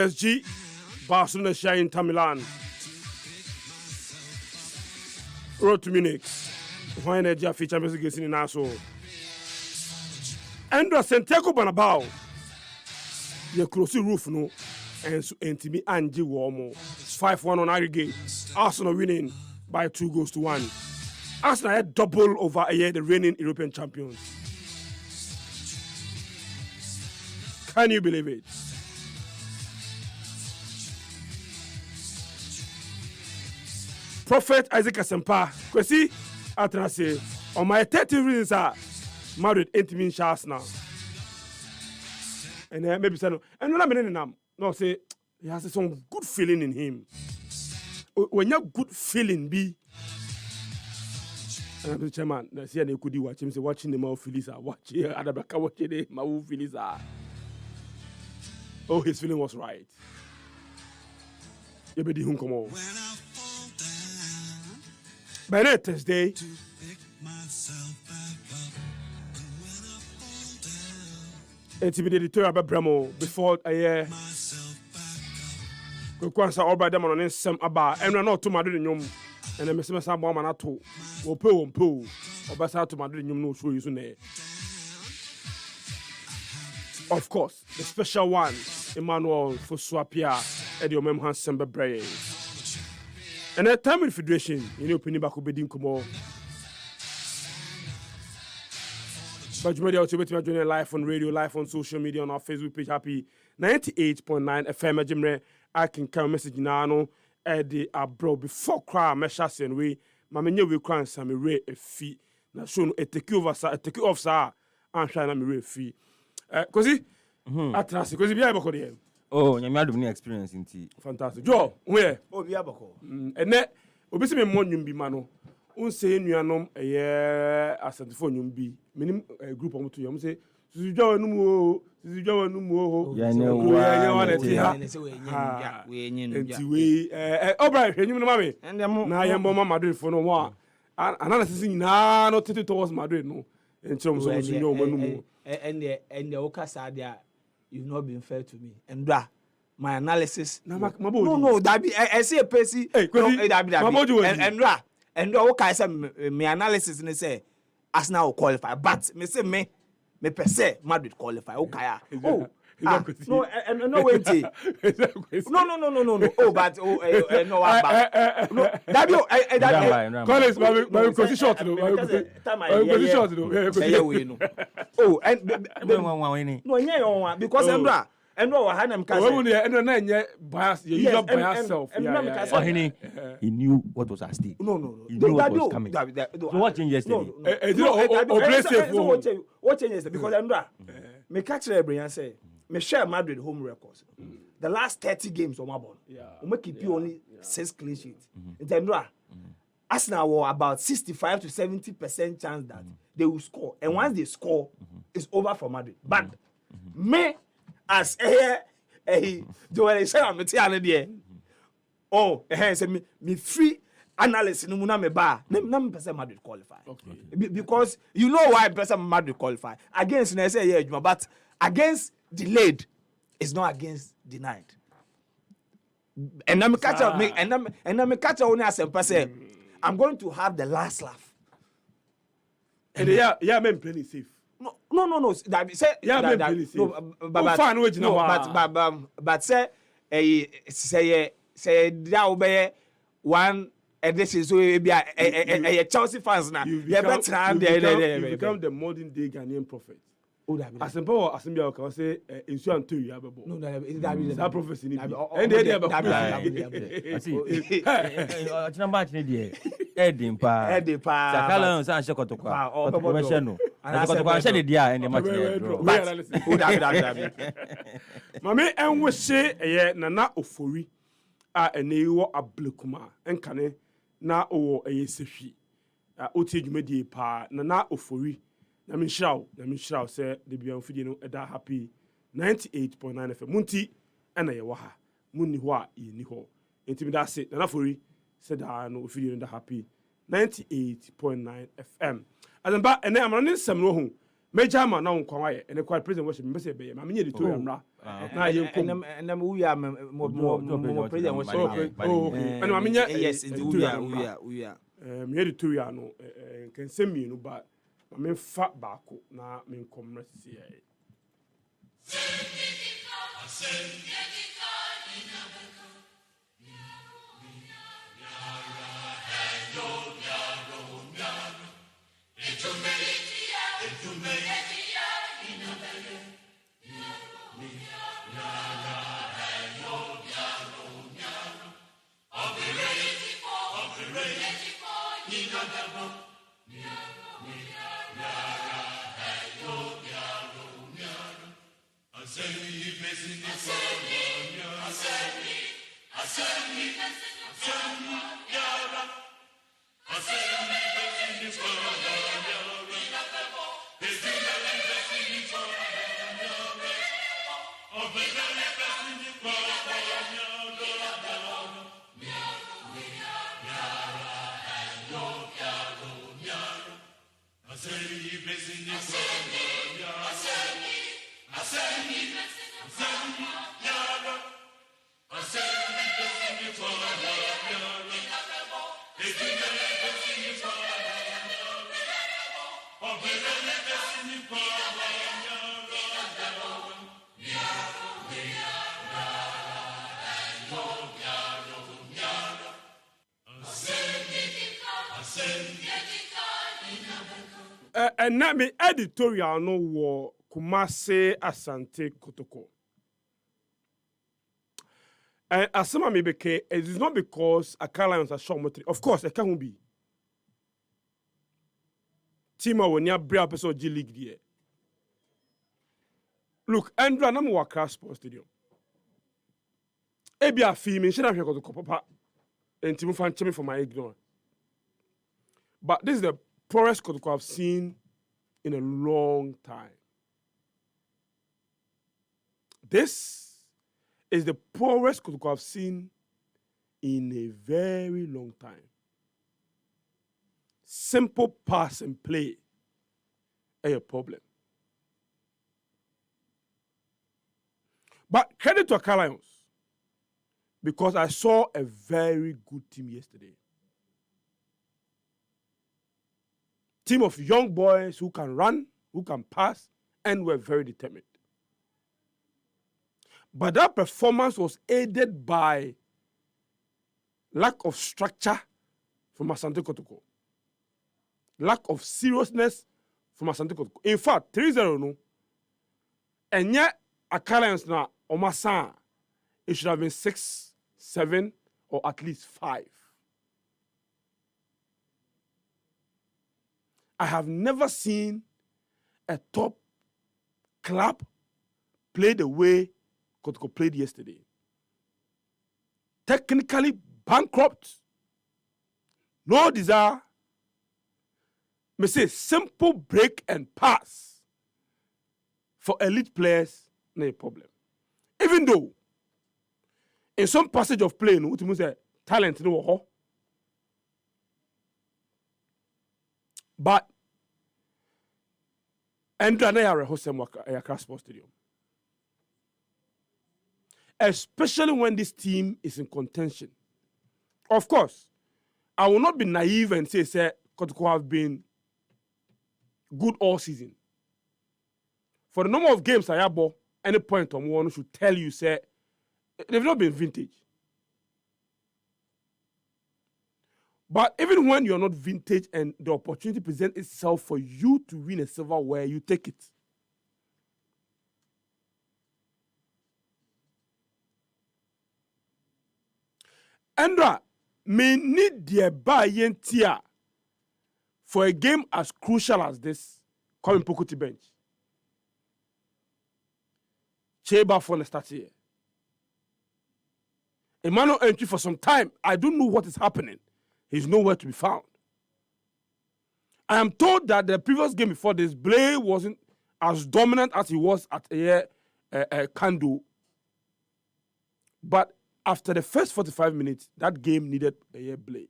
PSG, Barcelona share Inter Milan. Road to Munich. Why not just feature Champions League in Nassau? And Sintim-Koree Bernabeu. You close the roof no, and so Tumi Angie Warmo 5-1 on aggregate. Arsenal winning by 2-1. Arsenal had double over a year the reigning European champions. Can you believe it? Prophet Isaac Asempa, Kwesi Atrase, on my 30 reasons are married intimate Arsenal. And maybe say no. And when I'm in him, no say he has some good feeling in him. When you have good feeling, be. And I'm the chairman. See, and you could watch him say watching the mouth Philisa, watch here. Adabaka watching the mouth Philisa. Oh, his feeling was right. You be the home come on. By next Thursday. Intimidated about Bremo before a year. We can't say all by them on an instant about, and we're not too Madrid in Yum, and the Messiah Bamanato will pull, or Bassa to Madrid in Yum, no show you soon. Of course, the special one, Emmanuel for Swapia, Eddie Omem Hansen Brenya. And at time in Federation, in your opinion, back will be Dinkumo. But you may also be joining live on radio, live on social media, on our Facebook page, Happy 98.9 FM. Jimre, I can come message now. Eddie abro before cry, Meshas and we, Mamma, we cry some ray a fee. Now, soon a take over, sir, a take off, sir, and try to me a fee. Because at last, because you have a oh, you had any experience in tea. Fantastic. Joe, where? Oh, we have a call. And that, obviously, Monium be mano. Say you are a year as a phone be minimum group of two. Say, Sujo no more, Sujo no more. Yeah, no, we O'Brien, you know, mammy, and now I am Mama Madrid for no one. Analysis now, not towards Madrid, no, in terms of you know, and the Okasadia, you've not been fair to me. And my analysis. No, that be I see a person. And okay, say my analysis and say Arsenal will qualify, but me say me per se Madrid qualify. Okay, no, no wait. No. Oh, but no, that Collins, my position oh, and no, because and no, Hanam bias, you use by yourself. Ohene, he knew what was at stake. No. He knew what was coming. So what changed yesterday? What changed yesterday? Because Andra, me catch Brenya say, me share Madrid home records. The last 30 games on my ball, we keep you only 6 clean sheets. And Andra, Arsenal were about 65 to 70% chance that they will score, and once they score, it's over for Madrid. But me. As Joel say I'm there. Oh, say me free analysis no me ba. Na person Madrid qualify. Okay. Because you know why person Madrid qualify. Against na say yeah, but against delayed is not against denied. And I'm catch up me and I'm catch only as say I'm going to have the last laugh. And yeah, men playing safe. No. That say but say that will be one edition. So be a Chelsea fans now. You become the modern day Ghanaian prophet. Asempa Asembia can say insurance to you. No, that prophecy. And they see. It's not much need Eddie Pa. Sakala and Shakotokwa. Or Commercial. And I said the dia and the match. Mammy, and we say Nana Ofori a neo ablekuma and cane na o a sefi. Otage medi pa Nana Ofori. Nami Shao say the Bian Fidino Eda Happy 98.9 FM. Munti and a Yawaha. Muniwa Niho. Intimidasi, Nanafori said I know Fidino Happy 98.9 FM. And then I'm running some no Major man now nkwa and the quite president worship me say be ma me the tour amra na ye nkom and we are more president was and ma me yes we are me the tour no can send me no ba ma me fa baako na me nkom na sie and na me editorial no wo Kumase Asante Kotoko. And asema me beke, it is not because Accra Lions are short motor. Of course, it can't be. Team when you bring up G League there. Look, Andrew, I'm work Sports Stadium. Ebi a fee me, she na hwe Kotoko papa. And team fan chemi for my ignorance. But this is the poorest Kotoko I've seen in a long time. This is the poorest Kotoko I've seen in a very long time. Simple pass and play is a problem. But credit to Accra Lions, because I saw a very good team yesterday. Team of young boys who can run, who can pass, and were very determined. But that performance was aided by lack of structure from Asante Kotoko. Lack of seriousness from Asante Kotoko. In fact, 3-0 no. And yet, Accra Lions na Omasa, it should have been 6, 7, or at least 5. I have never seen a top club play the way Kotoko played yesterday. Technically bankrupt, no desire. Me say simple break and pass for elite players, no problem. Even though in some passage of play, no, say talent no. But Andrew na yare hosem Accra Sports Stadium. Especially when this team is in contention. Of course, I will not be naive and say Kotoko have been good all season. For the number of games I have, any point on one should tell you, say, they've not been vintage. But even when you're not vintage and the opportunity presents itself for you to win a silverware, you take it. Andra, me need the buy-in tier for a game as crucial as this, coming Pokoti bench. Cheba for the start here. Emmanuel entry for some time. I don't know what is happening. He's nowhere to be found. I am told that the previous game before this, Blay wasn't as dominant as he was at Kando. But after the first 45 minutes, that game needed a Blay.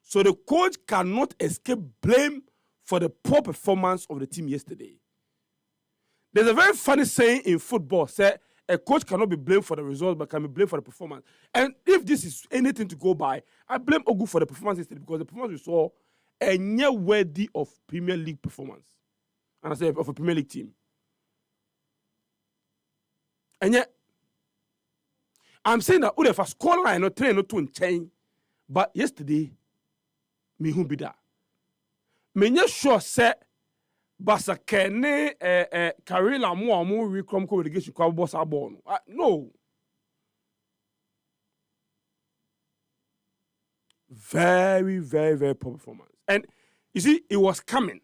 So the coach cannot escape blame for the poor performance of the team yesterday. There's a very funny saying in football, say a coach cannot be blamed for the results, but can be blamed for the performance. And if this is anything to go by, I blame Ogu for the performance yesterday because the performance we saw a near worthy of Premier League performance. And I say of a Premier League team. And yet, I'm saying that if a scoreline no train no to change, but yesterday, me who be that. Me not sure say Basa Kene Karela mo we come relegation kwa boss abon. No. Very, very, very poor performance. And you see, it was coming.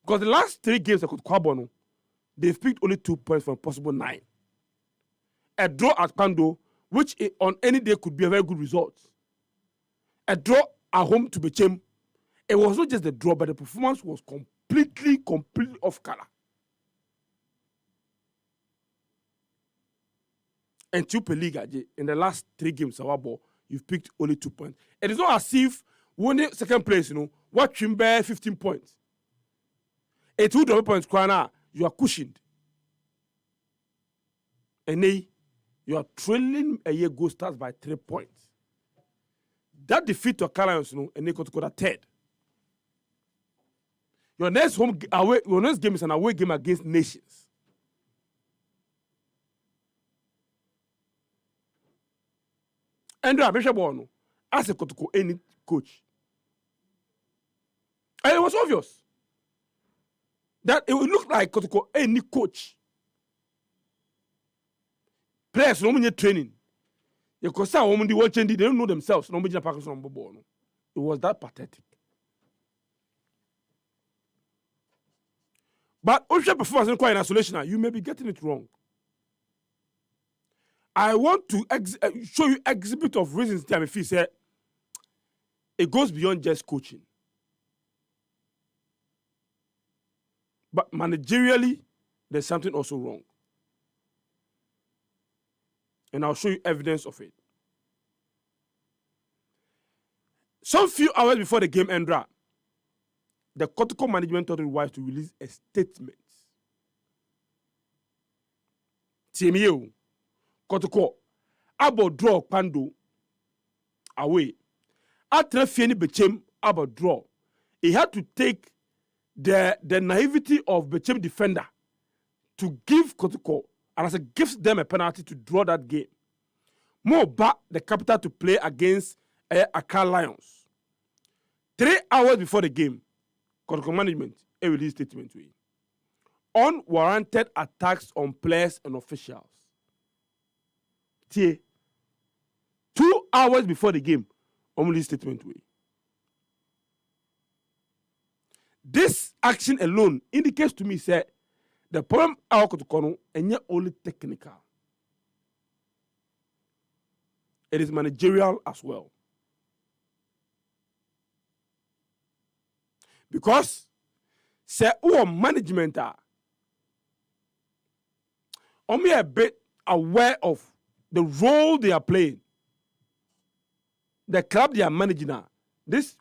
Because the last 3 games I could Kwabono, they've picked only 2 points from possible 9. A draw at Pando, which on any day could be a very good result. A draw at home to Bechem. It was not just the draw, but the performance was completely off color. And Super League, in the last 3 games, you've picked only 2 points. It is not as if winning second place, what Trimbe 15 points. A 2 points, you are cushioned. And you are trailing a year ago starts by 3 points. That defeat to Lions, and they got to go to 3rd. Your next game is an away game against Nations. Andrew Abishabono, as a Kotoko any coach. And it was obvious that it would look like Kotoko any coach. Players no more training. You could say women they don't know themselves. No more It was that pathetic. But if your performance is quite in isolation, you may be getting it wrong. I want to show you exhibit of reasons that I feel say it goes beyond just coaching. But managerially, there's something also wrong. And I'll show you evidence of it. Some few hours before the game ended, the Kotoko management thought it wise to release a statement. Tiemiyo, Kotoko, about draw Pando away. After Fieni Bechem about draw, he had to take the naivety of Bechem defender to give Kotoko, and as it gives them a penalty to draw that game. More back the capital to play against Accra Lions. 3 hours before the game, Kotoko management a release statement to it. Unwarranted attacks on players and officials. 2 hours before the game, release statement to it. This action alone indicates to me say the problem our Kotoko is not only technical. It is managerial as well. Because say our management are only a bit aware of the role they are playing. The club they are managing now, this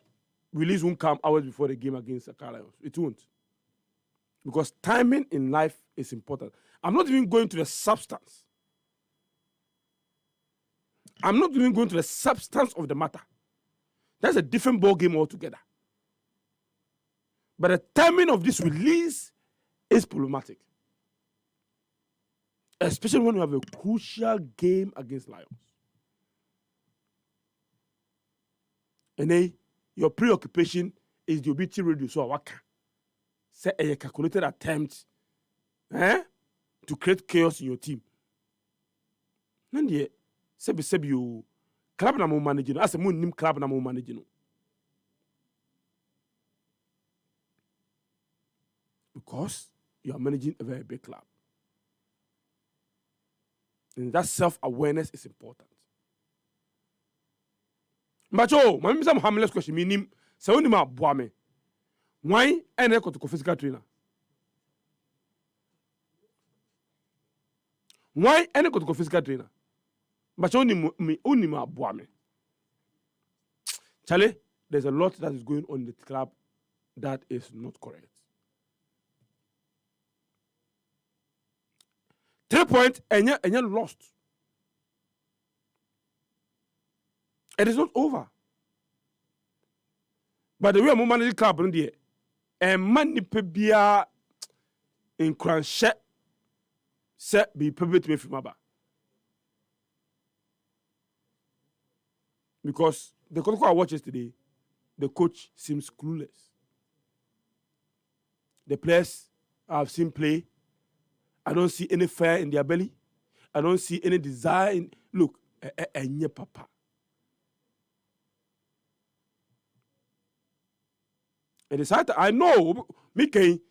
release won't come hours before the game against Accra Lions. It won't. Because timing in life is important. I'm not even going to the substance. I'm not even going to the substance of the matter. That's a different ball game altogether. But the timing of this release is problematic. Especially when you have a crucial game against Lions. And then your preoccupation is the obituary radio. So what can say a calculated attempt to create chaos in your team. Then the sebi you club na mo managing. As a moon nim club na mo managing. Because you are managing a very big club. And that self-awareness is important. Macho, my some harmless question. Meaning, say only ma boame. Why any to physical trainer? Why any to physical trainer? Macho only ma boame. Charlie, there's a lot that is going on in the club That is not correct. 3 points and you lost. It is not over. But the way I'm managing club in there, and money pebia in cranshe set be pebble to me from Abba. Because the coach I watched yesterday, the coach seems clueless. The players I've seen play, I don't see any fire in their belly. I don't see any desire in. Look, papa. It is hard. I know, Mickey.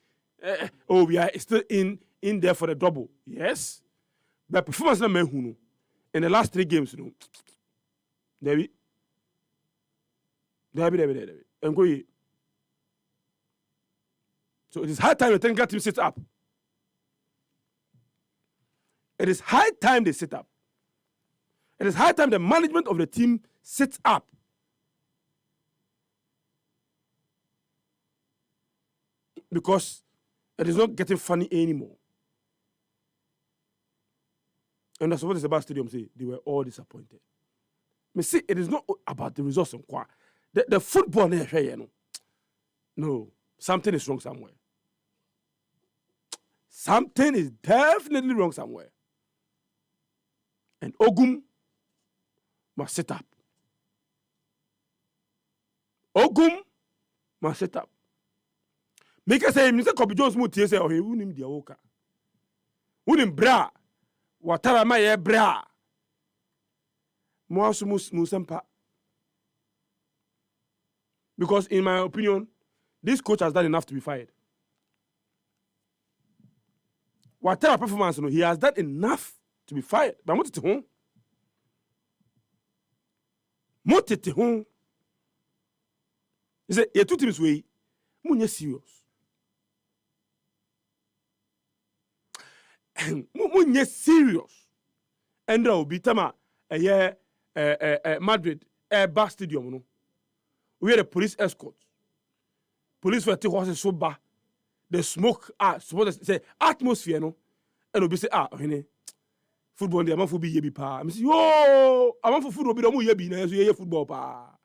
We are still in there for the double. Yes, but performance na in the last 3 games, David. And go. So it is high time the technical team sits up. It is high time they sit up. It is high time the management of the team sits up. Because it is not getting funny anymore. And that's what the Sabah Stadium say. They were all disappointed. Me see, it is not about the results and quoi. The football, no, something is wrong somewhere. Something is definitely wrong somewhere. And Ogum must sit up. Ogum must sit up. Make us say, Mr. Kobe Jones Muti say, oh, he wouldn't be the Oka. Wouldn't bra. Watara my bra. Moasumus Musempa. Because, in my opinion, this coach has done enough to be fired. Whatever performance, he has done enough to be fired. But what is it? What is it? He said, "You two teams way, munye serious. Munye serious. And there will be tama Madrid Bar Stadium no. We had a police escort. Police were taking horses so bad. The smoke, supposed to say atmosphere no. And we say football the amount for be yebi pa. I say yo, amount for football be the mo yebi na so ye football pa.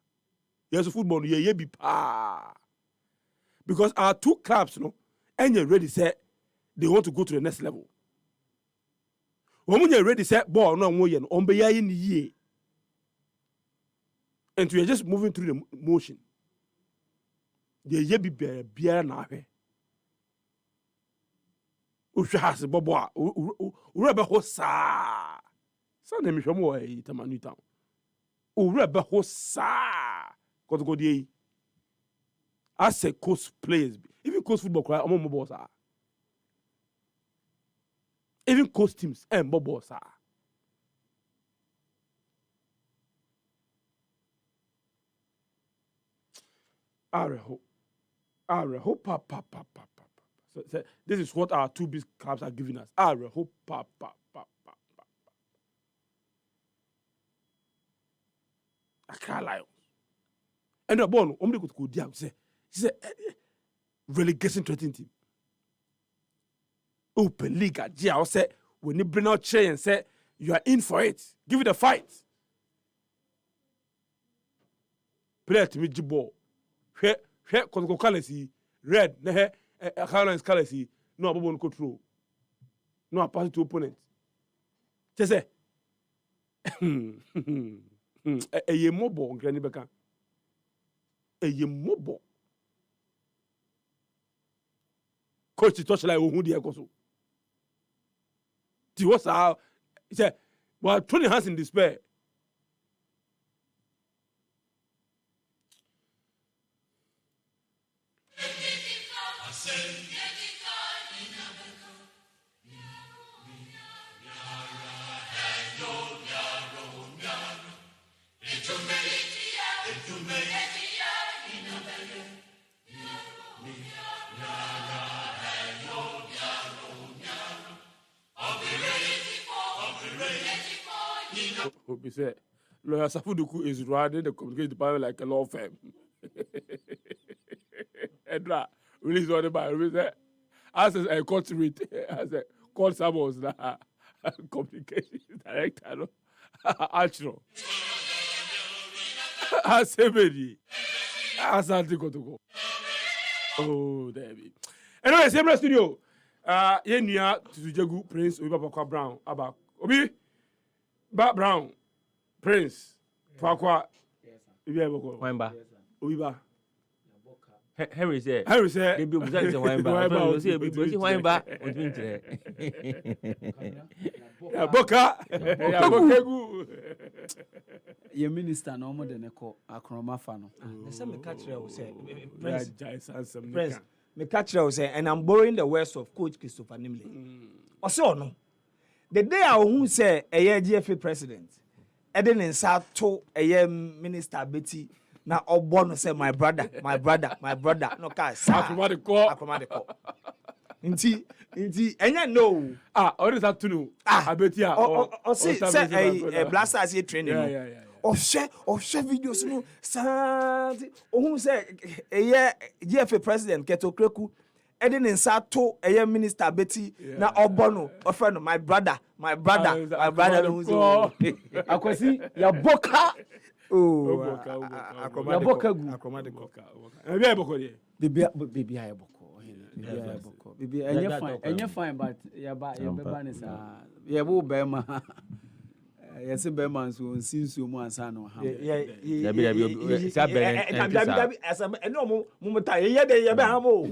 Yes, football yebi pa. Because our 2 clubs no, and you ready say they want to go to the next level. When you ready say ball no one yen on be ye ni ye. And we are just moving through the motion. The yebi biara na hwe. Ushas bobo urebe ho sa na mi hwemo e tamanu town urebe ho sa ko die as a coach players even coach football cry omo boss ah even coach teams boss ah areho pa. So, this is what our 2 big clubs are giving us. Hope, Accra Lions. And the ball, only could go down. Say, relegation threatening team. Open league, I say, when you bring out chair and say, you are in for it. Give it a fight. Play to me, Jibo. Here, Kotoko red, Caroline's Calisi, no Bobo control. No pass it to opponent. Just say, a ye mobile, Granny Becca. A ye mobile. Coach, touch like who dear Coso. He was out. He said, well, 20 hands in despair. Hope he said, Lawyer Safuduku is running the communication department like a law firm. Edra release on the bar. As a court rate, as a court summons na communication director no actual. Asebedi. Asante kotoko. Oh, there be. Anyway, same studio. Yenya Tuzujegu Prince Obi Papa Brown aba. Obi Ba Brown Prince Pakwa. Obi Eboko. Wamba. Obi Ba. Henry said. They be observed in Wamba. You see, we see Wamba. Ya Boka. Ya Bokegu. Your minister no more than a call Akroma Fano. Say me catch you say Prince. Me catch you say, and I'm borrowing the words of Coach Christopher Nimley. Also no. The day I who say a year GFA president, Eden in South to a year minister Betty. Now Obono say my brother. No car. Akromadico. Inti, enya no. All this afternoon. I bet ya. Say a blaster as training. Yeah. Share videos no. Who say a year GFA president Keto Kreku. Eden in Sato a year minister Betty. Now Obono, a friend of my brother. Akwasi ya boka. Oh, Akromadico. Baby, enye fine, but yaba ne sa yabo bema. Yes, Bema so since you mo ansa no ha. No mumata ye de ye be ha mo.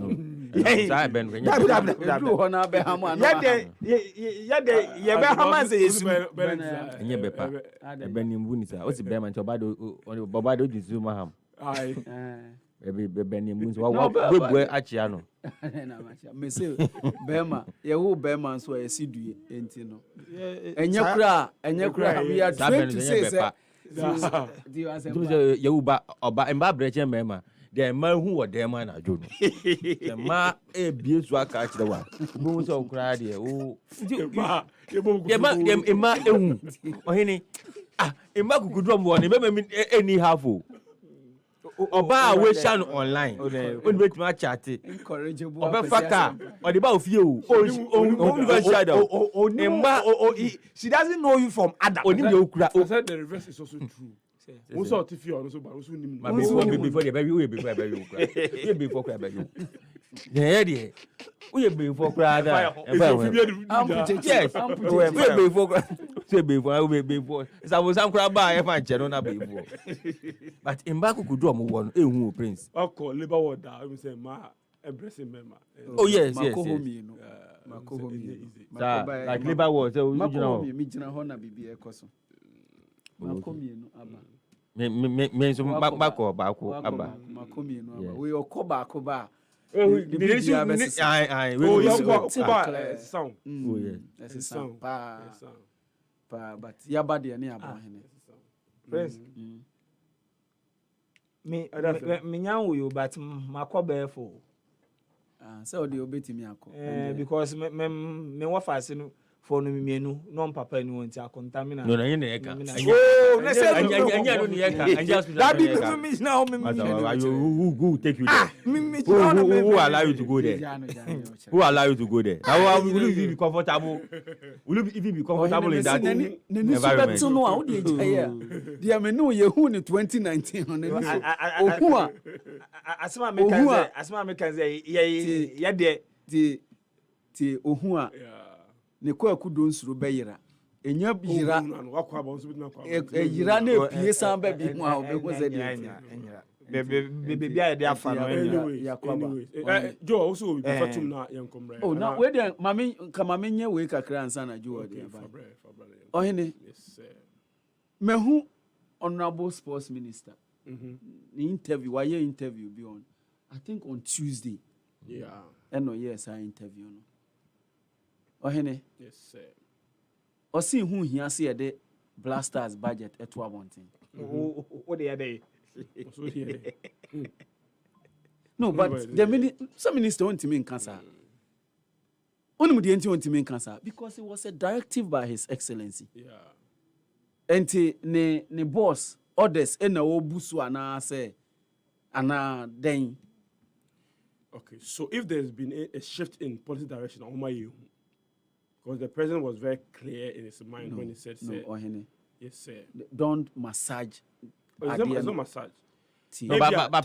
Sa ben Do hona be ha mo anu. Ye de ye be ha man say yesu. Enye bepa. Ben nimbu ni sa. O si Bema nti obado jisu ma ham. Ai. Ben nimbu so wa bebu achia no. Me say Bema, ye wo Bema so ye sidue enti no. Enye kura we are trained to say say do you answer? Ye wo ba oba emba breche Bema. The man who was there man ajo no. The ma e bie so aka akire wa. Bo so kura de o. Emma ehu. Ohene. Emma kukudro mo ne be me any half o. Oba we shan online. Oni bet ma chat. Incorrigible. Oba faka. Odi ba ofie o. Oni ba shadow. Emma She doesn't know you from Adam. Oni de okura. I said the reverse is also true. Who's out if you are also, but also before the baby, before the baby. Yeah, dear. We be before crowd. Yes, before. I was some crab by a channel before. But in Baku could draw one, a prince. I'll call Labor Water, I will say, Ma, embracing member. Oh, yes, like labor was, you know, me so back aba we okoba Oh, sound. Oh, yes. Sound. But yaba de ne aba hene. Friends. Me nyan you but makobe for. So the obetimi akọ. Because me wa fase no for no mienu no papa ni won ti akontamina. No, na na eka. Oh, na say anya no ni eka. Anya that be me now me. Who take you there? Who allow you to go there? Who allow you to go there? Now will you be comfortable? Will you even be comfortable in that environment? No, how dey here? Dia me no ye hu ni 2019 on ohu a asma me kan say ye de ti ohu a ne ko akudo nsuro beyira enya biyira yira na epie san ba bi hu a obego ze de baby I dey afa no anyway. Joe also be fatum na yankomre. Oh, na we dey mame nye we kakra ansa na Joe dey aba. Ohene. Yes. Mehu honorable sports minister. The interview, why your interview be on? I think on Tuesday. Yeah. No, yes, I interview no. Ohene. Yes, sir. Osi hu hia se de Blasters budget eto abonten. What dey dey? No, but some minister want to mean cancer. Only the entity want to mean cancer because it was a directive by His Excellency. Yeah. Enti ne boss orders na obusu ana say ana then. Okay, so if there's been a shift in policy direction, because the president was very clear in his mind when he said, Ohene. Yes, sir. Don't massage. It's not massage. No, but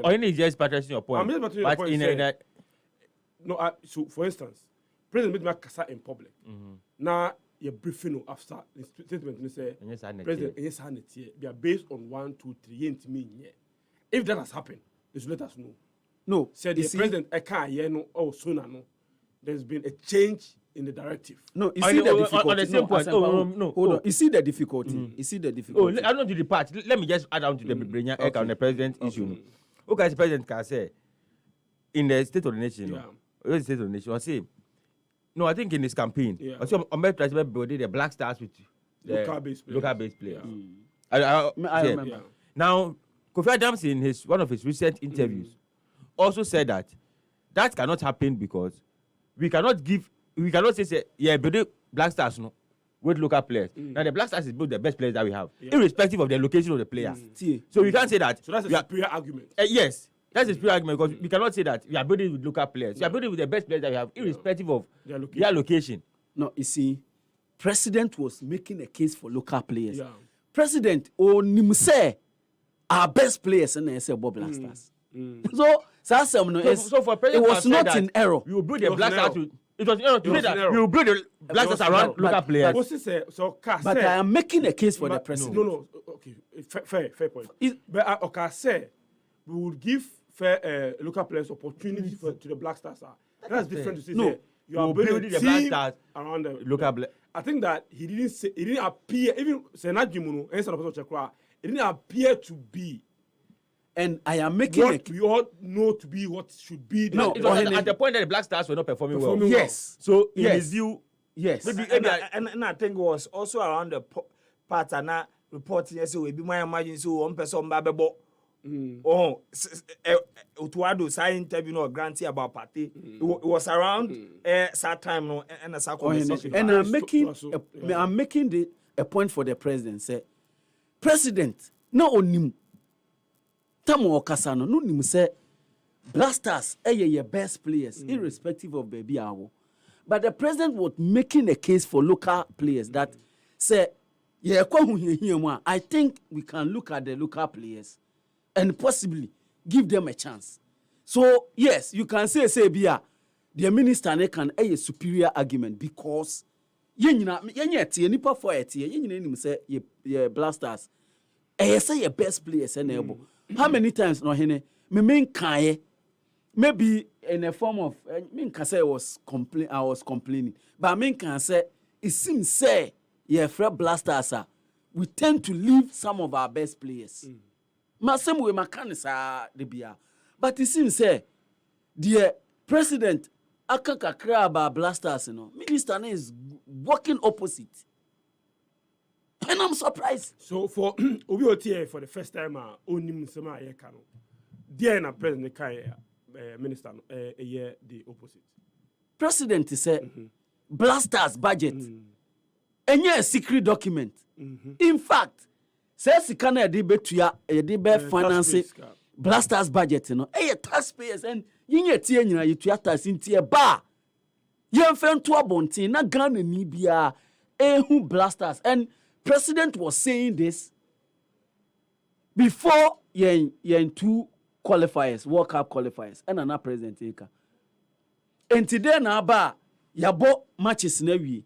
Ohene is just buttressing your point. I'm just buttressing your point. That... No, so for instance, President made me kasa in public. Now you're briefing after the statement. You say, President, yes, they are based on 1, 2, 3. If that has happened, they should let us know. No, said the president, I can't hear no. Oh, sooner no. There's been a change in the directive. No, you see the difficulty. On the same point. No, hold on. You see the difficulty. You see the difficulty. I don't do the part. Let me just add on to the Brenya on the president issue. Okay, the president can say in the State of the Nation. The State of the Nation. I say, no, I think in this campaign, I saw the Black Stars with local-based players. I remember. Now, Kofi Adams in one of his recent interviews also said that cannot happen because we cannot say build Black Stars with local players. Now the Black Stars is both the best players that we have, irrespective of the location of the player. So we can't say that. So that's a superior argument. Yes, that's a superior argument because we cannot say that we are building with local players. We are building with the best players that we have, irrespective of their location. No, you see, President was making a case for local players. President Nimse, our best players in the Black Stars. So for President, it was not in error. You build the Black Stars. It was error to say that you build the Black Stars around local players. But I am making a case for the president. No, okay, fair point. But okay, say we would give fair local players opportunity to the Black Stars. That's different to say. No, you are building the Black Stars around the local players. I think that he didn't appear, even Senat Jimuno, it didn't appear to be. And I am making what we all know to be what should be. No, it was at the point that the Black Stars were not performing well. Yes. So in his view, yes. And I think it was also around the part and that reporting. Yes, we be my imagine so one person babebo. Oh, Utuado sign interview no grantee about party. It was around that time no and a conversation. And I'm making a point for the president. Say, President, no onim. Tamo Okasano, no nim say Black Stars your best players, irrespective of baby awo. But the president was making a case for local players that say, I think we can look at the local players and possibly give them a chance. So yes, you can say Bia, the minister can a superior argument because nipa for say Black Stars. Say your best players and how many times no hene me mean kaye maybe in a form of mean can say I was complaining but I mean can say it seems say Fred Black Stars we tend to leave some of our best players ma same way makanisa de bia but it seems say the president akaka kra about Black Stars minister is working opposite. And I'm surprised. So for OBOTA for the first time, only Sema Yekano, dear na President Kaya Minister, a year the opposite. President said, Black Stars budget, and a secret document. In fact, says Kana debe financing Black Stars budget, taxpayers and you to tax into a bar. You found to a bonti, na Ghana Nibia, who Black Stars and President was saying this before yen two qualifiers, World Cup qualifiers, and another president. And today na ba yabo matches na wi.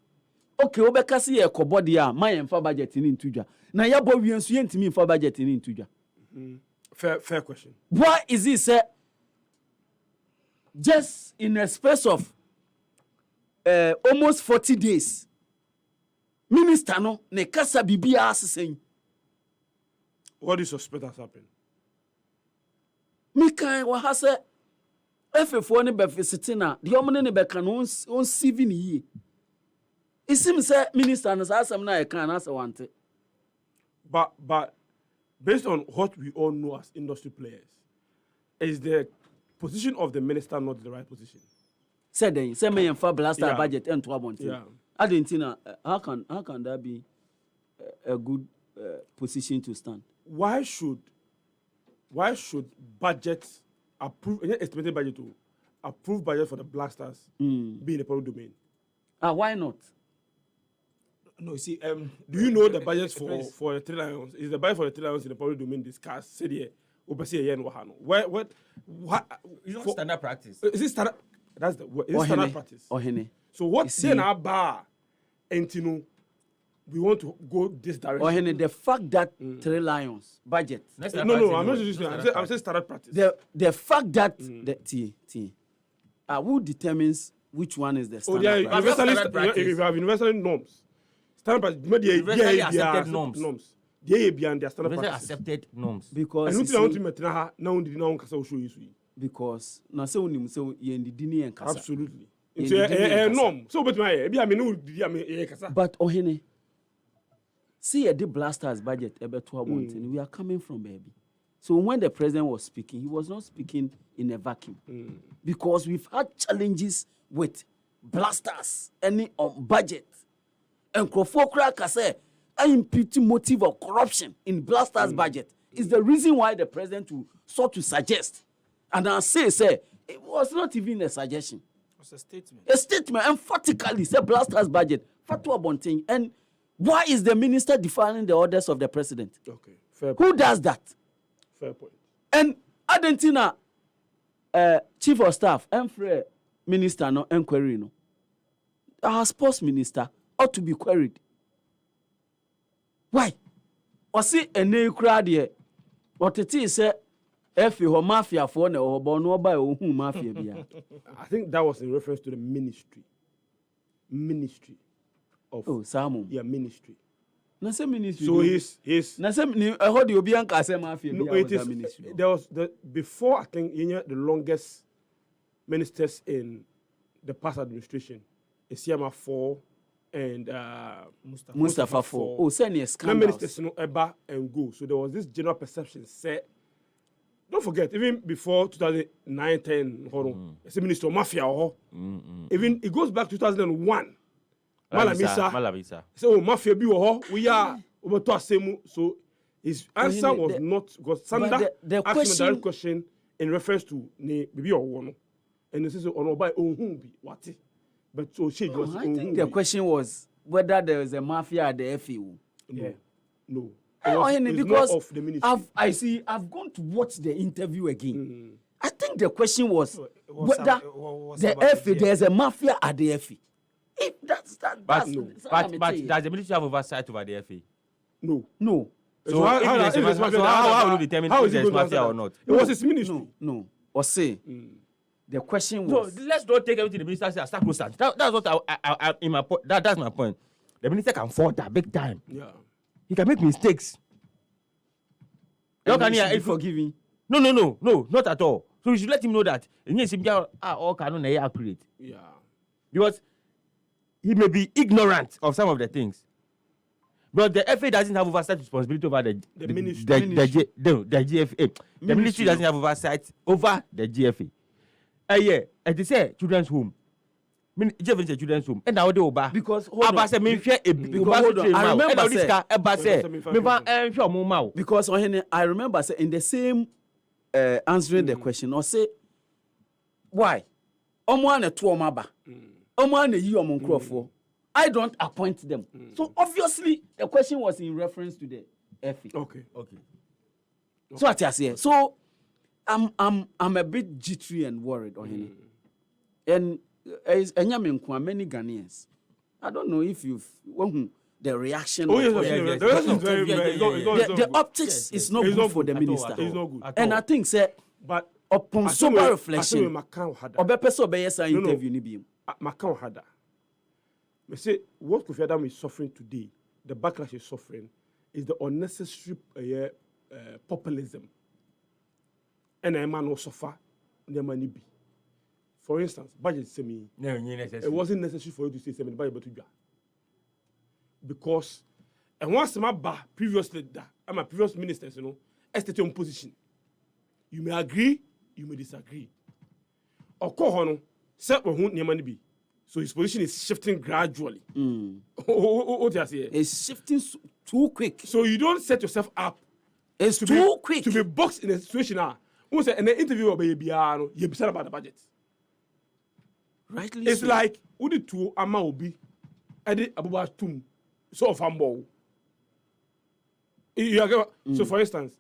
Okay, obeka se ye kobodi a my enfa budget ni ntuja. Na yabo wi enso yentimi enfa budget ni ntuja. Fair question. Why is it say just in a space of almost 40 days? Minister no ne kasa bibia asesen. What do you suspect has happened? Me kan wa ha se FF4 ne be visiting na de omne ne be kan on CV ni yi. Isim say minister no asem na e kan na se wante. But based on what we all know as industry players, is the position of the minister not the right position? Said then, say me for Black Stars budget and 12 months. Yeah. Argentina, how can that be a good position to stand? Why should why should budget estimated budget to approve budget for the Black Stars be in the public domain? Why not? No, see, do you know the budget for the Three Lions? Is the budget for the Three Lions in the public domain discussed? Said here, what? It's not standard practice. Is it standard? That's the is it standard practice. Ohene. So what then our bar, and we want to go this direction. Ohene, the fact that Three Lions budget. No, I'm not using. I'm saying standard practice. The fact that who determines which one is the standard practice? If you have universal norms, standard practice, universally accepted norms. They be and their standard practice. Accepted norms. Because I want to meet now did now show you. Because na say unim say yendidini en kasa. Absolutely. It's a norm. So but my be I mean no did I mean kasa. But Ohene, see the Blasters budget and we are coming from baby. So when the president was speaking, he was not speaking in a vacuum. Because we've had challenges with Blasters any on budget. And Krofokra Kase imputing motive of corruption in Blasters budget is the reason why the president sought to suggest. And I say it was not even a suggestion. It was a statement. A statement emphatically say Blasters budget. Fatwa Bonting. And why is the minister defining the orders of the president? Okay, fair point. Who does that? Fair point. And Argentina chief of staff, minister no inquiry no. Our sports minister ought to be queried. Why? Or see a new crowd here. What it is say Efi ho mafia for na obo by ohun mafia bia. I think that was in reference to the ministry of Samu. Yeah, ministry. Na say ministry. So his na say ni ehodi obi anka say mafia bia was ministry. There was before I think the longest ministers in the past administration is Yama 4 and Mustafa 4. Oh, say ni scandal. Ministers eba and go. So there was this general perception say don't forget, even before 2009-10, it's a minister of mafia. Even it goes back to 2001. Malamisa. So mafia be we are over to Asemu. So his answer was not because Sanda asked him a direct question in reference to ne bibi or and he says on by be what? But so she was. I think the question was whether there was a mafia at the FAO. No. Because I've gone to watch the interview again. I think the question was whether there's a mafia at the FA. If that's that. But does the military have oversight over the FA? No. So how will you determine if there's mafia or not? It was his ministry. No. Or say the question was. No, let's not take everything the minister says start close. That's what I in my point. That's my point. The minister can fault that big time. Yeah. He can make mistakes. How can he forgive him? No, not at all. So you should let him know that. All canon are accurate. Yeah. Because he may be ignorant of some of the things. But the FA doesn't have oversight responsibility over the ministry. The GFA. The ministry doesn't have oversight over the GFA. It is a children's home. Children's home. And now they oba. Because I remember in the same answering the question or say why I don't appoint them. So obviously the question was in reference to the FA. Okay. So what I say. So I'm a bit jittery and worried on him. And many Ghanaians. I don't know if you've the reaction. Oh, yes. The optics is not good for the minister. It's not good. And I think, but upon sober reflection, interview. Macau had that. I say what Kofi Adam is suffering today, the backlash is suffering, is the unnecessary populism. And a man will suffer, the money be. For instance, budget semi. It wasn't necessary for you to say semi budget, but because and once my previously that I'm a previous ministers, estate on position. You may agree, you may disagree. Or call set won't near money be. So his position is shifting gradually. It's shifting too quick. So you don't set yourself up It's too quick. To be boxed in a situation now. Who say an interview about Biano, you be said about the budget. Rightly It's so. like who the two ama obi, Eddie Abuba Tumi, so of humble. So for instance,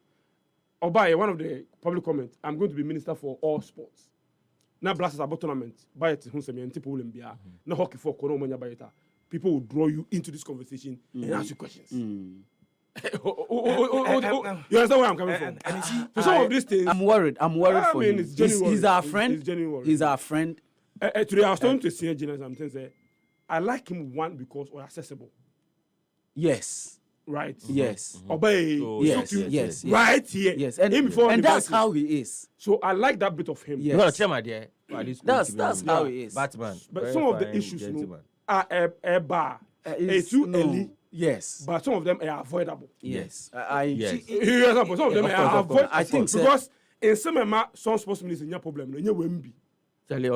Obaye, one of the public comments, I'm going to be minister for all sports. Now blasters about tournament, buy it who say me and people will be no hockey for Kono Manya Bayeta. People will draw you into this conversation and ask you questions. You understand where I'm coming from? And you see, So some of these things, I'm worried for him. it's genuine He's worry. our friend. It's genuine worry. He's our friend. Today I was talking to a senior journalist. I'm saying, I like him one because we're accessible, Yes. right? Yes. Obey, Yes. right here. Yes. And, him before and the that's battle. how he is. So I like that bit of him. Yes. You got to tell my dear. That's how he is. Batman. But Very some of the fine issues, gentleman. are a bar, It's too no. early, Yes. but some of them are avoidable. Yes. Yes. You understand? Some of them Of are course, of course. avoidable. I think so. Because in some sports ministers, no problem. No wembi. Charlie,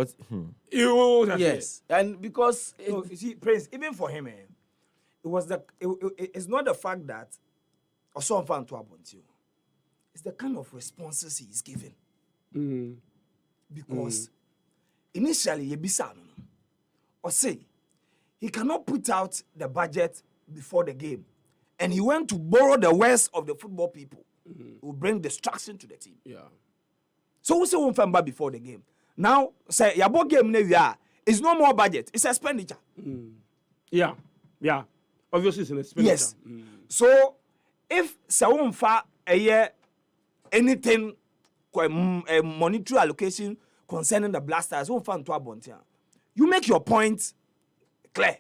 Yes. And because no, you see, Prince, even for him, it's not the fact that or some fan to Abontiu. It's the kind of responses he's given. Because initially, Yebisa or say he cannot put out the budget before the game, and he went to borrow the worst of the football people who bring distraction to the team. Yeah. So we say one fan before the game. Now, say yabo game it's no more budget; it's expenditure. Yeah. Obviously, it's an expenditure. Yes. So if someone fa anything a monetary allocation concerning the blasters, won't find to Abontia. You make your point clear.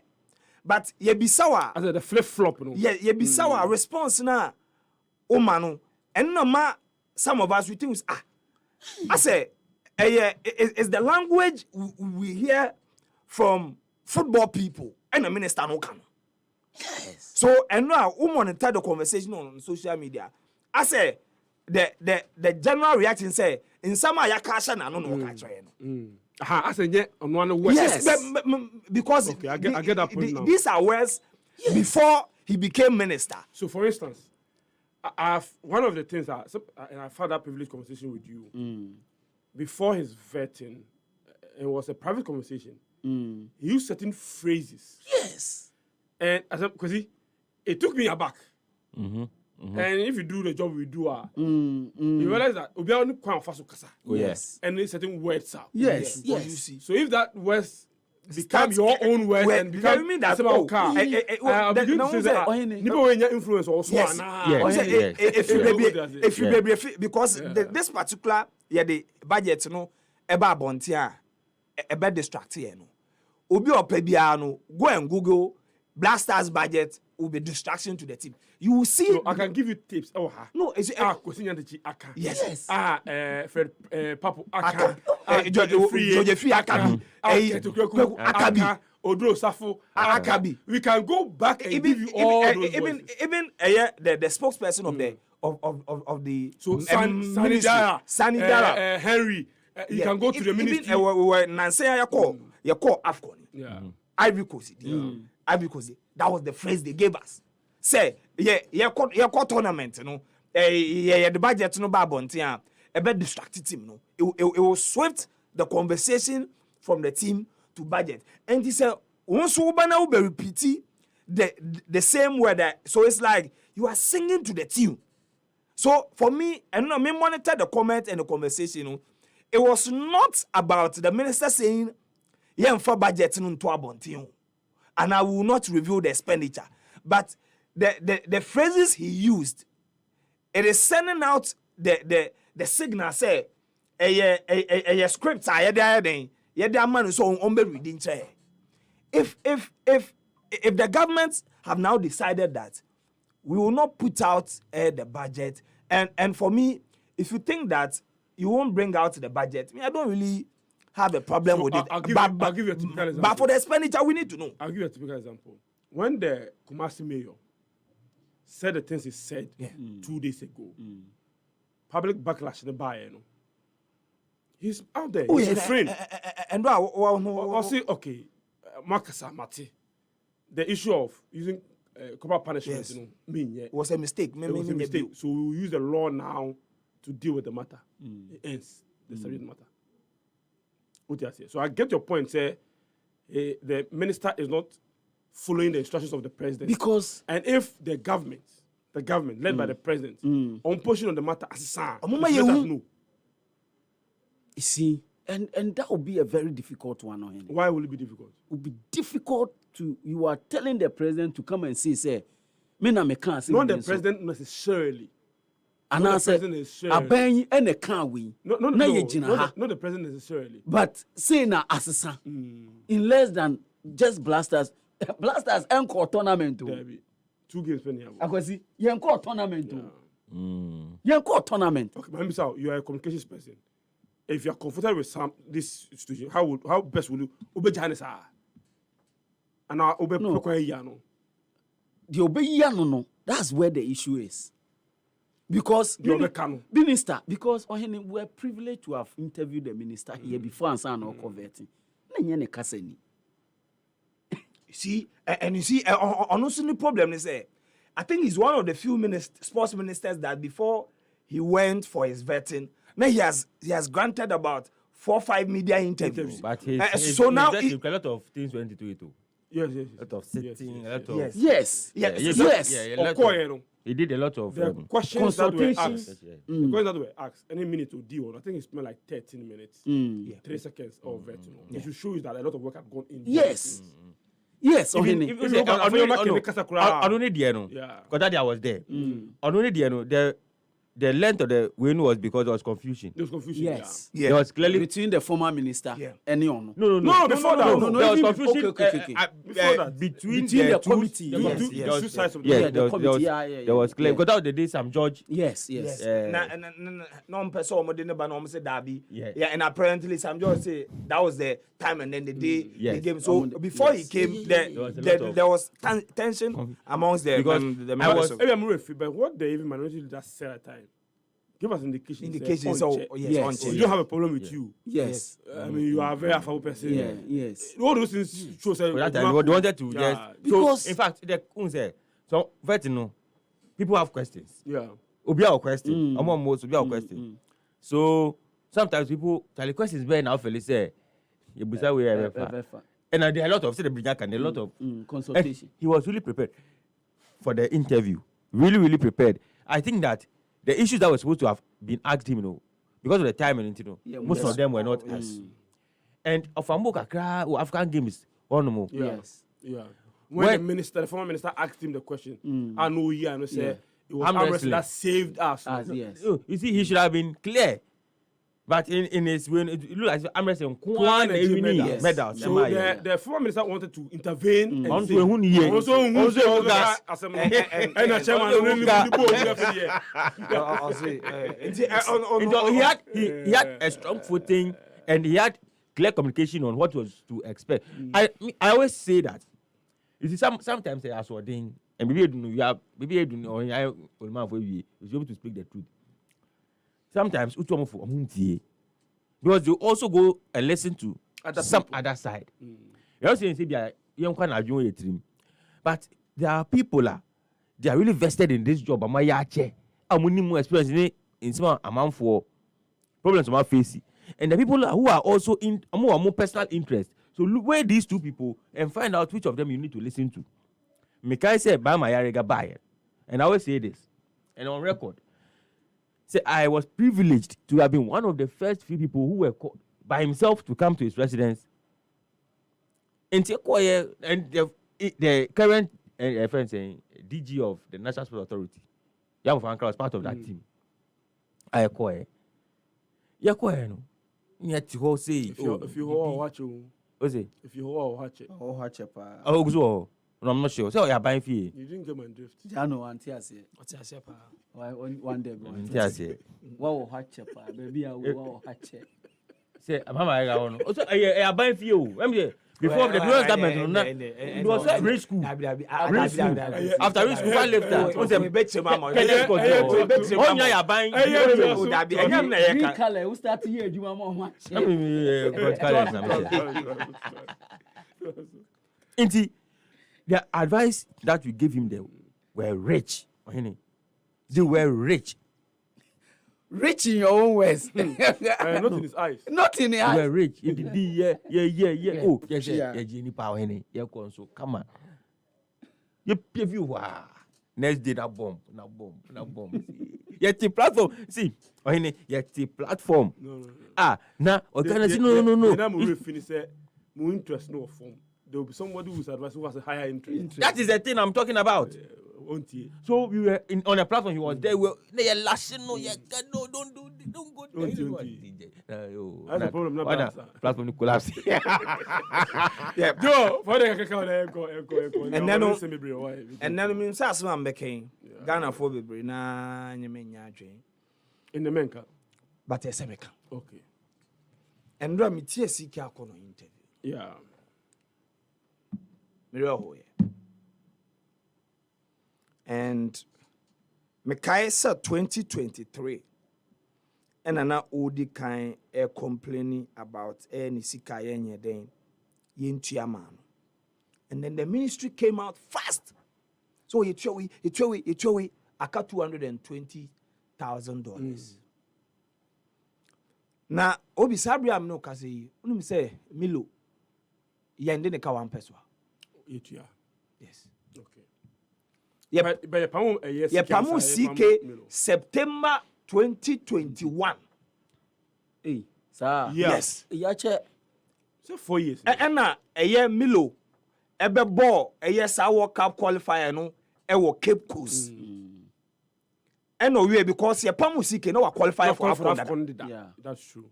But ye be sour. I said the flip flop, no. Yeah, ye be sour response na oh manu. And no ma some of us we think I say it's the language we hear from football people and the minister no can. yes. So and now who monitor the conversation on social media. I say the general reaction say in some ya cash na no catch I said yeah on one word. yes, because Okay, I get that point now. these are words before he became minister. So for instance, I've one of the things that and I've had that privileged conversation with you before his vetting. It was a private conversation. He used certain phrases. Yes. And I said, because it took me aback. And if you do the job we do, you realize that we are only quite fast kasa. Oh, yes. And there's certain words out. Yes. What Yes. you see. So if that words become Starts- your own words well, and become you mean that, about oh, car, that- begin now to say say, that Ohene- people when you influence also. Yes. Yes. Or say, Yes. if you Yeah. if you because this particular the budget no eba bontia eba distract here no obi opa bia no go and Google Blasters budget will be distraction to the team. You will see. So I can give you tips. Oh, ha. No, it's Kwesi Nyantechi aka. yes. Fred Papu Aka. aka. George Free Akabi. Ketukweku Akabi. aka. Odro Safo Akabi. We can go back and give you all those voices. even the spokesperson of the So Sani ministry, Dara, Sani Dara. Henry, you can go to the ministry. Even we were Nansea you call AFCON. Yeah. Ivory Coast. Ivory Coast. That was the phrase they gave us. Say, call tournament, you know. The budget no babontia. A bit distracted him, no. It will swift the conversation from the team to budget. And he said, once you will be repeating the same word. So it's like you are singing to the tune. So for me, and me monitor the comment and the conversation, you know, it was not about the minister saying, yeah, for budget into abontion, and I will not reveal the expenditure. But the phrases he used, it is sending out the signal say a script man so on be reading. If the government have now decided that we will not put out the budget, and for me, if you think that you won't bring out the budget, I don't really have a problem with it. I'll give you a typical example. But for the expenditure, we need to know. I'll give you a typical example. When the Kumasi mayor said the things he said 2 days ago, public backlash in the buyer, you know, he's out there. He's refrained. And Or say, okay, Makasa Mati, the issue of using corporal punishment. Yes. You know, mean It was a mistake. it was a mistake. So we will use the law now to deal with the matter. It ends the serious matter. What you say? So I get your point. Say the minister is not following the instructions of the president. Because And if the government led by the president, on pushing on the matter as a Amuma let yehu. us know. You see, and that will be a very difficult one on him. It Why will it be difficult? will be difficult to, you are telling the president to come and say, me na me can't say. Not the president necessarily. And not I the say, president necessarily. aben and a can't we. Na ye jina ha. Not the president necessarily. But say na asesa. In less than just blasters encore tournament. There be 2 games pending. Akwasi, ye encore tournament. Ye encore tournament. Okay, but Mr. you are a communications person. If you are comfortable with this situation, how best will you obey Johannes? And now obey No. Yano. The obeya no. That's where the issue is. Because The Obekano. minister, because Ohene, we're privileged to have interviewed the minister here before and saying converting. Na nye ne kasa ni. you see, and you see, honestly, the problem is I think he's one of the few sports ministers that before he went for his vetting, now he has granted about 4 or 5 media interviews. But So now a lot of things went into it too. Yes. A lot of sitting, a lot of Yes. Yes. Yes. a Of lot course, of, you know, he did a lot of the questions that were consultation. asked. yeah. The questions that were asked, any minute to deal on. I think it's been like 13 minutes, 3 seconds of vet. You know. It should show you that a lot of work had gone in. Yes. Yes, Even Ohene. if If you go- I if you go- Kasa Kura. don't need the no. Yeah. Because that day I was there. I don't need the no. The length of the win was because there was confusion. There was confusion. Yes. Yeah. There was clearly Between the former minister and Ono. No, before that. no, there was even- confusion okay. between Between the the two committee. There Yes, was yes. two sides of the Yeah, Yeah, there was, committee, yeah, there was clear. yeah. Because that was the day Sam George. Yes. Yes. Yeah. No person more than about almost Derby. Yeah. Yeah, and apparently Sam George say that was the time and then the day Yes. the game. So before he came, there was tension amongst the Because the I members was- of- Maybe I'm referring, but what the even minority leader said at time, give us indications. indications. on So check. yes, Yes. on We check. don't have a problem with you. Yes. I mean, you are a very affable person. Yeah. Yes. All those things show say. For that time, they wanted to Yeah. just Because- in fact, the say so vetting, people have questions. Yeah. Obi have a question. Most Obi have a question. So sometimes people tell the questions very now feel say you be say we have and there are a lot of say the Brenya can a lot of Consultation. He was really prepared for the interview. Really prepared. I think that the issues that were supposed to have been asked him, because of the time and Yeah, most yes. of them were not asked. And of African games, one more. Yeah. Yes. Yeah. When When- the former minister asked him the question, I know yeah, and say Yeah. it was Arm arm wrestling. wrestling that saved us. Yes. You see, he should have been clear. But in his when it looked like I'm wrestling Kwan and Jim medals. medals. So the former minister wanted to intervene. and Also, say- who need it? Also, who Also, say, gas. and the chairman also, only gas. the board there. I'll say, He had a strong footing and he had clear communication on what was to expect. I always say that. You see, sometimes I ask thing and maybe you have maybe or I is able to speak the truth. Sometimes because they also go and listen to some other side. You also say they are young but there are people they are really vested in this job. More experience in some amount for problems I'm facing. And the people who are also in more personal interest. So look where these two people and find out which of them you need to listen to. Mekai said, "Buy my Yarega buy." And I always say this, and on record, say I was privileged to have been one of the first few people who were called by himself to come to his residence. And the current friend saying DG of the National Sports Authority, Yam Fanka was part of that team. I call it. You call it, no. Yet to say, If you watch you, what's it? if you watch it, Oh, Hachepa. Oh, so no, I'm not sure. So you're buying fee. you didn't get my drift. Jano, Antiasi. What's that say, pa? One day, boy. Yes, yeah. Wow, Hachepa. Baby, I will Hache. Say, Mama, I got one. Also, I buy for you. Before the previous government, it was a grade school. After grade school, I left that. What's the one year buying? Green color, who started here, you want more Inti, the advice that we gave him, they were rich. They were rich. Rich in your own words. Not in his eyes. Not in the They eyes. were rich. Yeah. Oh, yes, Yeah. Jenny Power. Yeah, so come on. You next day that bomb. Yeah, the platform. See, the platform. No. Now, no. Then I'm finish more interest no form. There will be somebody who's advice who has a higher interest. That is the thing I'm talking about. So we were on a platform. He was there. They are lashing. No, don't go. That's the problem. Not platform collapse. Yeah. Joe, for the and then means as man became Ghana for be na nyemenya adwen in the menka. but esemeka. Okay. And ra me tie sika akono interview. Yeah. And Mekaisa 2023 and ana odi kan complaining about any sika yenye den yentua man. And then the ministry came out fast. So it show aka $220,000. Na obi sabriam no kasi unum say Milo yende ne ka 1 person. Yes. Okay. Yep. But yes. Pamu CK September 2021. Hey, sir. Yes. Yache. So 4 years. Ena Milo ebe ball sa World Cup qualifier no e Cape Coast. Ena we because Pamu CK no qualify for Africa. Yeah, that's true.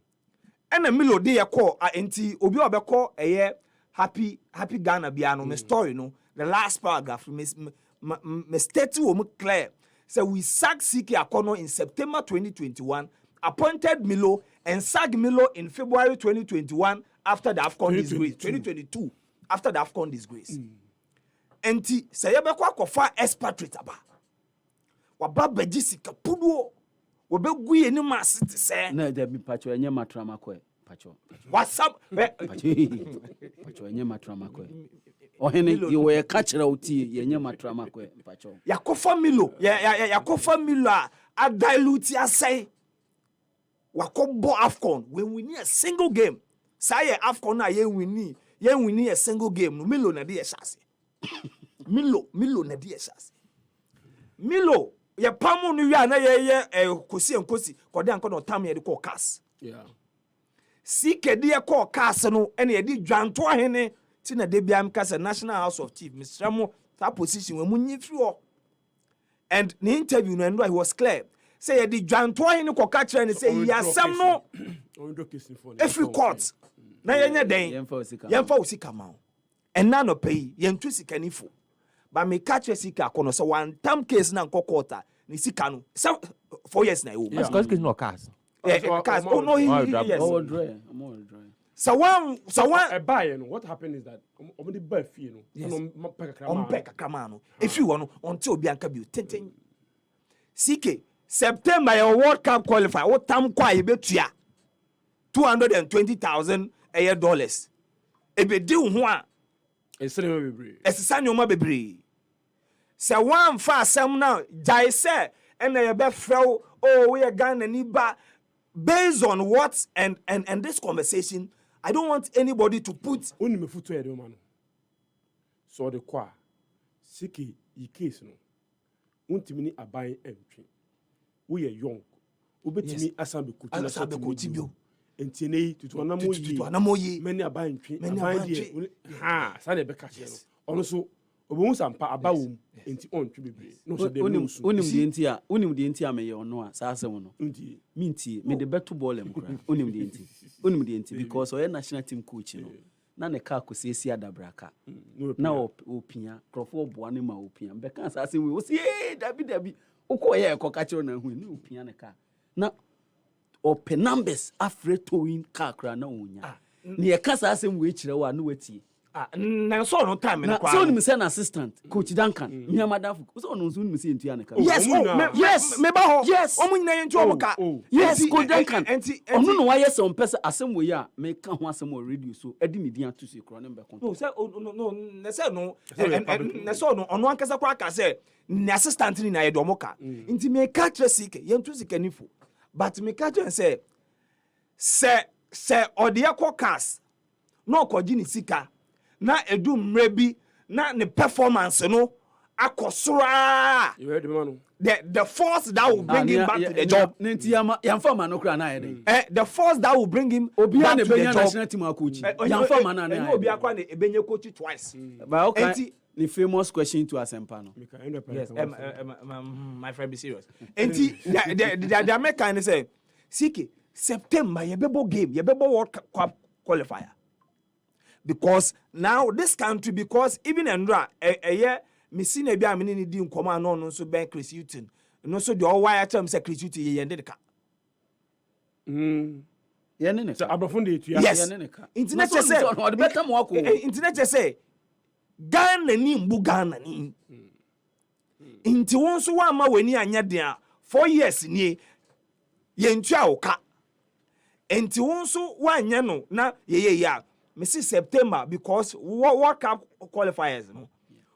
Ena Milo dey call enti obi obekọ happy Ghana bia no me story no the last paragraph me state wo clear say we sacked CK Akono in September 2021, appointed Milo and sacked Milo in February 2021 after the AFCON disgrace 2022 after the AFCON disgrace. Enti say yebekọ akofa expatriate aba waba baji sika pudo wobegu ye ni masiti say na there be pacho enye matrama ko pacho WhatsApp pacho enye matrama ko Ohene you were catcher uti yenye matrama ko pacho yakofa Milo yakofa Milo a dilute asay wakobo AFCON when we need a single game say AFCON na yen we need a single game no Milo na dey chance Milo na dey chance Milo ye pamu no wi na ye kosi enkosi kode anko no tam ye de call cars. Yeah. CK de call cars no ene ye di dwanto ahene ti na de bia mkasa National House of Chief Mr. Mo that position when munyi free o. And the interview no he was clear say ye di dwanto ahene ko ka kire ne say ya sam no every court na ye nya den yemfa osika ma and na no pay ye ntu sika ni fo. But me catch a sika kono so one time case na nko quarter ni sika no 4 years na e wo. Because case no cars. Cars. Oh no, yes. Oh dry. So one buy no what happened is that omodi buy fee no no peka kramano. If you want until obi anka bi tenten. CK September your World Cup qualifier what tam kwa e betua $220,000 dollars. E be di ho a esesa nyoma bebre. Se one fa asem now jai say and ye be frau we are Ghana ni ba based on what and this conversation I don't want anybody to put oni me futu e de man so de kwa siki yi case no untimi ni aban entwe we are young obetimi asan be kuti bio entine tutu anamoyi many aban entwe aban de ha sa de be ka che no ono so obo sampa abawum enti ontwe bebre no so de unim de enti a me ye ono a sa asem no minti me de beto ball em kra unim de enti because oye national team coach no na ne ka kosesi adabraka na opia krofo oboa ne ma opia be kan sa asem we o si dabi ukoye ekoka kire na hu ni opia ne ka na open numbers afre towing car kra na onya ne ye ka sa asem we kire wa na watie so no time na so nim say na assistant coach Duncan me amadafo so no so nim say entua ne ka yes me ba ho omu nyina yentu omuka yes coach Duncan onu no why say on person asem we ya me ka ho asem o radio so edi me din ato so ekro ne be kon no say no na say no na so no onu ankasa kwa ka say na assistant ni na ye do omuka nti me ka trasike yentu sika nifo but me ka say ode akọ cast no koji ni sika na edu mrebi na ne performance no akosura the force that will bring him back to the job nti yamfa ma no kra na yede the force that will bring him back to the job national team coach yamfa ma na na obi akwa na ebenye coach twice but okay the famous question to Asempa no yes my friend be serious enti the American say sike September yebebo game yebebo World Cup qualifier because now this country because even Andra me see na bia me ni di nkoma no no so ben Chris Hutton no so the all wire term say Chris Hutton ye yende ka ye ne so abafunde tu ya ye ne ka internet say o de better mo ko internet say Ghana ni mbu Ghana ni inti won so wa ma wani anya den 4 years ni ye ntua oka inti won so wa anya no na ye ya me see September because World Cup qualifiers no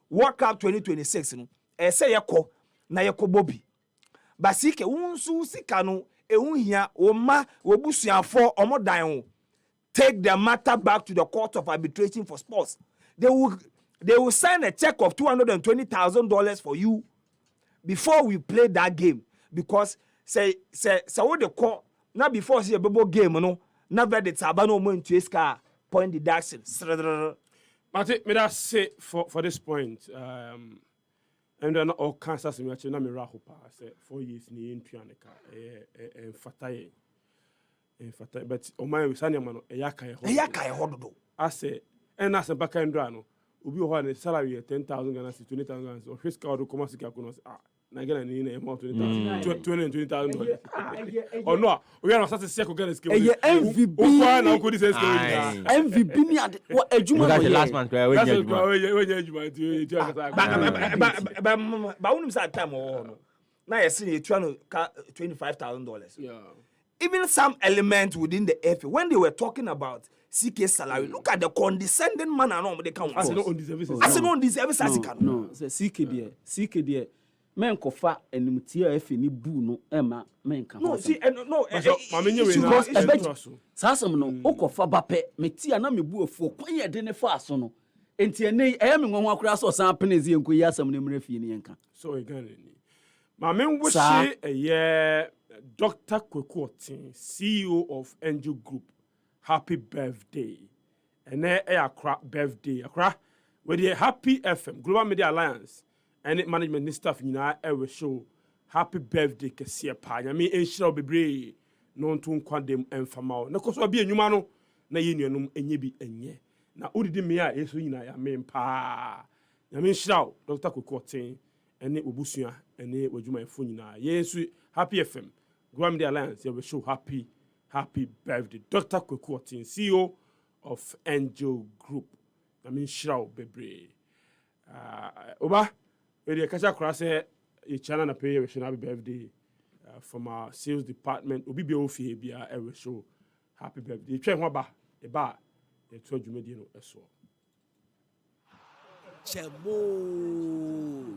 World Cup 2026 no say yeko na yeko bobi basike wonsu sika no ehunhia o ma obusuafo omodan ho take the matter back to the court of arbitration for sports they will sign a check of $220,000 for you before we play that game because say what they call na before see a bebo game no na verdict aba no mo ntu ska point deduction. But me that say for this point, and then all Kansas me actually na me rahopa say 4 years ni entuaneka fatai but o my wisani ma no eyaka e hododo I say and as baka ndra no obi ho na salary 10,000 Ghana 20,000 Ghana so fiscal or come sika ko no na Ghana ni na more $20,000 oh no we are not start to say ko Ghana scale MVP na ko this scale MVP ni adwuma no the last man we ba unim sa time no na yes you try no $25,000 yeah even some element within the FA when they were talking about CK salary look at the condescending manner no they can as no on this service no say CK there men kofa enimtia FA ni bu no ema men kan no see no ma menye we na sasem no okofa bape metia na mebu afu kwan ye de ne fa so no enti ene me nwanwa akura so san penezi enko yi asem ne mra fie ne yenka so again ni ma men wo she Dr. Kwekwotin, CEO of Angel Group, happy birthday. And Accra birthday. Accra, with the Happy FM, Global Media Alliance, and management and staff, ever show happy birthday, Kessia Panya. Me, and shall be brave, non to quandem and famal. No, cause will be a humano, na union, and ye be and ye. Now, who did me? Yes, we know, I mean, pa. I mean, shout, Dr. Kwekwotin, and it will boost you, and it will do my phone. Yes, Happy FM. Global Media Alliance, you will show happy birthday. Dr. Kwekwotin, CEO of Angel Group. I mean, Shrao Bebre. Oba, when you catch a cross, you channel na pay, we should happy birthday from our sales department. Obi be ofi bia, we show happy birthday. You try one ba, you told you mediano as well. Chemo,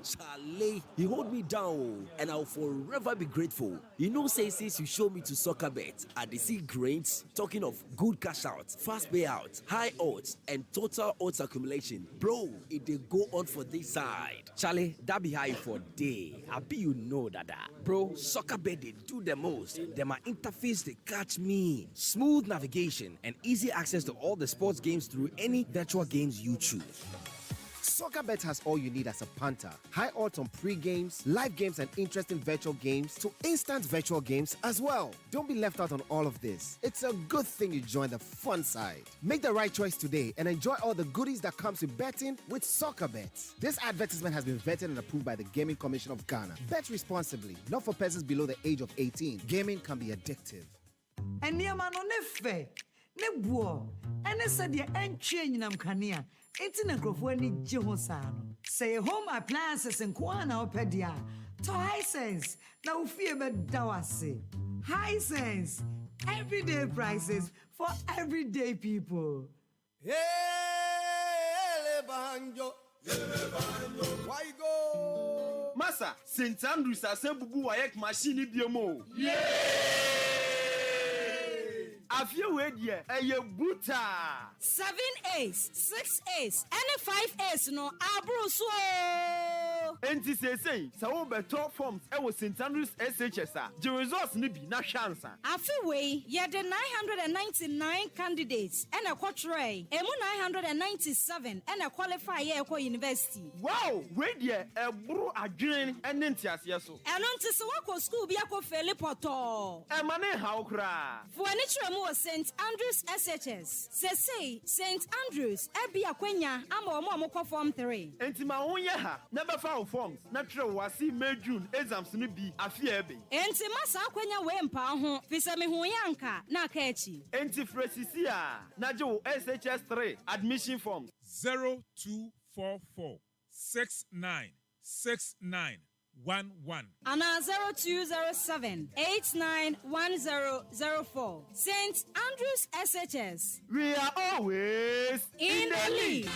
Charlie, he hold me down, and I'll forever be grateful. You know, say since you show me to soccer bet, I see grains, talking of good cash out, fast payout, high odds, and total odds accumulation. Bro, it they go on for this side. Charlie, that be high for day. I be you know that. Bro, soccer bet they do the most. Them my interface they catch me. Smooth navigation and easy access to all the sports games through any virtual games you choose. SoccerBet has all you need as a punter. High odds on pre-games, live games, and interesting virtual games to instant virtual games as well. Don't be left out on all of this. It's a good thing you join the fun side. Make the right choice today and enjoy all the goodies that comes with betting with SoccerBet. This advertisement has been vetted and approved by the Gaming Commission of Ghana. Bet responsibly, not for persons below the age of 18. Gaming can be addictive. Enti na nkrofo ni gye ho saa no. Say home appliances nko na opedia. To Hisense na ufie be dawase. Hisense, everyday prices for everyday people. Hey, Banjo. Why go? Massa, St. Andrews asembubu wayek machine biomo. Afie we die eye buta 7 A's 6 A's and 5 A's no abro so enti say wo beto forms e wo St. Andrews SHS a the results ni bi na chance afie we ye the 999 candidates and a quatrain emu 997 and a qualify ye ekọ university. Wow, we die e buru adwen ene ntiase so eno nti se wako school bi akọ feli poto e mane hawo kra for ani tremu St. Andrews SHS. Say St. Andrews ebi akwenya ama omo kọ form 3. Enti ma wonye ha na be fa forms na tre wasi May June exams ni bi afia ebe. Enti masa akwenya we mpa ho fise me hu yanka na aka echi. Enti fresisi a na je wo SHS 3 admission forms 0244 696911 Ana 0207 891004. St. Andrews SHS. We are always in the league.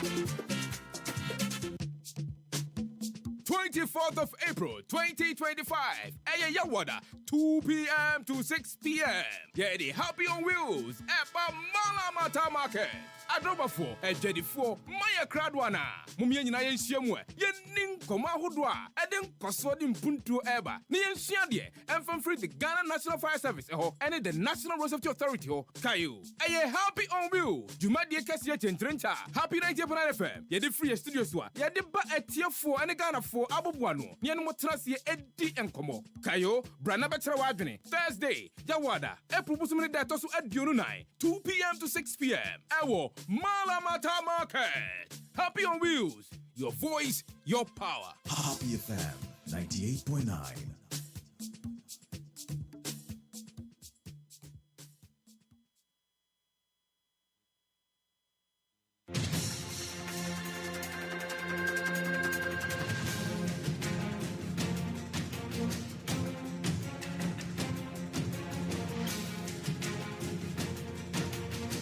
24th of April 2025. Yawada, 2 p.m. to 6 p.m. Get the Happy on Wheels at Malamata Market. Adoba 4, Ejedi 4, Maya Kradwana. Mumia na yensiamwe. Yenin koma hodwa. Eden kosodi mpuntu eba. Ni yensiadie. And free the Ghana National Fire Service and the National Road Safety Authority Kayu. Happy on Wheels. Jumadie Cassia Chentrencha. Happy 90.9 FM. Yedi free studios wa. Yedi ba etia 4 and Ghana 4 abubuano. Nian motrasi edi enkomo. Kayo, Brana Betra Wadene. Thursday, Yawada. April Busumene Datosu at Dionunai. 2 p.m. to 6 p.m. Ewo. Malamata Market. Happy on Wheels. Your voice, your power. Happy FM 98.9.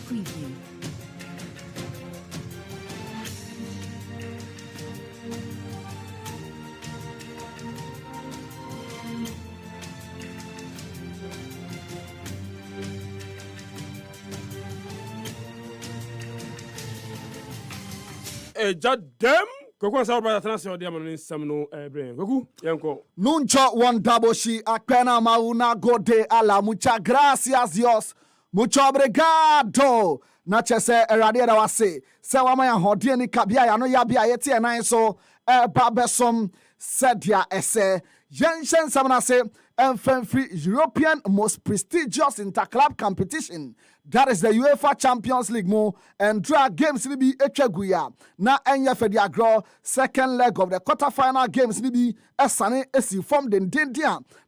Preview. Jadem Koku sa ba tana se odi amano nsam no Brenya Koku yenko Nuncho Wandaboshi akpena mauna gode ala muchas gracias Dios mucho obrigado na chese erade da wase se wama ya hode ni kabia ya no ya bia yete enan so ba besom sedia ese yenshen samana se free European most prestigious interclub competition. That is the UEFA Champions League mo and drag games ni bi etwaguya na enye fediagro second leg of the quarter-final games ni bi esane esi form den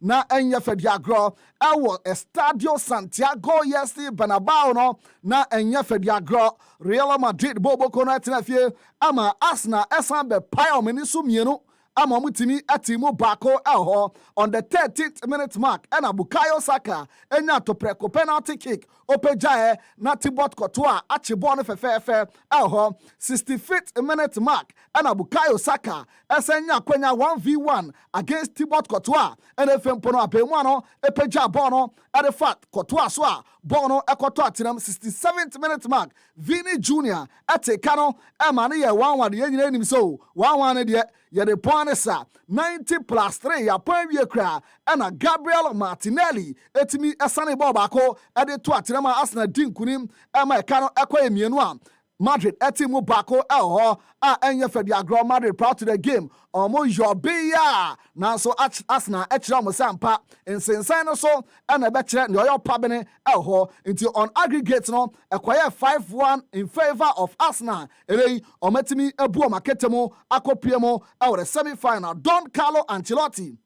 na enye fediagro ewo Estadio Santiago Yesti Bernabeu no na enye fediagro Real Madrid bobo kono etinafie ama Arsenal esan be pile menisu mienu ama mutimi atimu bako elho on the 13th minute mark and Bukayo Saka enya to preko penalty kick opejae na Tibot Courtois achibon fefefe elho 65th minute mark and Bukayo Saka esenya kwenya 1v1 against Tibot Courtois and efempono apemwano epeja bono at the fat Courtois so bono ekoto atinam 67th minute mark Vini Jr. Atekano emane ye 1-1 ye nyina nim so 1-1 de ye de ponesa 90 plus 3 ya pon wie kra na Gabriel Martinelli etimi esane ball bako e de to atinam Arsenal dinkunim ema ekano ekoye mienu a Madrid etimu bako elho a enye fediagro Madrid proud to the game omo yobiya na so Arsenal echira mo sampa insensan no so na be kire ne oyo pabene elho until on aggregate no ekoye 5-1 in favor of Arsenal erei ometimi ebu o maketemo akopiemo e the semi-final Don Carlo Ancelotti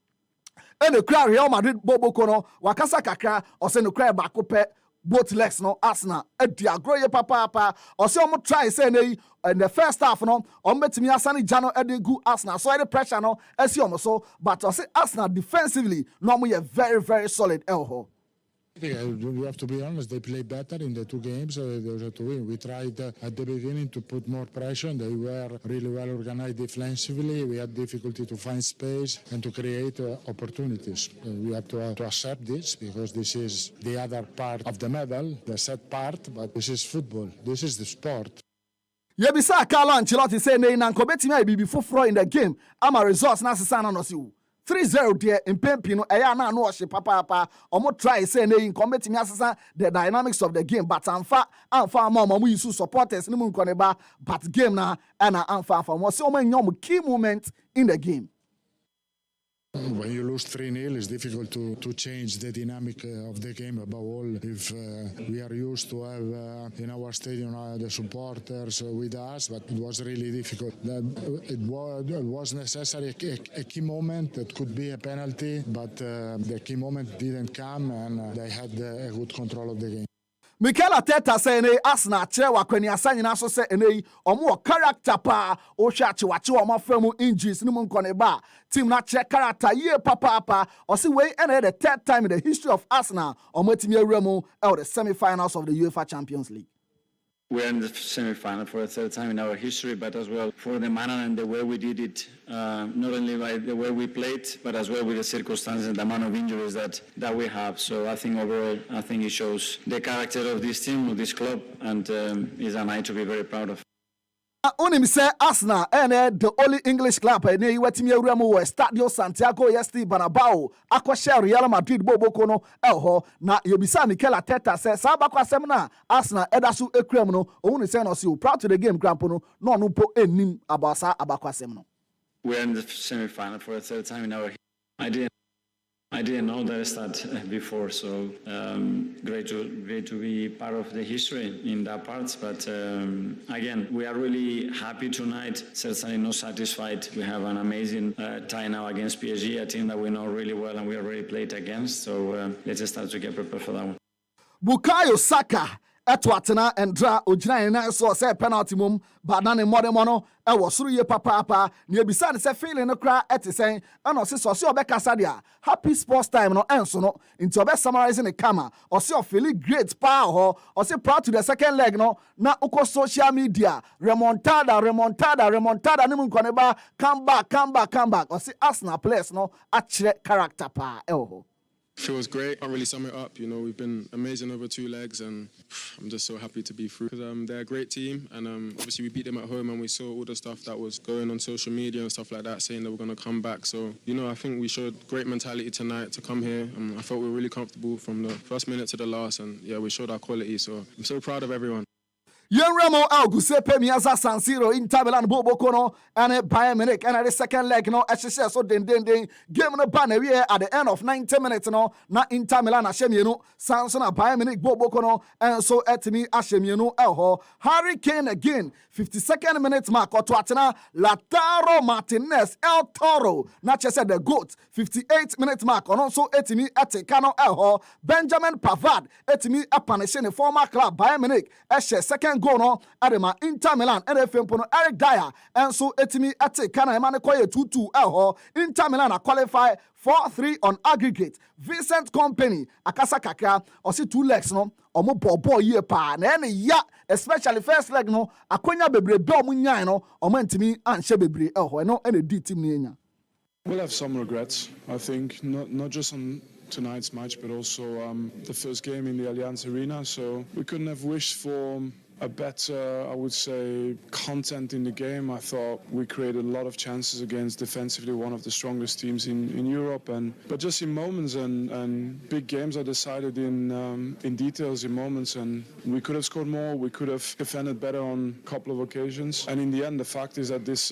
ene kura Real Madrid boboko no wakasa kakra ose no kura bako pe both legs no Arsenal edi agro ye papa or say omo try say na in the first half no omo betimi asani jano edi gu Arsenal so the pressure no esi omo so but I say Arsenal defensively no omo ye very very solid elho. Yeah, we have to be honest, they played better in the 2 games to win. We tried at the beginning to put more pressure. They were really well organized defensively. We had difficulty to find space and to create opportunities. We have to accept this because this is the other part of the medal, the sad part, but this is football. This is the sport. Yebisa Carlo Ancelotti say nay na nkobetimi ai bibi foforo in the game. Ama results na sesa na no si 3-0 there in Pempino, Aya na no she papa. Omo try say nay in committing asasa the dynamics of the game, but amfa mama we use supporters ni mun koneba, but game na ana amfa for mo so many key moments in the game. When you lose 3-0, it's difficult to change the dynamic of the game. Above all, if we are used to have in our stadium the supporters with us, but it was really difficult. It was necessary a key moment that could be a penalty, but the key moment didn't come, and they had a good control of the game. Mikel Arteta say ne Arsenal chere wakwani asanye na so say ene omo character pa o hwa chiwachi omo famu injuries ni mu nkone ba team na chere character ye papa o say we ene the 3rd time in the history of Arsenal omo timi awremu the semi-finals of the UEFA Champions League. We're in the semi-final for the 3rd time in our history, but as well for the manner and the way we did it, not only by the way we played, but as well with the circumstances and the amount of injuries that we have. So I think overall, it shows the character of this team, of this club, and is a night to be very proud of. Only say Arsenal and the only English club and you wetimi awremu we Stadio Santiago Esti Bernabeu akwa Real Madrid boboko no elho na yebisa Mikel Arteta say sabakwa asem na Arsenal edasu ekrem no ohun say no see proud to the game cramp no no po enim abasa abakwa asem no. We're in the semi-final for the 3rd time in our I didn't know that start before, so great to be part of the history in that part. But again, we are really happy tonight. Certainly not satisfied. We have an amazing tie now against PSG, a team that we know really well and we already played against. So let's start to get prepared for that one. Bukayo Saka etwatena endra ogina na so say penalty mum but na ne modemo no e wo suru ye papa na ebisa ne say feeling no kra etisen ana se so obekasa dia happy sports time no enso no into obe summarizing the camera or say feeling great pa ho or say proud to the second leg no na uko social media remontada ne mun kone ba come back or say Arsenal players no actually character pa ho. Feels great. Can't really sum it up. You know, we've been amazing over 2 legs, and I'm just so happy to be through. Because they're a great team, and obviously we beat them at home, and we saw all the stuff that was going on social media and stuff like that, saying that we're going to come back. So, you know, I think we showed great mentality tonight to come here. I felt we were really comfortable from the first minute to the last, and yeah, we showed our quality. So I'm so proud of everyone. Yenremo Giuseppe Meazza San Siro Inter Milan Boboko no and Bayern Munich and the second leg no HSS so den game no ban at the end of 90 minutes no na Inter Milan ashemienu Samson Bayern Munich Boboko no and so etimi ashemienu elho Harry Kane again 52nd minute mark or Twatena Lautaro Martinez El Toro na chese the GOAT 58th minute mark on also etimi etekano elho Benjamin Pavard etimi apanishe the former club Bayern Munich second goal no adema Inter Milan NFM pono Eric Dyer and so etimi ate kana emane koye 2-2 elho Inter Milan qualify 4-3 on aggregate. Vincent Kompany akasa kakra or see 2 legs no omo bobo ye pa na ene ya especially first leg no akonya bebrebe omo nyan no omo ntimi anhye bebre elho no ene di team ni enya. We'll have some regrets, I think, not just on tonight's match, but also the first game in the Allianz Arena. So we couldn't have wished for a better, I would say, content in the game. I thought we created a lot of chances against defensively one of the strongest teams in Europe. But just in moments and big games are decided in details, in moments. And we could have scored more. We could have defended better on a couple of occasions. And in the end, the fact is that this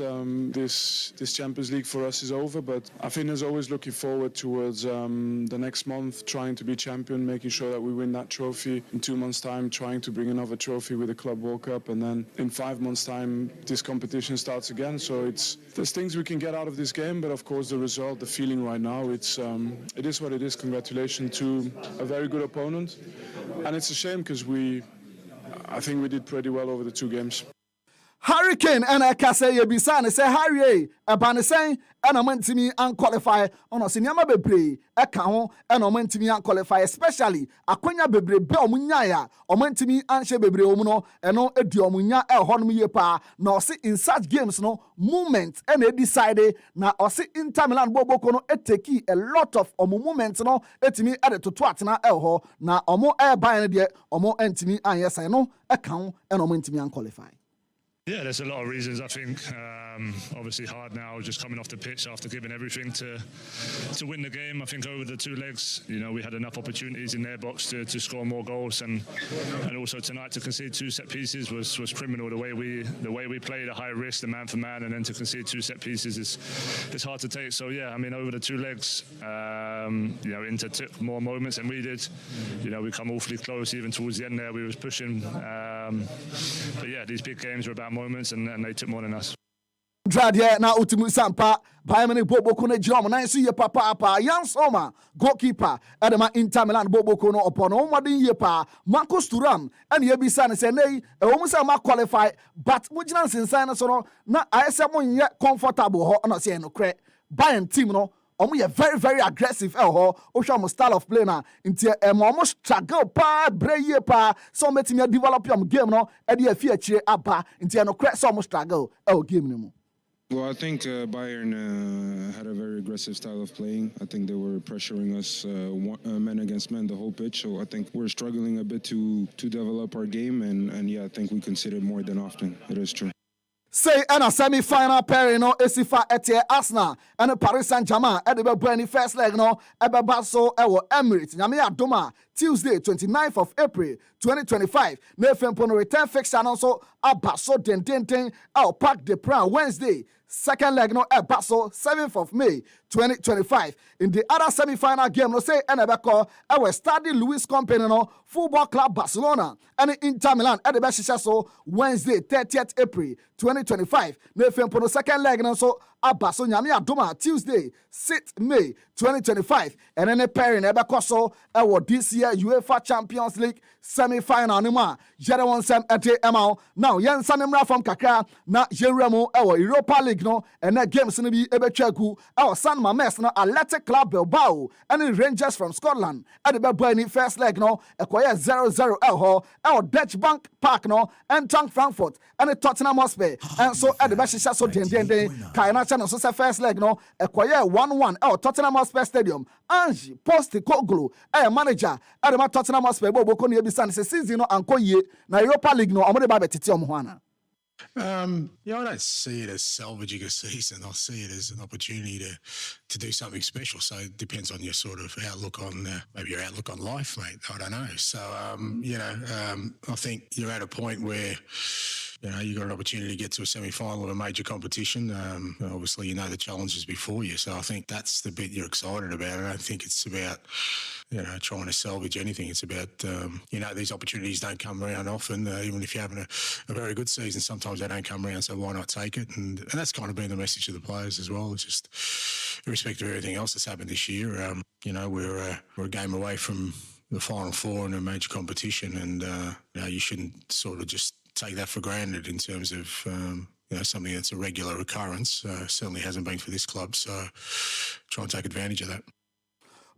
Champions League for us is over. But I think there's always looking forward towards the next month, trying to be champion, making sure that we win that trophy. In 2 months' time, trying to bring another trophy with the Club World Cup, and then in 5 months' time, this competition starts again. So there's things we can get out of this game, but of course the result, the feeling right now, it is what it is. Congratulations to a very good opponent, and it's a shame because I think we did pretty well over the 2 games. Hurricane and a Kase Yabisane say Harry a Banisen and a Mentimi unqualify on a Sinama Bebre, a Kaho and a Mentimi unqualify, especially a Quenya Bebre Belmunya or Mentimi Anshe Bebre Omuno and no Ediomunya El Honmi Pa, nor see in such games no movement and they decided now or see in Tamilan Bobokono eteki a lot of movements no etimi added to Twatna Elho now or more air buying there or more entimi and yes I know a Kaho and a Mentimi unqualify. Yeah, there's a lot of reasons. I think obviously hard now, just coming off the pitch after giving everything to win the game. I think over the 2 legs, we had enough opportunities in their box to score more goals, and also tonight to concede 2 set pieces was criminal. The way we played, a high risk, the man for man, and then to concede 2 set pieces is hard to take. So yeah, I mean over the 2 legs, Inter took more moments than we did. We come awfully close even towards the end there. We was pushing, but yeah, these big games are about moments, and they took more than us. Dradia na Utimu Sampa, Bayamani Bobo Kone Jom, Nancy Papa, Yan Soma, goalkeeper, Adama Inter Milan Bobo Kono upon Omadin Yepa, Marcus Turam, and Yebisan say nay, a woman say qualify, but Mujinan Sinsana Sono, na I say yet comfortable, not saying no credit, Bayern team no. We are very, very aggressive. Osha style of play now. Into almost struggle pa, Brenya pa. So let me develop your game no. And you fear cheer abba. Into no crack so much struggle. Game no. Well, I think Bayern had a very aggressive style of playing. I think they were pressuring us men against men the whole pitch. So I think we're struggling a bit to develop our game. And yeah, I think we conceded more than often. It is true. Say and a semi-final pairing no Esifa Etienne Arsenal and Paris Saint-Germain at the Brenya first leg no Ebebaso Ewo Emirates Nyame Adoma Tuesday 29th of April 2025 Nefempono return fixture also Abaso den El Parc des Princes Wednesday second leg no Ebaso 7th of May 2025 in the other semi-final game no say Enebeko Ewe Stade Louis Company no Football Club Barcelona and Inter Milan at the Beshishaso Wednesday 30th April 2025 Nefempono second leg no so Abaso Nyame Adoma Tuesday 6th May 2025 and then a pairing Ebeko so Ewo this year UEFA Champions League semi-final nima Jere won sem ete emao now yen sanemra from kakra na Jeremo Ewo Europa League no and that games no bi ebetwaku Ewo San Mamés no Athletic Club Bilbao and Rangers from Scotland at the Brenya first leg no ekoye 0-0 Ewo Dutch Bank Park no and Tank Frankfurt and Tottenham Hotspur and so at the Beshisha so den Kaina channel so say first leg no ekoye 1-1 Ewo Tottenham Hotspur Stadium Ange Postecoglou manager at the Tottenham Hotspur Bobo Kone Ebisan say season no anko ye na Europa League no amode ba betiti omo hana. I don't see it as salvaging a season. I see it as an opportunity to do something special. So it depends on your sort of outlook on maybe your outlook on life, mate. I don't know. So I think you're at a point where you got an opportunity to get to a semi-final of a major competition. Obviously, the challenges before you. So I think that's the bit you're excited about. I don't think it's about trying to salvage anything. It's about, these opportunities don't come around often. Even if you're having a very good season, sometimes they don't come around, so why not take it? And that's kind of been the message to the players as well. It's just, irrespective of everything else that's happened this year, we're a game away from the Final Four in a major competition, and you shouldn't sort of just take that for granted in terms of something that's a regular occurrence. Certainly hasn't been for this club, so try and take advantage of that.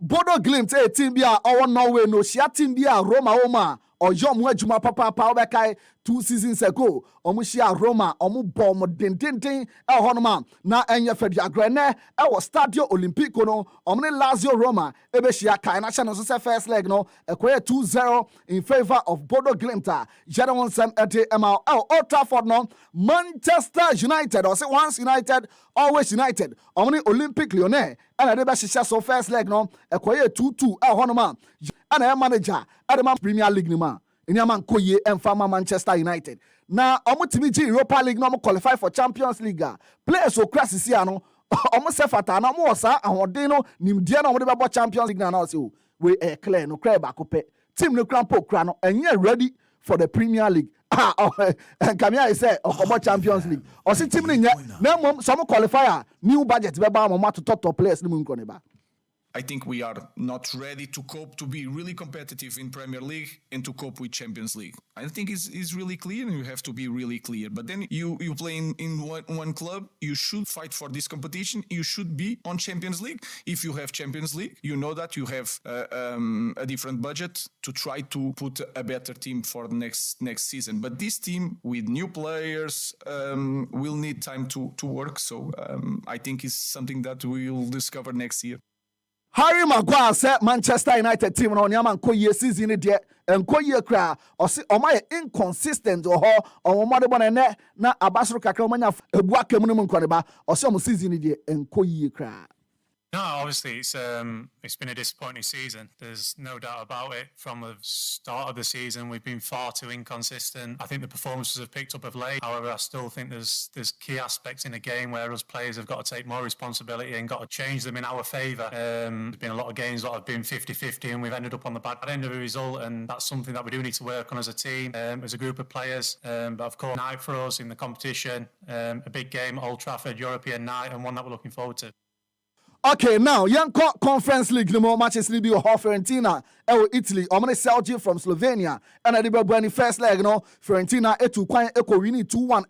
Bodo Glimt team bia owo Norway no shia team bia Roma or Jom Juma Papa Obekai 2 seasons ago omushia Roma omu bom den honoma na enye Fedia Grene was Stadio Olimpico no omne Lazio Roma ebeshia kai na channel so first leg no ekoye 2-0 in favor of Bodo Glimt jere won sem ete emal Old Trafford no Manchester United or say once United always United omne Olympic Lyonnais and they beshisha so first leg no ekoye 2-2 honoma and manager at the Premier League nima Inyaman Koye and Farmer Manchester United. Now, Omutimi Europa League no qualify for Champions League. Players so crass is here no. Almost Sefata no more sa and Wadeno Nimdia no whatever Champions League now. We clear no clear back up. Team no crampo crano and you're ready for the Premier League Kamia say Okobo Champions League. Or see team ni na some qualifier new budget be ba mo to top players ni mu nko ne ba. I think we are not ready to cope to be really competitive in Premier League and to cope with Champions League. I think it's really clear and you have to be really clear. But then you play in one club, you should fight for this competition. You should be on Champions League. If you have Champions League, you know that you have a different budget to try to put a better team for the next season. But this team with new players will need time to work. So I think it's something that we will discover next year. Harry Maguire said Manchester United team no nyama nko ye season de nko ye kra o se o ma inconsistent o ho o mo de bona ne na abasoro kakra o manya ebu akam no nko ne ba o se o season de nko ye kra. No, obviously it's been a disappointing season. There's no doubt about it. From the start of the season, we've been far too inconsistent. I think the performances have picked up of late. However, I still think there's key aspects in the game where us players have got to take more responsibility and got to change them in our favour. There's been a lot of games that have been 50-50 and we've ended up on the bad end of the result, and that's something that we do need to work on as a team, as a group of players. But of course, night for us in the competition, a big game at Old Trafford, European night, and one that we're looking forward to. Okay, now young Conference League no matches will be Fiorentina Italy. I'm gonna Celtic from Slovenia. And I did the first leg, no Fiorentina etu kwan eko winning 2-1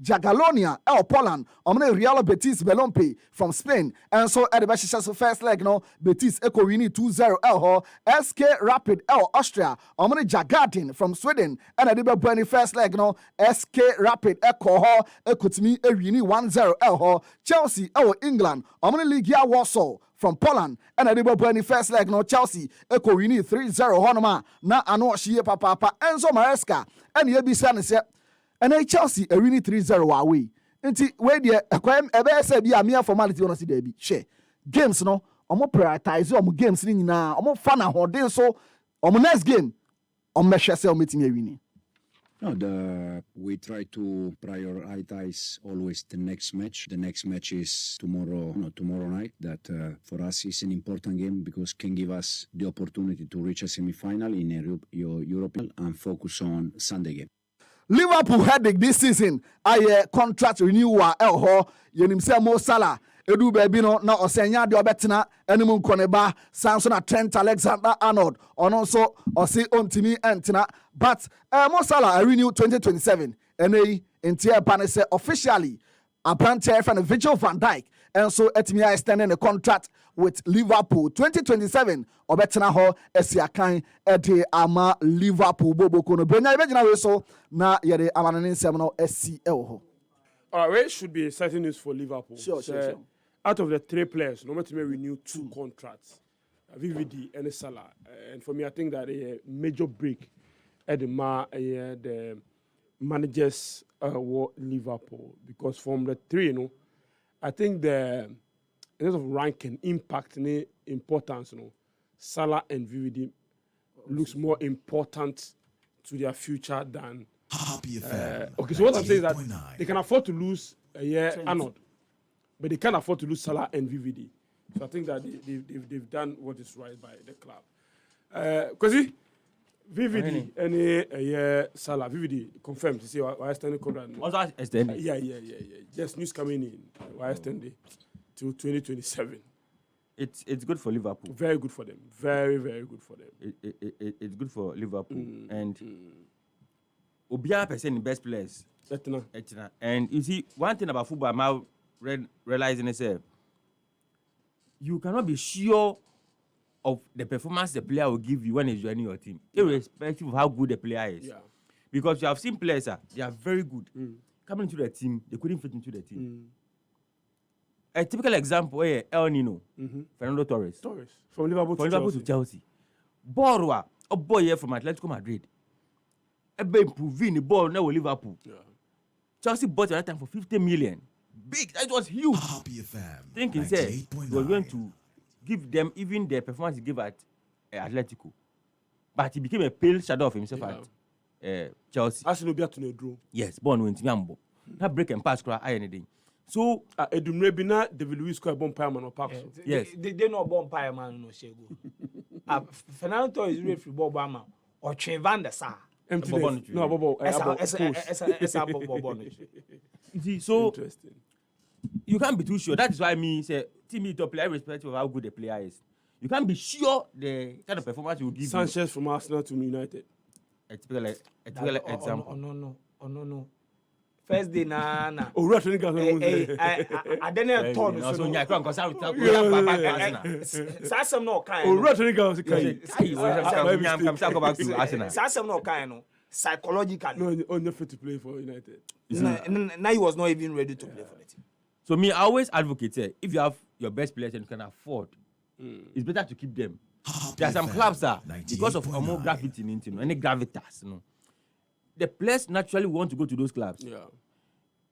Jagalonia Poland. I'm gonna Real Betis Belompe from Spain. And so at the first leg, no Betis eko winning 2-0 SK Rapid Austria. I'm gonna Jagadin from Sweden. And I did the first leg, no SK Rapid eko Tumi winning 1-0 Chelsea England. I'm gonna League Warsaw from Poland, and I did the first leg no Chelsea eko winning 3-0 honoma na ano hye papa Enzo Maresca and ye bi san se and Chelsea winning 3-0 away nti we de ekwem ebe se bi amia formality on see there bi share games no omo prioritize omo games ni nyina omo fa na hoden so omo next game omo hwe se omo timi winning. No, we try to prioritize always the next match. The next match is tomorrow night. That for us is an important game because can give us the opportunity to reach a semi-final in Europe and focus on Sunday game. Liverpool headache this season. I contract renewal yenim se Mo Salah. Edu baby no na osenya de obetena enemu nkoneba Samson Trent Alexander-Arnold ono so osi ontimi entena but Mo Salah renew 2027 ene entia pa say officially apprentice and Virgil van Dijk and so etimi extending the contract with Liverpool 2027 obetena ho esiakan ede ama Liverpool boboko no Brenya ibegina we so na yede amanene nsem no SCL ho. All right, it should be exciting news for Liverpool. Sure. Out of the three players, no matter renew 2 contracts, VVD and Salah. And for me, I think that a major break at the managers were Liverpool because from the 3, I think the in terms of ranking, impact, and importance, Salah and VVD looks more important to their future than. Okay, so what I'm saying is that they can afford to lose Arnold, but they can't afford to lose Salah and VVD. So I think that they've done what is right by the club. Because VVD and Salah, VVD confirmed to say why extending contract. Also extended. Yeah. Just news coming in. Why extended to 2027. It's good for Liverpool. Very good for them. Very, very good for them. It's good for Liverpool and. Obia percent the best players. And you see, one thing about football, I'm now realizing is you cannot be sure of the performance the player will give you when he's joining your team, irrespective of how good the player is. Yeah. Because you have seen players, they are very good. Coming into the team, they couldn't fit into the team. A typical example, El Nino, Fernando Torres. From Liverpool to Chelsea. Borwa, a boy here from Atletico Madrid. Improving the ball now with Liverpool. Yeah. Chelsea bought at that time for 50 million. Big, that was huge. Thinking said he was going to give them even the performance he gave at Atletico. But he became a pale shadow of himself at Chelsea. Yes, born went Yambo. That break and pass cry anything. So Edumrebina, David Luiz square bomb man or Pax. Yes. They not bomb man no shego. Fernando is referee Bob Bama or Van der Sar. Emptiness. No, Bobo. You see, so Interesting. you can't be too sure. That is why me say team top player irrespective of how good the player is. You can't be sure the kind of performance you will give. Sanchez from Arsenal to United. A typical example. No. First day na. Oh, right, I didn't turn. So yeah, come on, Sam no kind. Oh, right, I go to Sam no kind. Psychologically. No, only fit to play for United. Now he was not even ready to play for the team. So me, I always advocate if you have your best players and you can afford, it's better to keep them. There are some clubs because of more gravity in it, any gravitas, the players naturally want to go to those clubs. Yeah.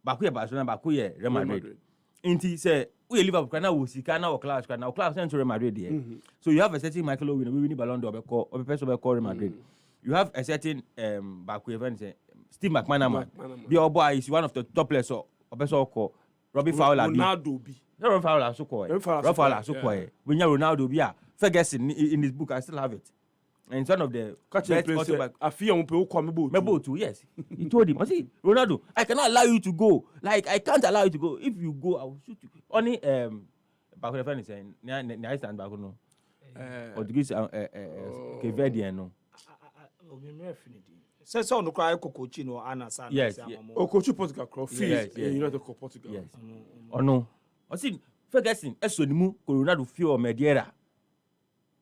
Bakuya Barcelona, Bakuya Real Madrid. Inti say we Liverpool kana we Sikana or class sent to Real Madrid here. So you have a certain Michael Owen, we win Ballon d'Or or person call Real Madrid. You have a certain Bakuya Steve McManaman. The old boy is one of the top players or person called Robbie Fowler. Ronaldo B. No, Robbie Fowler so called. Robbie Fowler so called. When you Ronaldo be Ferguson in his book I still have it. And it's one of the best I feel I'm going to yes. He told him, I see, Ronaldo, I cannot allow you to go. Like I can't allow you to go. If you go, I will shoot you. Only back when the friend is saying, I stand back no. Portuguese Kevedian no. So no cry coach no Anasa. Yes. Coach Portugal Crawford. United Portugal. Yes. Oh no. I see Ferguson Esonimu Ronaldo feel Mediera.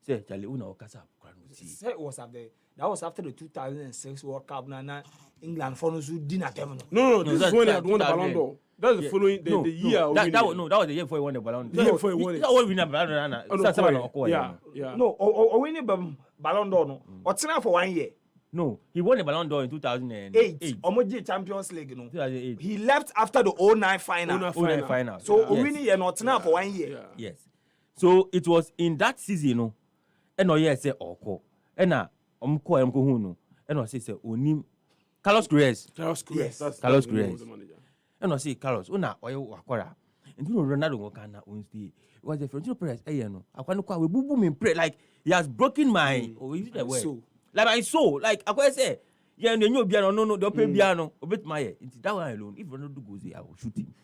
Say Charlie una okasa. That was after the 2006 World Cup. Na England for no dinner them. No, this is when they had won the Ballon d'Or. That's the following the year. That was the year before he won the Ballon d'Or. The year before he won it. That was winning Ballon d'Or. Yeah. No, winning Ballon d'Or no. What's now for 1 year? No, he won the Ballon d'Or in 2008. Omoji Champions League no. 2008. He left after the 09 final. 09 final. So winning year not now for 1 year. Yes. So it was in that season no. And no yes say oko. And na omko hu no. And no say onim Carlos Queiroz. Carlos Queiroz. And no say Carlos una oyo wakora. And you know Ronaldo go kana Wednesday. Was the Florentino Perez no. Akwano kwa we bubu me pray like he has broken my is it the word? So. Like my soul. Like akwa say yeah no bia no do pay bia no obet my into that one alone. If Ronaldo goes there I will shoot him.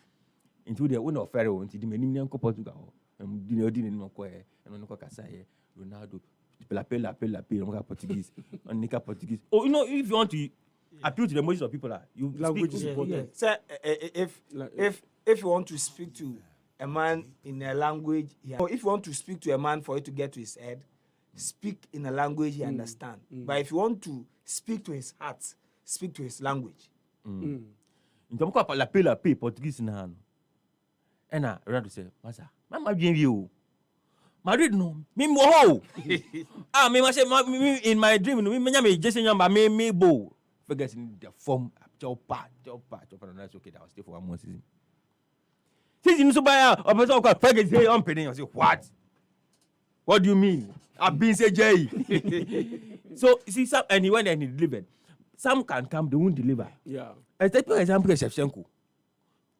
Into the one of Pharaoh into the menim nko Portugal. Dini no ko and no ko kasa Ronaldo la Portuguese on Nika Portuguese. Oh, you know, if you want to appeal to the emotions of people, you language speak. is important. So, if you want to speak to a man in a language, or if you want to speak to a man for it to get to his head, speak in a language he understands. But if you want to speak to his heart, speak to his language. In terms of la Portuguese na no. And Ronaldo say, "Masa, mama bien you." Madrid no, me mo. Me must say in my dream no, me just number me bo. Forgetting the form chopa. That's okay. That was still for 1 more season. Season so by person called Ferguson say I'm paying. I say what? What do you mean? I've been say Jay. So see some and he went and he delivered. Some can come, they won't deliver. Yeah. I take for example Shevchenko.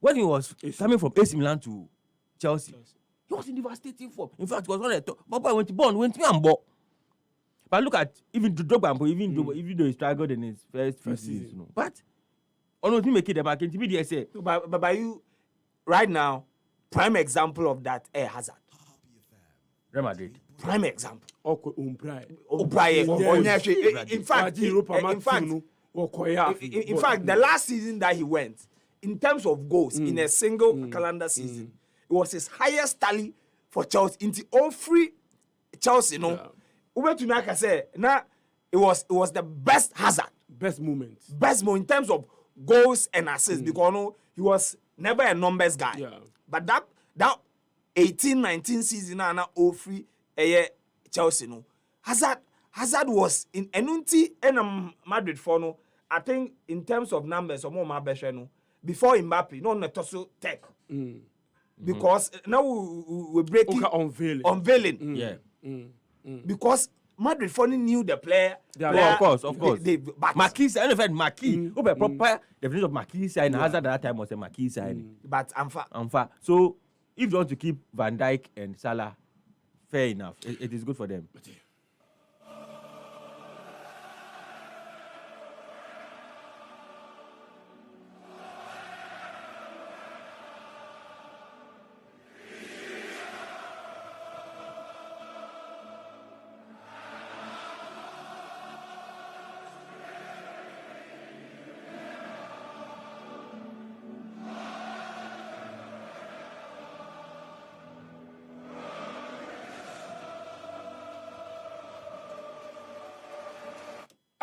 When he was coming from AC Milan to Chelsea. He was in devastating form. In fact, he was one of the top. Papa went to and bought. But look at even the Drogba, even though he struggled in his first seasons, you know. But on what make it the market, TBD say. But by you, right now, prime example of that Hazard. Real Madrid. Prime example. In fact, the last season that he went, in terms of goals, in a single calendar season. It was his highest tally for Chelsea. Into all free Chelsea, Ube to Naka say, it was the best Hazard. Best moment in terms of goals and assists because he was never a numbers guy. Yeah. But that 18-19 season now all free Chelsea Hazard was in Enunti and Madrid for no. I think in terms of numbers or more Mabeshe before Mbappe, no Netoso Tech. Because now we're breaking unveiling. Because Madrid finally knew the player. Of course. Marquis, I never had Marquis. Proper definition of Marquis sign. Hazard at that time was a Marquis sign. But Anfa. So if you want to keep Van Dijk and Salah, fair enough. It is good for them.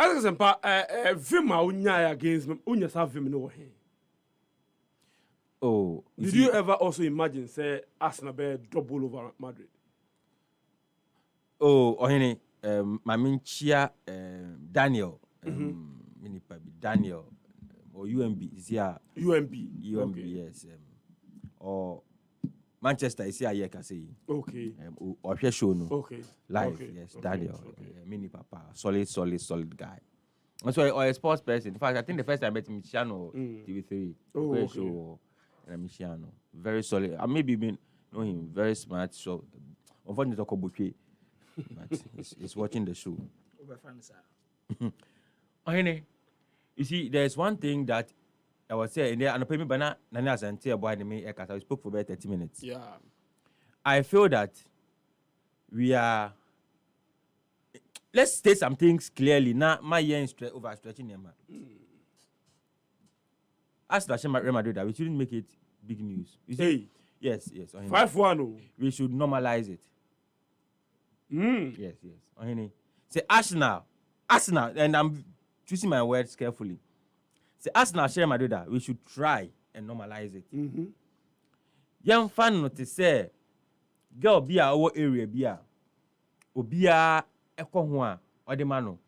As example, Vim unya against unya sa Vim no he. Oh, did you ever also imagine say Arsenal be double over Madrid? Oh, Ohene, Maminchia, Daniel, Daniel, or UMB is here. UMB, okay. Yes, or Manchester is here. Can say. Okay. Or show no. Okay. Live, okay. yes, okay. Daniel, mini papa, solid guy. Also, or a sports person. In fact, I think the first time I met him, Michiano TV3. Okay. Show. And Michiano, very solid. I maybe know him, very smart. So, unfortunately, but he's watching the show. You see, there's one thing that I was saying there, and I banana nanas and tea about me. I spoke for about 30 minutes. Yeah, I feel that we are. Let's state some things clearly. Now, my year is overstretching them. As Real Madrid, we shouldn't make it big news. You see? Yes. 5-1. We should normalize it. Yes. Say Arsenal, and I'm choosing my words carefully. Say Arsenal, Real Madrid, we should try and normalize it. Young fan not to say, girl be our area be a, obia ekohwa or the mano.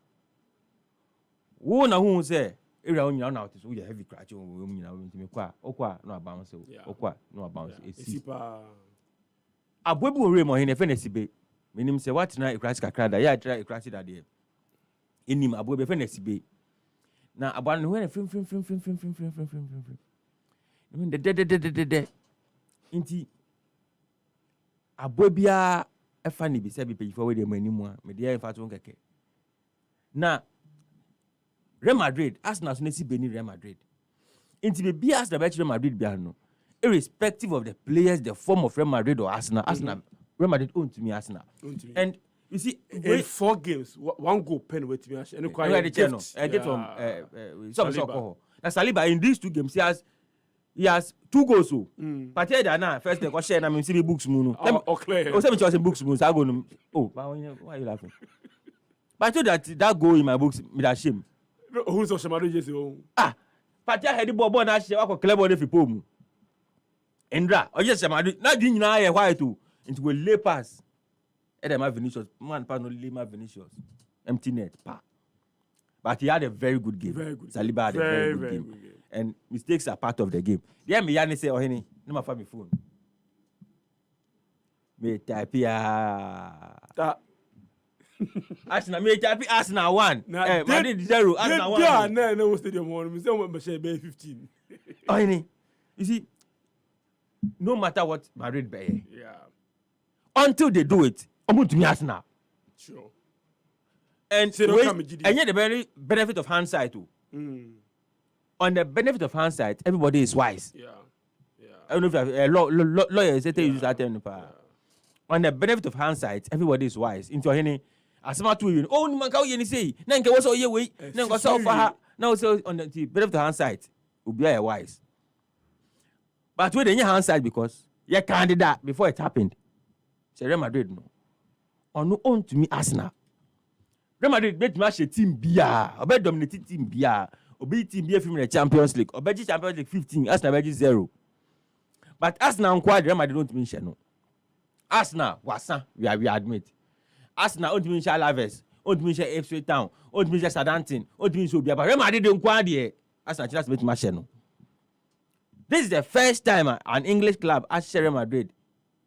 Who na who say? Area on your now is we heavy crash. Okwa no bounce. Okwa no bounce. A bobu remo in a fenesibe. Meaning say what na crash kakra. Yeah, try crash that day. In him a bobu fenesibe. Now about when a film. I mean the dead. Inti a bobia a funny be said before the money more. Media in fact won't get. Now Real Madrid, Arsenal nesi beni Real Madrid. Inti be as the Real Madrid biano. Irrespective of the players, the form of Real Madrid or Arsenal, Real Madrid own to me Arsenal. And you see, in 4 games, 1 goal pen with me. And quite a gift. I get from Saliba. Now Saliba in these 2 games he has 2 goals. So, but here now first they got share na me see books moon. Okay. Oh, say me was in books moon. So I go no. Oh, why are you laughing? But I told that goal in my books me that shame. Who's so Shamadu Jesse? But I had the ball na share wa clever dey fipo mu. Endra, o just Shamadu na di nyina ye why to into a lay pass. Edema Vinicius, man pass no lay ma Vinicius. Empty net, pa. But he had a very good game. Saliba had a very good game. And mistakes are part of the game. Yeah, me yani say, Ohene, no matter my phone. Me type ya. Arsenal, me type Arsenal 1. Madrid 0. Arsenal 1. Yeah, no stadium 1. Me say me share 15. Ohene, you see, no matter what Madrid be. Yeah. Until they do it, I'm going to be Arsenal. Sure. And yet the very benefit of hindsight too. On the benefit of hindsight, everybody is wise. Yeah. I don't know if lawyers say use that term. On the benefit of hindsight, everybody is wise. Into any as much to you. Oh, man, how you say? Nanka was all your way. Nanka so far. Now, so on the benefit of hindsight, will be wise. But with any hindsight, because you're candidate before it happened. Say Real Madrid no. Or no own to me Arsenal. Real Madrid bet match a team bia. Obe dominated team bia. Obe team bia from the Champions League. Obe Champions League 15. Arsenal bet 0. But Arsenal quad Real Madrid don't mean no. Arsenal wasan we admit. Arsenal don't mean Alaves. Don't mean Ipswich Town. Don't mean Southampton. Don't mean Sobia. But Real Madrid don't quad here. Arsenal just bet match no. This is the first time an English club has Real Madrid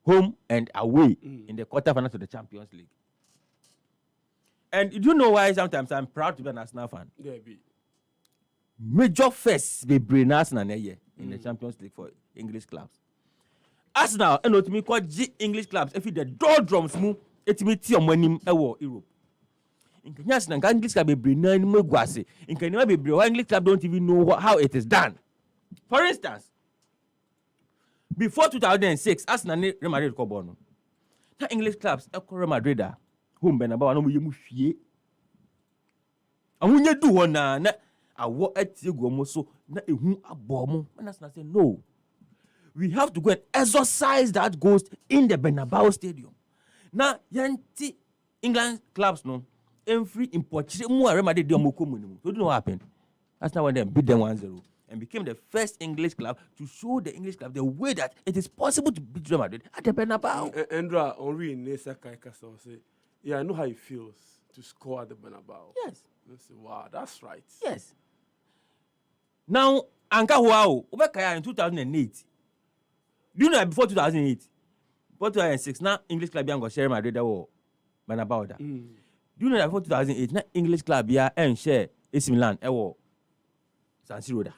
home and away in the quarterfinals of the Champions League. And you know why sometimes I'm proud to be an Arsenal fan? Yeah, be. Major first be bring Arsenal in the Champions League for English clubs. Arsenal, and what me call English clubs, if the door drums move, it me tea on when Europe. In Kenya, English club be bring nine more guase. In Kenya, be bring English club don't even know how it is done. For instance, before 2006, Arsenal Real Madrid ko bono. Na English clubs e Real Madrid home be na ba no yemu hwie. Amunye du ho na awo atiegu mo so na ehu abomo. And Arsenal say no. We have to go and exorcise that ghost in the Bernabeu Stadium. Now, yanti England clubs no every important more Real Madrid so do you know what happened? Arsenal went there and beat them 1-0 and became the first English club to show the English club the way that it is possible to beat Real Madrid at the Bernabeu. Andra Henri Nessa Kaikasa say, yeah, I know how it feels to score at the Bernabeu. Yes. I say, wow, that's right. Yes. Now, Anka Wow, Ubekaya in 2008. Do you know that before 2008? Before 2006, now English club got share Madrid that war Bernabeu. Do you know that before 2008, now English club and share AC Milan war San Siro da.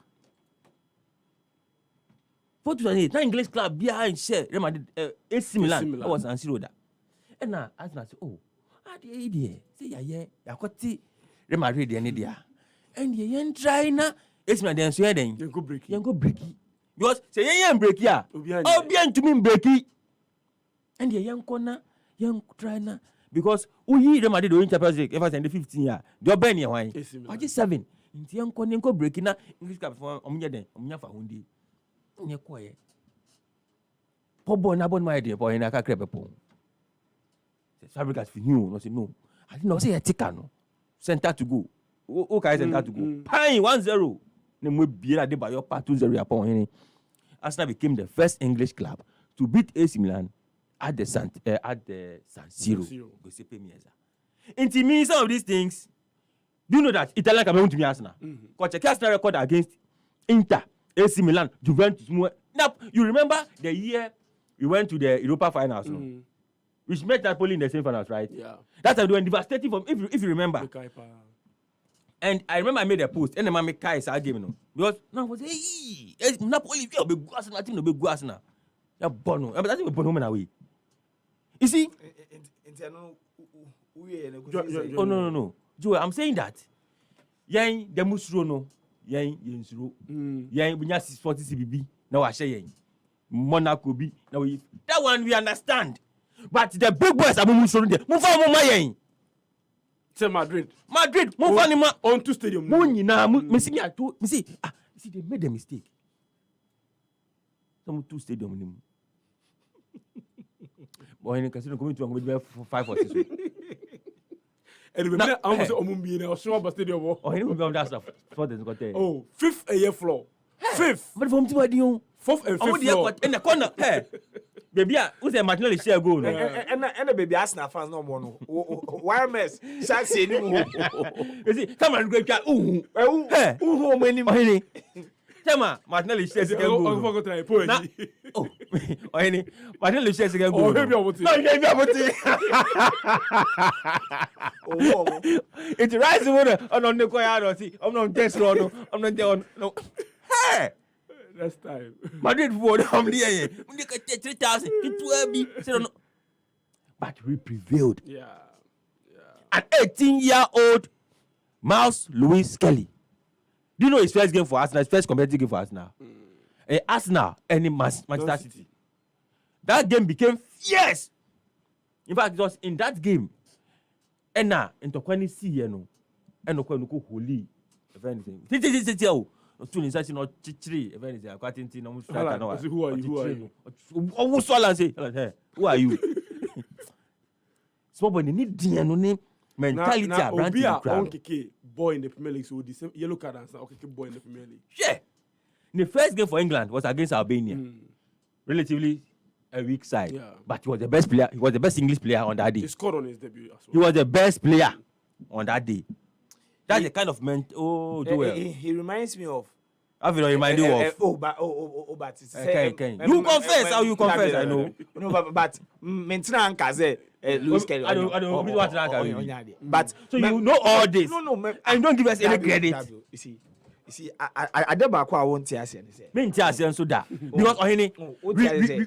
For 2008, now English club and share Real Madrid AC Milan was San Siro da. And now Arsenal say, oh, the idea say yeah, Yakoti Real Madrid the idea. And you try na AC Milan then so then you go break it. Because say yeah break ya. Obian to me break it. And the young corner, young trainer, because we Real Madrid don't Champions League ever since the 15 year. They are burning why? But just 7. In the young corner go breaking na English club for omunya fa hundi. Nye koye. Pobo na bon my idea boy na ka crepe po. Fabregas for new no say no. I didn't know say a ticker no. Center to go. Okay, center to go. Pine 1-0. Ne mo biela de ba your part 2-0 upon him. Arsenal became the first English club to beat AC Milan at the San Siro. Go say pay me eza. Me some of these things. Do you know that Italian can come to me Arsenal? Because check Arsenal record against Inter, AC Milan, Juventus. Now you remember the year we went to the Europa finals, no? Which met Napoli in the same finals, right? Yeah. That time they were devastating from if you remember. And I remember I made a post and the man make Kai sa game, no, because now was hey Napoli will be go Arsenal team no be go Arsenal. Yeah, bono. But that's a bono man away. You see? Oh no. Joe, I'm saying that. Yang the musro no. Yang yensro. Yang bunya 640 CBB. Now I say yang. Monaco bi. Now that one we understand. But the big boys are musro there. Move on mama yang. Say Madrid. Move on ma on to stadium. Money na me see they made a mistake. Some 2 stadium nim. Boy, in casino coming to 5 or 6. And we almost omumbi na Osho stadium. Oh, he no that stuff. Oh, 5th a year floor. 5th. But from Tibadion. 4th and 5th floor. In the corner. Hey. Baby, who's a Martinelli share goal? And the baby Arsenal fans no more. Wireless. Chaskele. You see, come on, great guy. Hey. Ohene. Tema, Martinelli shares again goal. Oh, Ohene. Martinelli shares again goal. It's rising on the choir. See, I'm not test road. I'm not there. No. Hey. That's time. Madrid for them there. We get 3,000. It will be. But we prevailed. Yeah. An 18-year-old Miles Lewis Kelly. Do you know his first game for Arsenal? His first competitive game for Arsenal. Arsenal and Manchester City. That game became fierce. In fact, it was in that game. And now, into when see you know, and when you holy, if anything. Two inside no chichiri, if anything. I can't think no much. Who are you? Who are you? Small boy, they need DNA mentality. Now, Obia on Keke boy in the Premier League, so the same yellow card and okay boy in the Premier League. Yeah. The first game for England was against Albania. Relatively a weak side. Yeah. But he was the best player. He was the best English player on that day. He scored on his debut as well. He was the best player on that day. That's the kind of Joel. He reminds me of. How do you remind you of? But you confess how you confess. I know. No, but Mentina Kaze, Louis Kelly. I don't really want to. But so you know all this. No, and don't give us any credit. You see, I don't know what I want to say. Me so that because Ohene,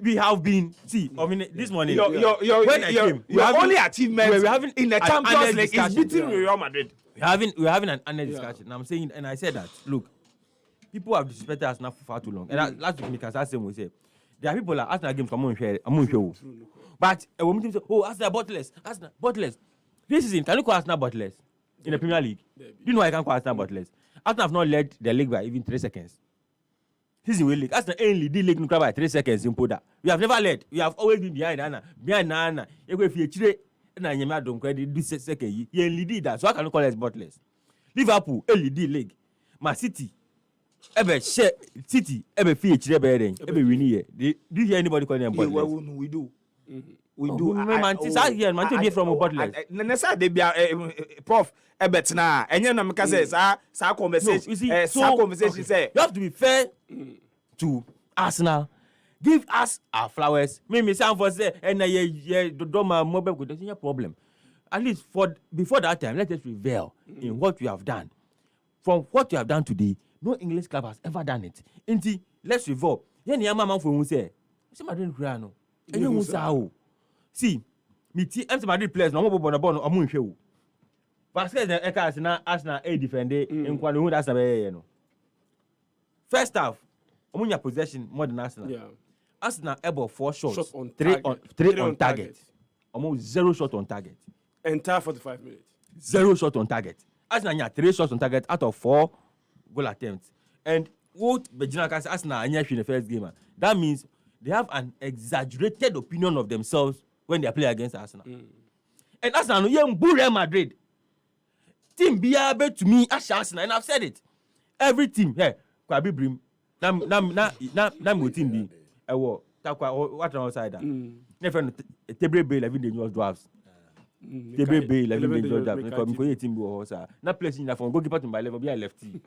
we have been this morning. Your only achievement we're having in the Champions League is beating Real Madrid. We're having an honest discussion. And I'm saying, and I said that look, people have disrespected us now for far too long. And last week, Mika Sassem will say, there are people like Arsenal games come on here. But when we say, oh, Arsenal bottless. This season, can you call Arsenal bottless in the Premier League? Do you know why I can call Arsenal bottless? Arsenal have not led the league by even 3 seconds. This is the league. Arsenal only lead the league by 3 seconds in Poda. We have never led. We have always been behind Anna. You go if you na nyema don credit do second yi ye lead that so I can call us butless Liverpool lead league Man City share City fee chire be den win here do you hear anybody call them butless we do we do man to be from butless nessa dey be prof betina enye na meka say sa conversation sa conversation say you have to be fair to Arsenal. Give us our flowers. Me sound for say and ye do my mobile go no problem. At least before that time, let us reveal in what we have done. From what you have done today, no English club has ever done it. Inti, let's revolve. Yen yama man for say, see Madrid no. And you say, see, me team Madrid players no mo bon omo nhwe wo. Basket e ka Arsenal defend in kwano who that's no. First half, omunya possession more than Arsenal. Yeah. Arsenal able 4 shots, on 3 on target. Almost 0 shot on target. Entire 45 minutes. 0 shot on target. Arsenal had 3 shots on target out of 4 goal attempts. And what Bejina can say Arsenal in the first game. That means they have an exaggerated opinion of themselves when they play against Arsenal. And Arsenal no Real Madrid. Team be to me as Arsenal, and I've said it. Every team, hey, Kwabi Brim, na team be. What outside that? Never Tebre Bay 11 dangerous drafts. Tebre Bay 11 dangerous drafts. Because me team go hosa. Na place in for goalkeeper to my level be a lefty.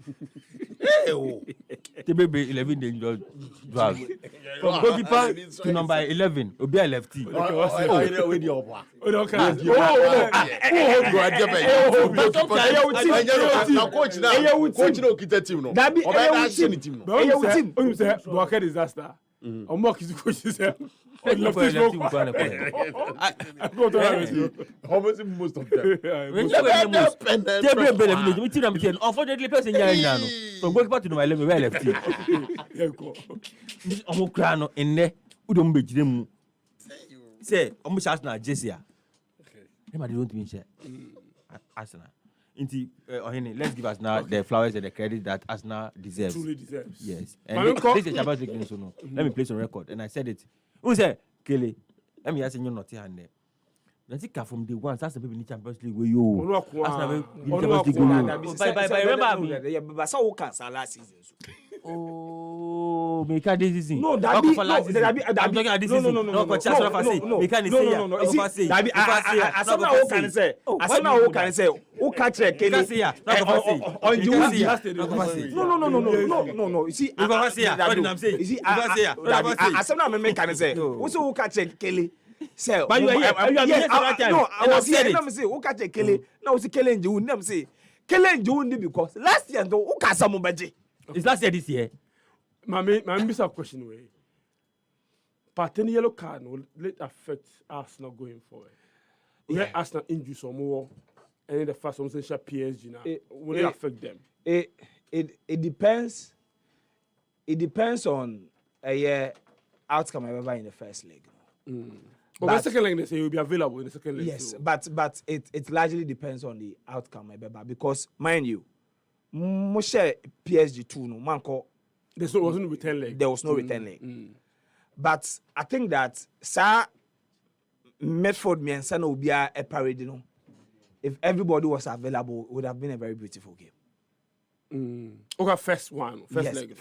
Tebre Bay 11 dangerous drafts. From goalkeeper to number 11 will be a lefty. Disaster. On mock his coaches. Most of them. Unfortunately, person here from goalkeeper to my level, lefty. Omo krano enne udom bejire mu. Say omo Arsenal Jesia. Dem don't mean share. Arsenal. Inti Ohene, let's give us now the flowers and the credit that Arsenal deserves. Truly deserves. Yes. And this is about League so no. Let me place on record. And I said it. Who said Kele? Let me ask you not here and there. I think from the one that's the people in Champions League where you Arsenal remember but so cancel last season. Oh, make this season. No, that be I'm talking about this season. No, make can say. That be Arsenal who can say. Arsenal who can say. Who catch Kele? On no. You see, what did I say? You see, Arsenal me can say. Who catch Kele? Say, but you are here. No, I was here. Let me say, who catch Kele? Now see Kele and you. Let me say, Kele and you because last year though, who catch some budget? It's last year this year. My miss a question way. Pattern yellow card will let affect Arsenal going forward. Yeah, Arsenal injury some more, and then the first one say PSG now. Will it affect them? It depends. It depends on a outcome ever in the first leg. But the second leg, they say he will be available in the second leg. Yes, but it largely depends on the outcome because mind you, Moshe PSG 2 no manko. There was no return leg. There was no return leg. But I think that Sir Medford Miensana will be a parade, you know. If everybody was available, it would have been a very beautiful game. Okay, first leg.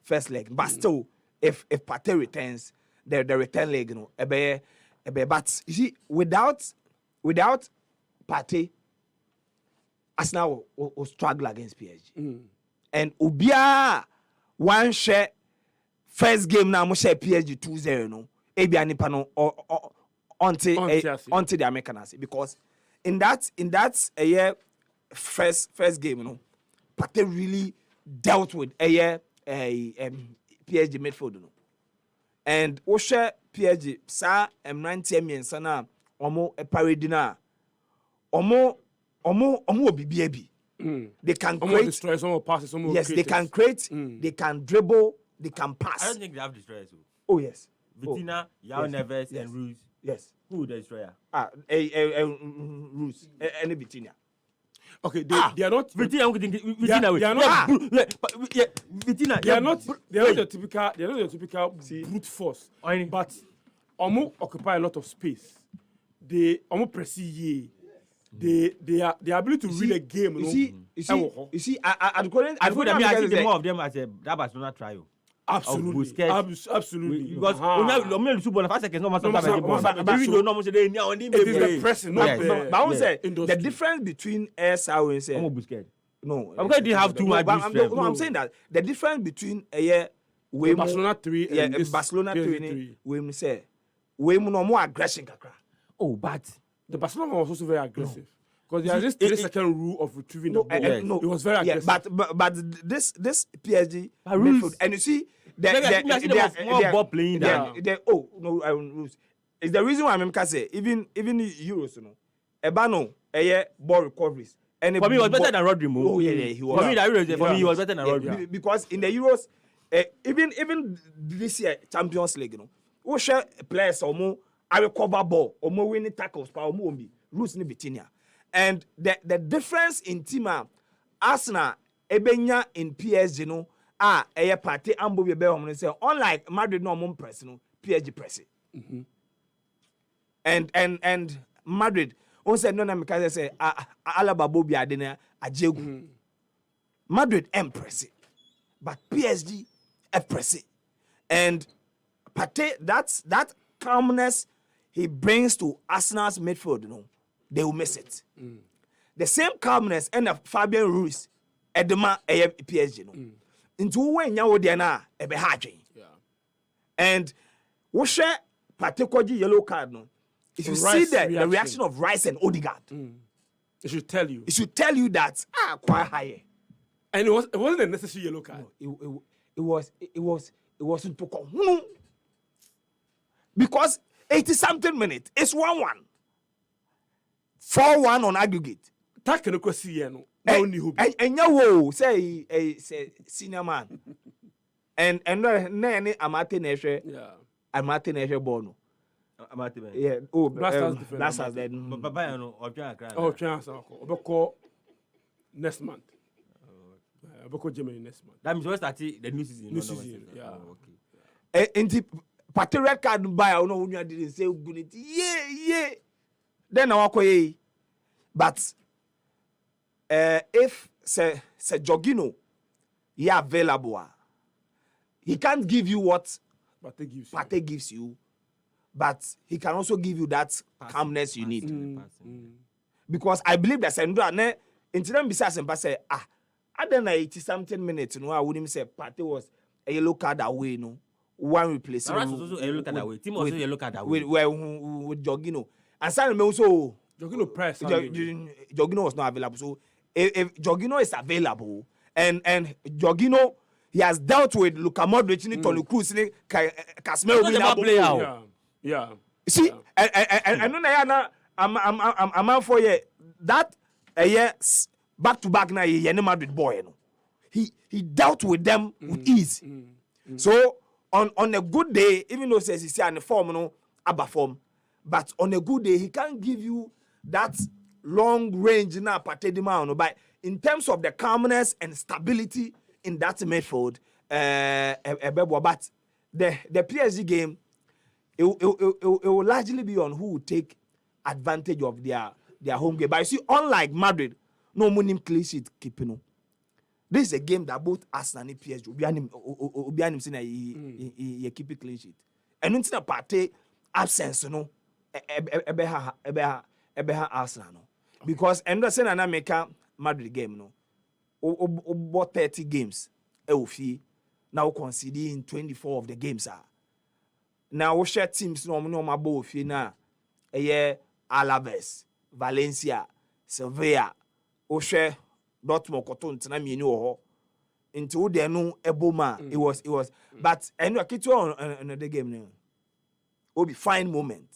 First leg. But still, if Partey returns, the return leg, you know, but you see, without Partey, Arsenal will struggle against PSG. And Ubia one share first game now, mo share PSG 2-0 no. Ebia nipa no until the Americans because in that first game, you know, Partey really dealt with PSG midfield, you know. And o share PSG sa M90 miensa na omo parade na omo obibi. They can create destroy, some passes, some yes, they can create, they can dribble, they can pass. I don't think they have destroyers. Oh yes. Vitina, Yao Neves, yes. and Ruse. Yes. Who the destroyer? Ruse. Any Vitina. Okay, they are not Vitina. They are not. Vitina. They are not your typical brute force. But Omo occupy a lot of space they almost press ye. They are ability to read a game. You see, I think more of them as a that Barcelona trial. Absolutely. Absolutely. Because only the Super 5 seconds, no matter what. It is the pressing, not but I would say the difference between SR and say no, because they have too much. No, I'm saying that the difference between Barcelona 3 and Barcelona 3 we say we no more aggression kakra. Oh, but the Barcelona was also very aggressive. Because there is this 3-second rule of retrieving the ball. It was very aggressive. But this PSG midfield, and you see more ball playing than rules. It's the reason why I'm say even Euros, Ebano, ball recoveries. And for me, he was better than Rodri. Oh yeah, he was. For me, he was better than Rodri. Because in the Euros, even this year Champions League, we share players I recover ball, winning tackles, rules ni Bitinia. And the difference in team Arsenal ebenya in PSG party ambo be say unlike Madrid no press PSG press it. And Madrid on said no na me say Alaba Bobby adena ajegu. Madrid press it. But PSG press it. And Partey that calmness he brings to Arsenal's midfield, they will miss it. The same calmness and Fabian Ruiz Edema PSG into when you there na ebe hard. And we share particularly yellow card if you see the reaction of Rice and Odegaard, it should tell you. It should tell you that quite higher. And it wasn't a necessary yellow card. No, it wasn't to come. Because 80-something minutes, it's 1-1. 4-1 on aggregate. That can you see no. And you say senior man. And no amate neshe. Yeah. Amate neshe bono. Amate. Yeah. Oh, blasters then. Baba no ojan akra. Oh, chance obeko next month. Obeko Germany next month. That means we start the new season. New season. Yeah. Okay. And the party red card buy no unya didn't say good. Yeah. Then I walk away. But if say Jorginho he available, he can't give you what Partey gives you, but he can also give you that calmness you need. Because I believe that Sandra ne incident besides and say I don't know 80-something minutes. I wouldn't say Partey was a yellow card away. One replacement. Was also a yellow card away. Team also a yellow card away. With Jorginho and Simon also. Jorginho press. Jorginho was not available. So if Jorginho is available and Jorginho he has dealt with Luka Modric, Toni Kroos, Casemiro. Yeah. See, and no, I'm for you that back to back now. He Madrid boy. He dealt with them with ease. So on a good day, even though says he's on the form, abba form, but on a good day he can't give you that long range now Partey demand. But in terms of the calmness and stability in that midfield, but the PSG game, it will largely be on who will take advantage of their home game. But you see, unlike Madrid, no money clean sheet keeping. This is a game that both Arsenal and PSG will be him saying he keep it clean sheet. And until the Partey absence, Arsenal, because Anderson and America Madrid game about 30 games now conceding 24 of the games now we share teams no both now Alaves, Valencia, Sevilla, we share Dortmund Cotton na mienu into there no eboma it was but and I keep on the game now will be fine moment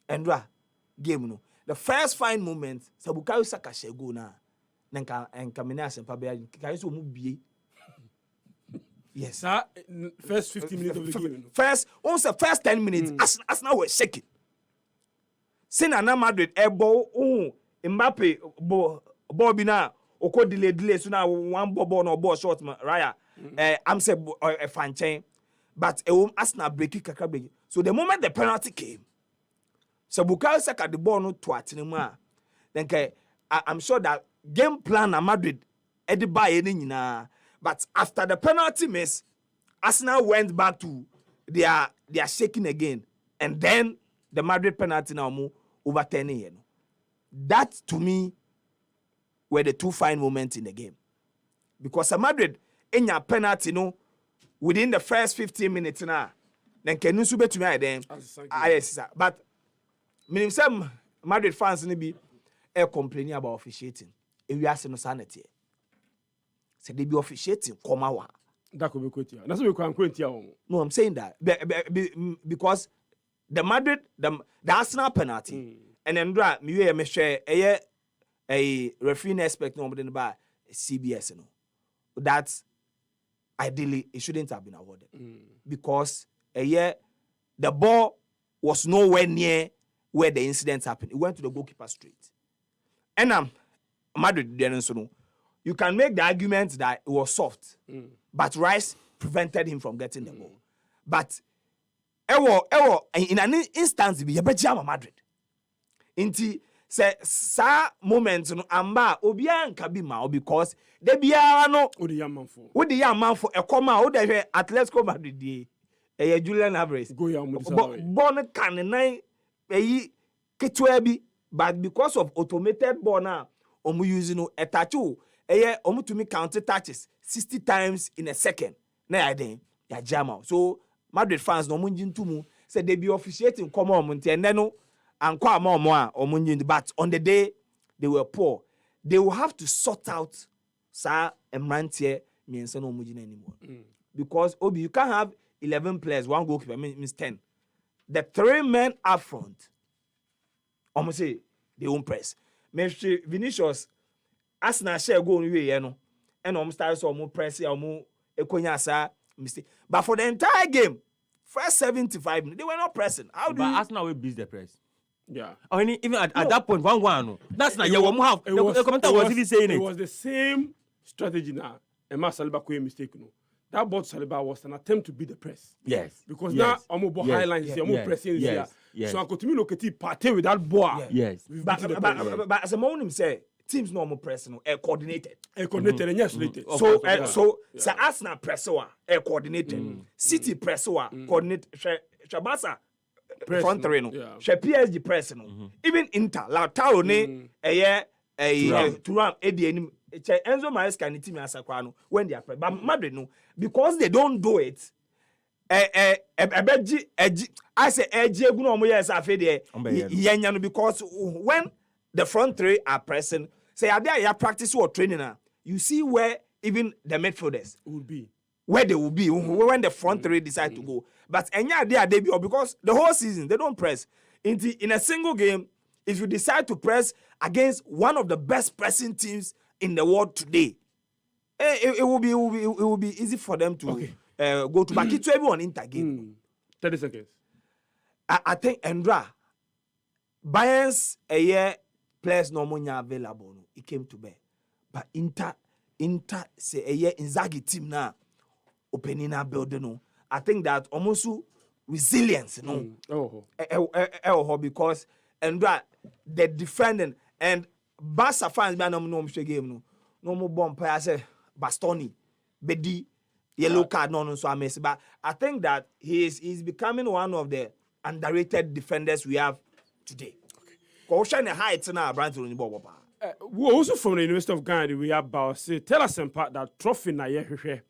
and game no the first fine moment Sabukayo Saka shego na nka mena asempa be kai so mu bie yes first 15 minutes of the game first 10 minutes Arsenal were shaking Sinana Madrid ball Mbappe ball bi na oko delay so na one ball no ball short Raya I'm say a fan chain but Arsenal break kakra break so the moment the penalty came So Bukayo Saka the ball no to atenema. Then I'm sure that game plan na Madrid edi buy any nyina. But after the penalty miss, Arsenal went back to their shaking again. And then the Madrid penalty now overturning here. That to me were the two fine moments in the game. Because Madrid in your penalty within the first 15 minutes now, then can you sube to me then? Yes, but meaning some Madrid fans be complaining about officiating. If we ask no sanity, so they be officiating come out. That could be quite. That's what we can quite. No, I'm saying that because the Madrid, the Arsenal penalty, and then me share a referee expect no more by CBS. That's ideally it shouldn't have been awarded because the ball was nowhere near where the incident happened. It went to the goalkeeper straight. And Madrid didn't so you can make the argument that it was soft, but Rice prevented him from getting the ball. But in an instance, be a Madrid. Inti say sa moment no amba obia nka bi ma because de bia no wo de yam for e koma wo de Atletico Madrid die Julian Alvarez go yam bon kan nan eyi ketwa bi but because of automated ball na omu using no etachu omu to me counter touches 60 times in a second na ya den ya jam so Madrid fans no mu njintu mu say they be officiating come on nti ene no anko more or but on the day they were poor, they will have to sort out sa emrantie miensa no mujina anymore. Because Obi, you can't have 11 players, one goalkeeper means 10. The 3 men up front, almost say they won't press. Maybe Vinicius, Arsenal share go on way, and almost start so more press or more ekonya mistake. But for the entire game, first 75 minutes, they were not pressing. How do Arsenal will beat the press? Yeah. I mean, even at that point, 1-1. That's not your half. The commentator was even saying it. It was the same strategy now. Emma Saliba made a mistake. That ball Saliba was an attempt to beat the press. Yes. Because now I'm more highlights here, more pressing here. So I continue to look at it, party with that ball. Yes. But as a moment say, teams no more pressing, coordinated. Coordinated and yes, so Arsenal press coordinated. City press coordinated. Shabasa. Front three no. She PSG press no. Even Inter, Lautaro ne Thuram enim. Enzo Maresca ni team asakwa no when they are press. But Madrid no because they don't do it. I say eji egu no mo yes afa de yenya no because when the front three are pressing, say are there practice or training you see where even the midfielders will be. Where they will be when the front three decide to go. But they be because the whole season they don't press. In a single game, if you decide to press against one of the best pressing teams in the world today, it will be easy for them to go to back it to everyone Inter game. 30 seconds. I think Endra Bayern's a year players no more available. It came to bear. But Inter say a year Inzaghi team now. Opening our building, I think that almost resilience, because and the defending and Barca fans be no game no more bomb player say Bastoni, Bedi, yellow card no so amazing. But I think that he's becoming one of the underrated defenders we have today. Okay. The heights now, Brandon we also from the University of Ghana we have about say tell us in part that trophy na here.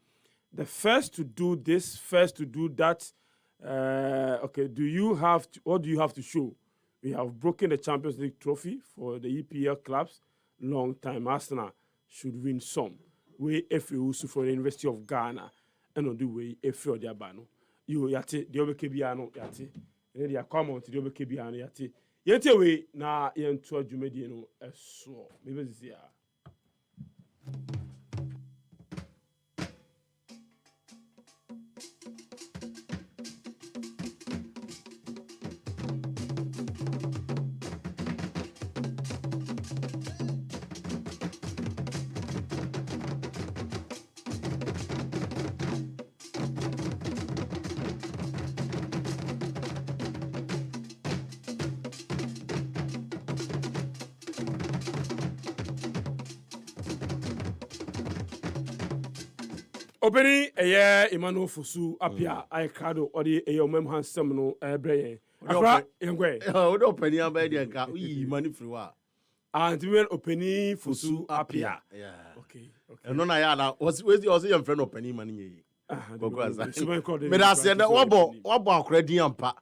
The first to do this, first to do that. Okay, what do you have to show? We have broken the Champions League trophy for the EPL clubs. Long time. Arsenal should win some. We if you also from the University of Ghana and on the way if you are bano. You yati the obekebiano yati. And they are common to the obekebiano yati. Yeti we na yentu adwumadi no eso. Maybe this year. Openi eye Emmanuel Fosu apia I crowd or the mem handsome no Brenya. Afra yengwe. Odo openi aba dia ka uyi mani friwa. And we openi Fosu apia. Yeah. Okay. No na ya na was your friend openi mani ye. Kokwaza. Me da se na wabo akora din ampa.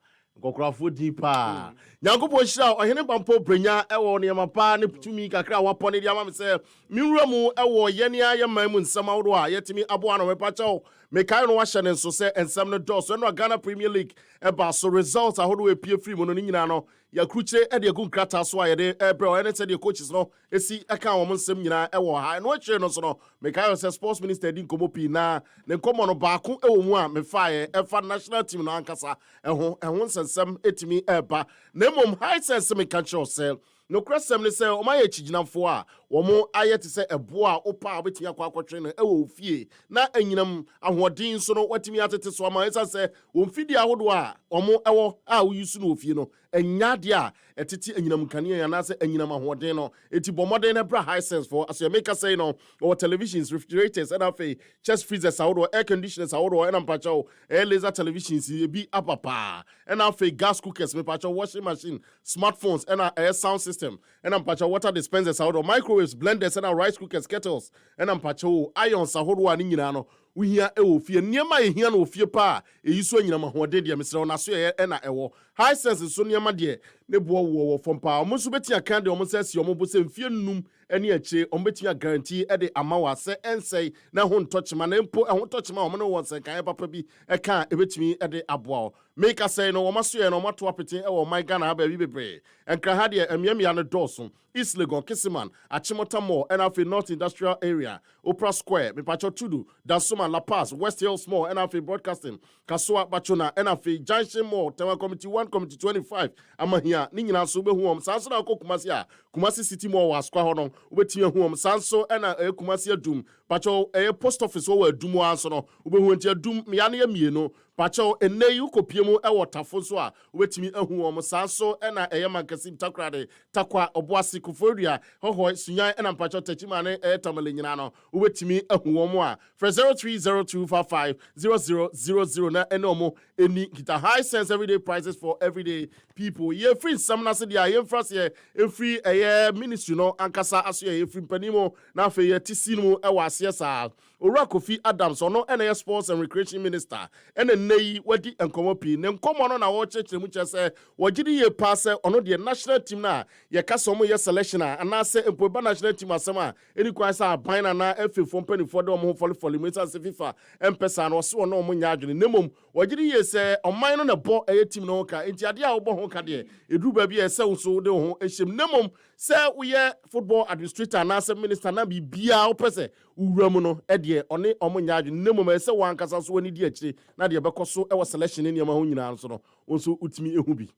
Kokrafo din pa. Nyankopɔ hyira Ohene-Bampoe Brenya ɛwɔ ne yamapa ne Tumi kakra wapɔ ne dia ma me sɛ minwura mu ɛwɔ yɛne ayɛman mu nsɛm aworo a yɛtimi aboa no mepakyɛw mekae no wahyɛ ne nso sɛ nsɛm no dɔso ɛno Ghana Premier League ɛba so results ahodoɔ epie free mu no nyina no yakrukyire ɛde agu nkrata so a yɛde ɛbrɛ ɛne sɛ de coaches no esi ɛka wɔn nsɛm nyina ɛwɔ ha ɛno akyire no so no mekae sɛ sports minister di nkɔmɔ pii na ne nkɔmɔ no baako ɛwɔ mu a mefaeɛ ɛfa national team no ankasa ɛho nsɛnsɛm etimi ɛba na mmom high sense meka kyerɛ sɛ no krasem ne sɛ ɔma yɛ chiginafo a wɔn ayɛ te sɛ ɛboa a opa a obetumi akɔ akɔtwe no ɛwɔ ofie na anyinam ahoɔden so no watumi atete so ama ɛsa sɛ wɔn fidi ahodoɔ a wɔn ɛwɔ a woyusu no ofie no ɛnyade a ɛtete anyinam kanea anaasɛ anyinam ahoɔden no eti bɔmmɔden na bra high sense for as you make us say no or televisions refrigerators and afei chest freezers ahodoɔ air conditioners ahodoɔ ɛna mpakyɛw ɛyɛ laser televisions ebi apapa ɛna afei gas cookers mepakyɛw washing machine smartphones ɛna ɛyɛ sound system ɛna mpakyɛw water dispensers ahodoɔ microwaves blenders ɛna rice cookers kettles ɛna mpakyɛw irons ahodoɔ a ne nyinaa no wohia ɛwɔ fie nneɛma yɛhia no ofie pa a ɛyi so anyinam ahoɔden deɛ mesrɛ wo naso yɛ ɛna ɛwɔ high sense so nneɛma deɛ ne boɔ wɔ fam paa ɔmo nso bɛtia kan deɛ ɔmo sɛ si ɔmo bo sɛ mfie nnum ɛne akyire ɔmo bɛtia guarantee ɛde ama wɔ sɛ ɛnsɛe na ho ntɔkyema na mpo ɛho ntɔkyema ɔmo ne wɔn nsɛnkan papa bi ɛka a ɛbɛtumi ɛde aboa wo meka sɛ no ɔmo aso yɛ no ɔmo ato apete ɛwɔ ɔman Ghana baabi bebree nkra ha deɛ mmiamia no dɔɔso East Legon, Kisiman, Achimota Mall, NFA North Industrial Area, Opera Square, Mipacho Tudu, Dansuma, La Paz, West Hills Mall, NFA Broadcasting, Kasua Bachona, NFA Junction Mall, Tema Committee 1, Committee 25, Amahia, Nina Sube Huam, Sanso na Kumasia, Kumasi City Mall, Wasqua Honon, Ubetia Huam, Sanso, and Kumasia Doom, Pacho, a post office over Dumo Ansono, Ubehuentia Doom, Miania Mieno, Pacho, and Neyu Kopiemo, Ewa Tafonsoa, Ubetimi Huam, Sanso, and Ayaman Kasim Takrade, Takwa, Obuasi Kuforia, Hohoi, Sunya, and Ampacho Techimane, Tamalignano, Ubetimi Huamoa, for 0302550000 na enomo, any guitar high sense everyday prices for everyday people. Ye free some Nasadia, ye first year, free a year ministry, no, Ankasa Asia, free Penimo, na fe ye Tisino, Ewa CSR. Ora Kofi Adams ono NA Sports and Recreation Minister ene nei wadi enkomopi ne nkomo na wo cheche mu chese wogidi ye pass ono de national team na ye kasa omo ye selection na se empoba national team asema eni kwa sa aban na FA fo mpani fo de omo follow me say FIFA empesa na so ono omo nya adwene nemom wogidi ye se oman no na bo eye team no ka enti ade a wo bo ho ka de eduru ba bi ye se so de ho ehyem nemom se wo ye football administrator na se minister na bibia wo pese uwura no edie one omunya adwene nemom ese wankasa so woni di akire na de bekoso e wo selection ne niam ho nyina so no onso utimi ehu bi.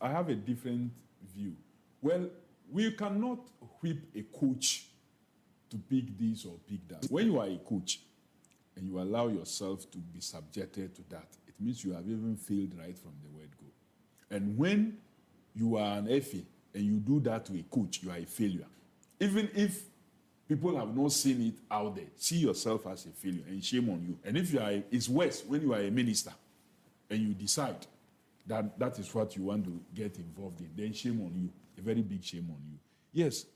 I have a different view. Well, we cannot whip a coach to pick this or pick that. When you are a coach and you allow yourself to be subjected to that, it means you have even failed right from the word go. And when you are an FA and you do that to a coach, you are a failure. Even if people have not seen it out there, see yourself as a failure and shame on you. And if you are, it's worse when you are a minister and you decide that that is what you want to get involved in, then shame on you, a very big shame on you. Yes,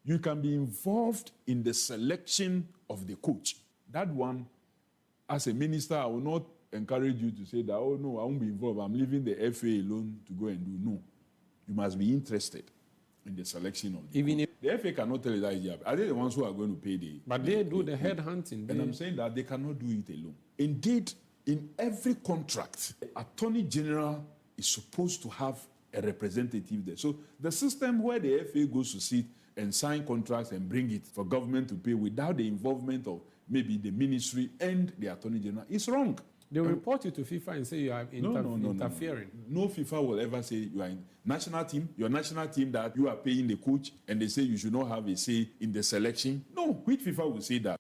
you can be involved in the selection of the coach. That one, as a minister, I will not encourage you to say that, oh no, I won't be involved, I'm leaving the FA alone to go and do. No, you must be interested in the selection of the even coach. If the FA cannot tell you that is are they the ones who are going to pay the... But they do the head hunting. And I'm saying that they cannot do it alone. Indeed, in every contract, the Attorney General is supposed to have a representative there. So the system where the FA goes to sit and sign contracts and bring it for government to pay without the involvement of maybe the ministry and the Attorney General is wrong. They will report you to FIFA and say you are interfering. No FIFA will ever say you are in national team, your national team that you are paying the coach, and they say you should not have a say in the selection. No, which FIFA will say that?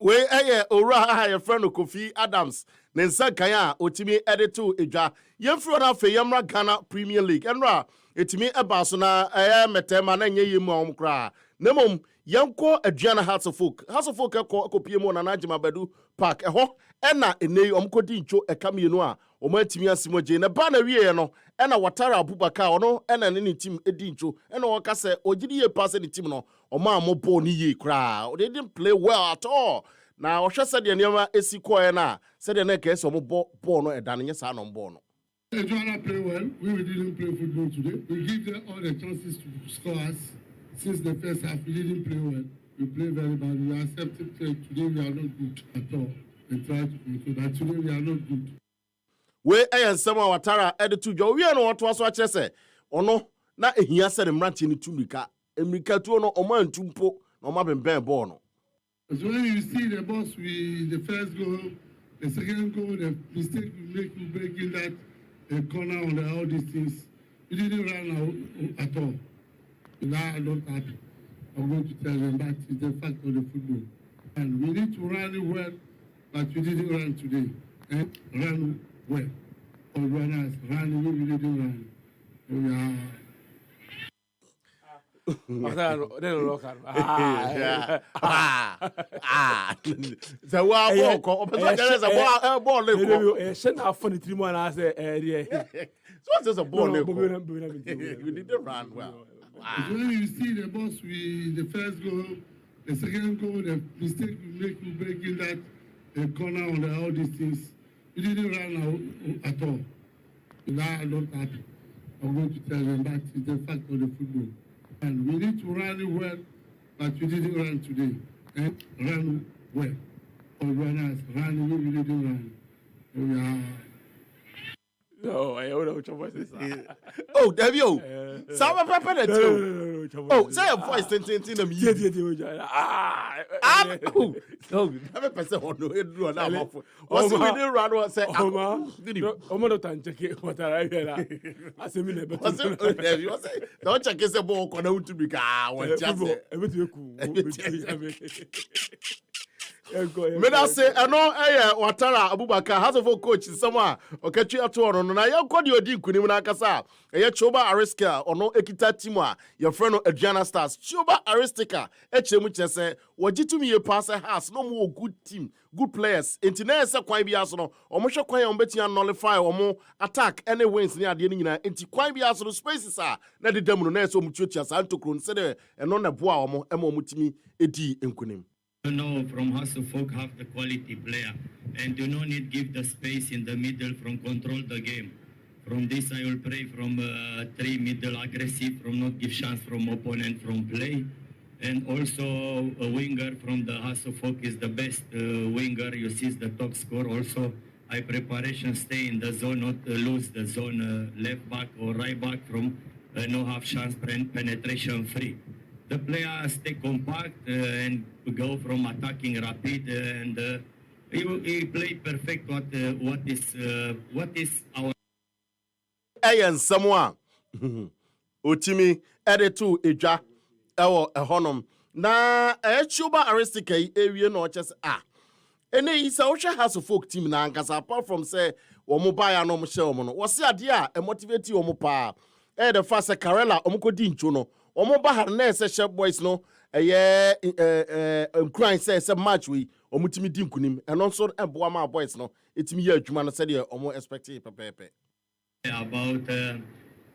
we owura ha your friend Kofi Adams ne nsa kan a otimi edito edwa yemfiri na afa yemra Ghana Premier League enra etimi eba so na metema na nye yemu omkra nemom yanko aduana Hearts of Folk ekopie mu na Najima Badu Park eho ena enei omkodi ncho ekamienu a omatimi asimoje na ba na wie no ena Watara Abubakar ono ena ne team edi ncho ena woka se ogidi ye pass the team no oma amobo ni ye kra they didn't play well at all na ohwe se de niam esi koe na se de na kese omobo ball no eda nye sa no ball no. Joanna play well. We didn't play football today. We give them all the chances to score us. Since the first half, we didn't play well. We play very bad. We accepted play. Today we are not good at all. We try to control that. Today we are not good. We Sama Watara editu jo. We are no to aso akire se. Ono na ehia se de mrantie ni tumika. Emrika tu ono oman tumpo na oma bemben ball no. So when you see the boss, the first goal, the second goal, the mistake we make to break in that corner on all these things, we didn't run out at all. Now I'm not happy. I'm going to tell them that is the fact of the football. And we need to run it well, but we didn't run today. Run well. All runners run, we didn't run. We are... So what ball a ball we didn't run well. When you see the boss, the first goal, the second goal, the mistake we make to break in that corner on all these things, we didn't run out at all. Now I'm not happy. I'm going to tell them that is the fact of the football. And we need to run it well, but we didn't run today. Run well. All runners run, we didn't run. We are... No, I don't know what your voice is. Oh, there you go. Sama Papa, that too. Oh, say a voice, no, have a person on the head. What's the winning run? Was say, Omo don't check it. What I hear. I say, me never. Don't check his ball. Going to be Me da say eno Watara Abubakar has of coach somewhere okachi ato no na ye kwodi odi nkunim na akasa eye Choba Ariska ono ekita team a your friend Adriana Stars Choba Aristika echemu chese wogitumi ye pass has no more good team good players enti na ese kwan bia so no omo hwe kwan omo betia nullify omo attack any wins ni ade ni nyina enti kwan bia so spaces a na de dam no na ese omo tuatua Santokro nse de eno na boa omo ema omo timi edi nkunim. You know, from House of Folk have the quality player, and do not need give the space in the middle from control the game. From this, I will pray from 3 middle aggressive, from not give chance from opponent from play, and also a winger from the House of Folk is the best winger. You see the top score. Also, I preparation stay in the zone, not lose the zone left back or right back from no have chance penetration free. The players stay compact and go from attacking rapid, and he played perfect. What is our Ayan someone Otimi editu edwa ewo ehonom na Choba Aristika ewie no chese ene isa wo hwe House of Folk team na ankasa apart from say wo mo baya no mo hye wo no wo se ade a motivate wo mo pa the first Karela omkodi ncho no omo bahar na ese boys no crying say match we omutimi di nkunim eno so eboa ma boys no etimi ya adwuma no say de omo expect pepepe about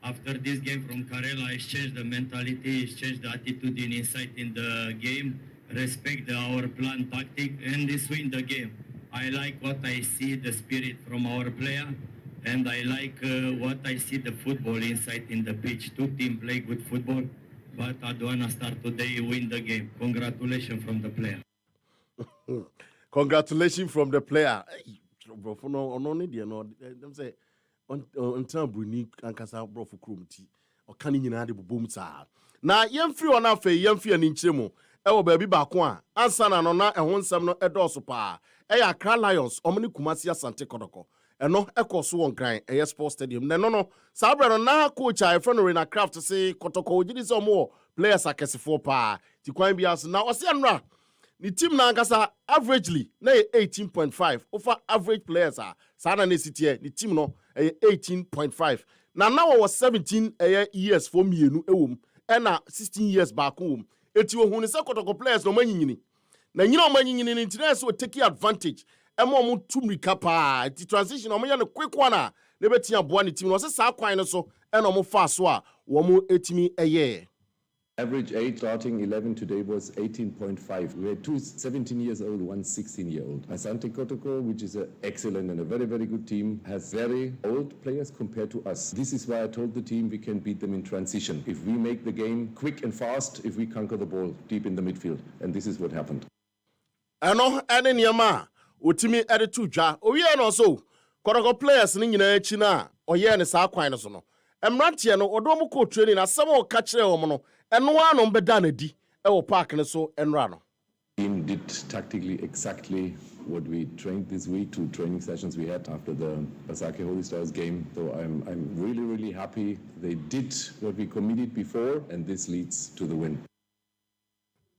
after this game from Karela is change the mentality, is change the attitude in inside in the game, respect our plan tactic, and this win the game. I like what I see the spirit from our player, and I like what I see the football inside in the pitch. Two teams play good football, but Aduana start today win the game. Congratulations from the player. Congratulations from the player. Bro, for no need no. Them say on time Bruni ankasa bro for krumti. O kan nyina de bobom sa. Na yemfiri ona fe yemfiri ani nkyeremu. E wo baabi ba ko a ansa na no na ehon nsam no edoso pa. E ya Accra Lions omni Kumasi Asante Kodoko. Eno ekoso won gran e Sports Stadium. No sabre no na coach a friend Rena Craft say Kotoko ogidi se omo players akesefo pa. Ti kwan bias na o se anra the team na ankasa averagely na 18.5 over average players sana na city the team no 18.5 na now was 17 years for mienu ewom na 16 years back wom eti ohun se kotoko players no manyinyini na nyina o manyinyini ni ntina so take advantage emo mo tumrika pa the transition o mo ya no quick one na beti aboa ne team no se sa kwan no so na mo fa so a wo mo etimi Average age starting 11 today was 18.5. We had two 17 years old, one 16-year-old. Sintim-Koree, which is an excellent and a very, very good team, has very old players compared to us. This is why I told the team we can beat them in transition. If we make the game quick and fast, if we conquer the ball deep in the midfield. And this is what happened. Ano, ene niyama, utimi ede tuja. Oye no so, koroko players ni nyina echi na, oye ne sa kwan no so no. Emrantie no, odo mo ko training, asama o ka kire wo no. And one on Bedanedi, our park and so and run. Team did tactically exactly what we trained this week, 2 training sessions we had after the Osaka Holy Stars game. So I'm really, really happy they did what we committed before, and this leads to the win.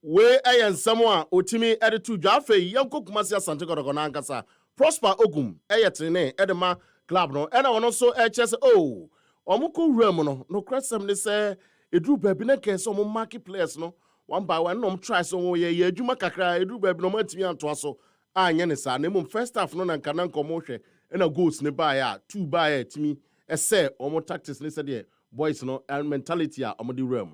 We and someone Otimi added to Jaffe, Yanko Kumasia Santiago Nankasa, Prosper Ogum, Ayatrine, Edema Club, no, and I also HSO. Omuku Remono, no cressam they say. Edru baby na ke so mo market players no one by one no try so wo ye adwuma kakra edru baby no matimi anto so anye ne sa na mum first half no na nka nkomo hwe na goals ne ba ya 2 ba ya timi ese omo tactics ne se de boys no and mentality a omo di realm.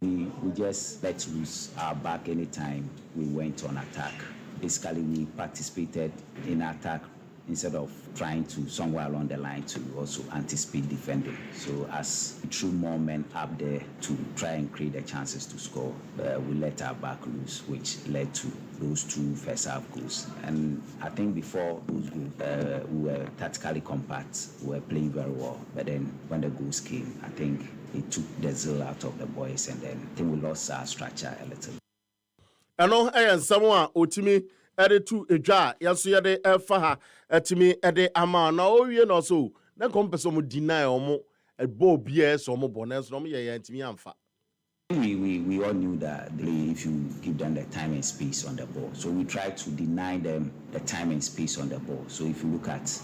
We just let loose our back anytime we went on attack. Basically we participated in attack instead of trying to somewhere along the line to also anticipate defending. So as we threw more men up there to try and create the chances to score, we let our back loose, which led to those 2 first half goals. And I think before those goals, we were tactically compact, we were playing very well. But then when the goals came, I think it took the zeal out of the boys, and then I think we lost our structure a little. I know and someone Otimi added to a jar, yasu yade faha atimi ede ama na owie no so na kompeso mo deny omo e bo bia so mo bonus no mo ye antimi amfa. We all knew that if you give them the time and space on the ball. So we tried to deny them the time and space on the ball. So if you look at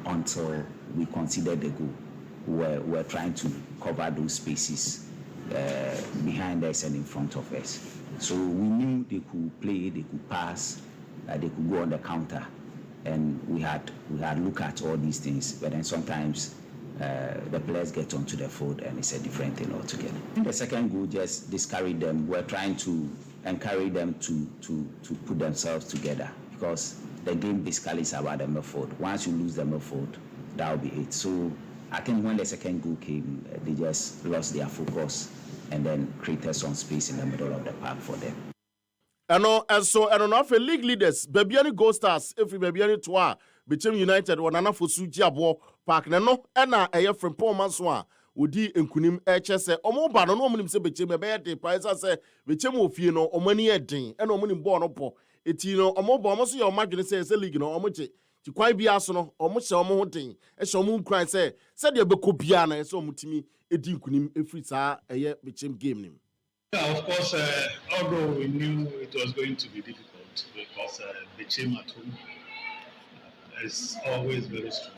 until we conceded the goal, we're trying to cover those spaces behind us and in front of us. So we knew they could play, they could pass, they could go on the counter, and we had looked at all these things. But then sometimes the players get onto the field and it's a different thing altogether. I think the second goal just discouraged them. We're trying to encourage them to put themselves together, because the game basically is about the midfield. Once you lose the midfield, that'll be it. So I think when the second goal came, they just lost their focus and then created some space in the middle of the park for them. And no for league leaders, Babiani Gold Stars, if we Babiani Toa, Bichim United, Wanana Fusuji Abo, Park Nano, and a from Paul Manswa, Udi and Kunim HS, Omo no Monim se Bichim, a bad day, Price, say, Bichim of Fino, or money a day, and Omonim born up. Etino, Omo Bomas, your margin says a league, no, Omoche, to quite be asono, or much more thing, as your moon cry say, said your Bokopiana, and so Mutimi, a Dinkunim, if it's a year Bichim game name. Yeah, of course, although we knew it was going to be difficult, because the team at home is always very strong.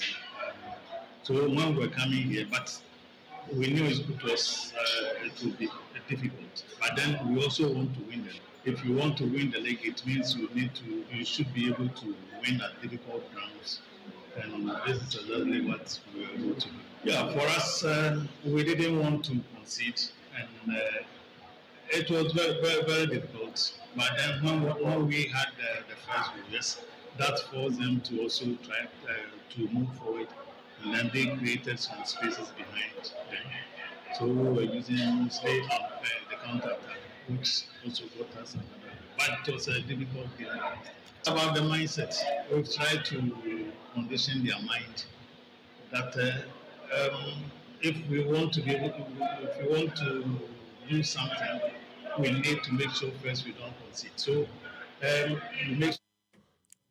So when we were coming here, but we knew it would be difficult. But then we also want to win them. If you want to win the league, it means you should be able to win at difficult grounds. And this is exactly what we were able to do. Yeah, for us, we didn't want to concede, and it was very, very, very difficult. But then when we had the first goal, yes, that forced them to also try to move forward, and then they created some spaces behind them. So we were using mostly the counter attack, which also got us another. But it was a difficult game. About the mindset, we've tried to condition their mind that if we want to be able to, if we want to do something, we need to make sure first we don't concede. So we make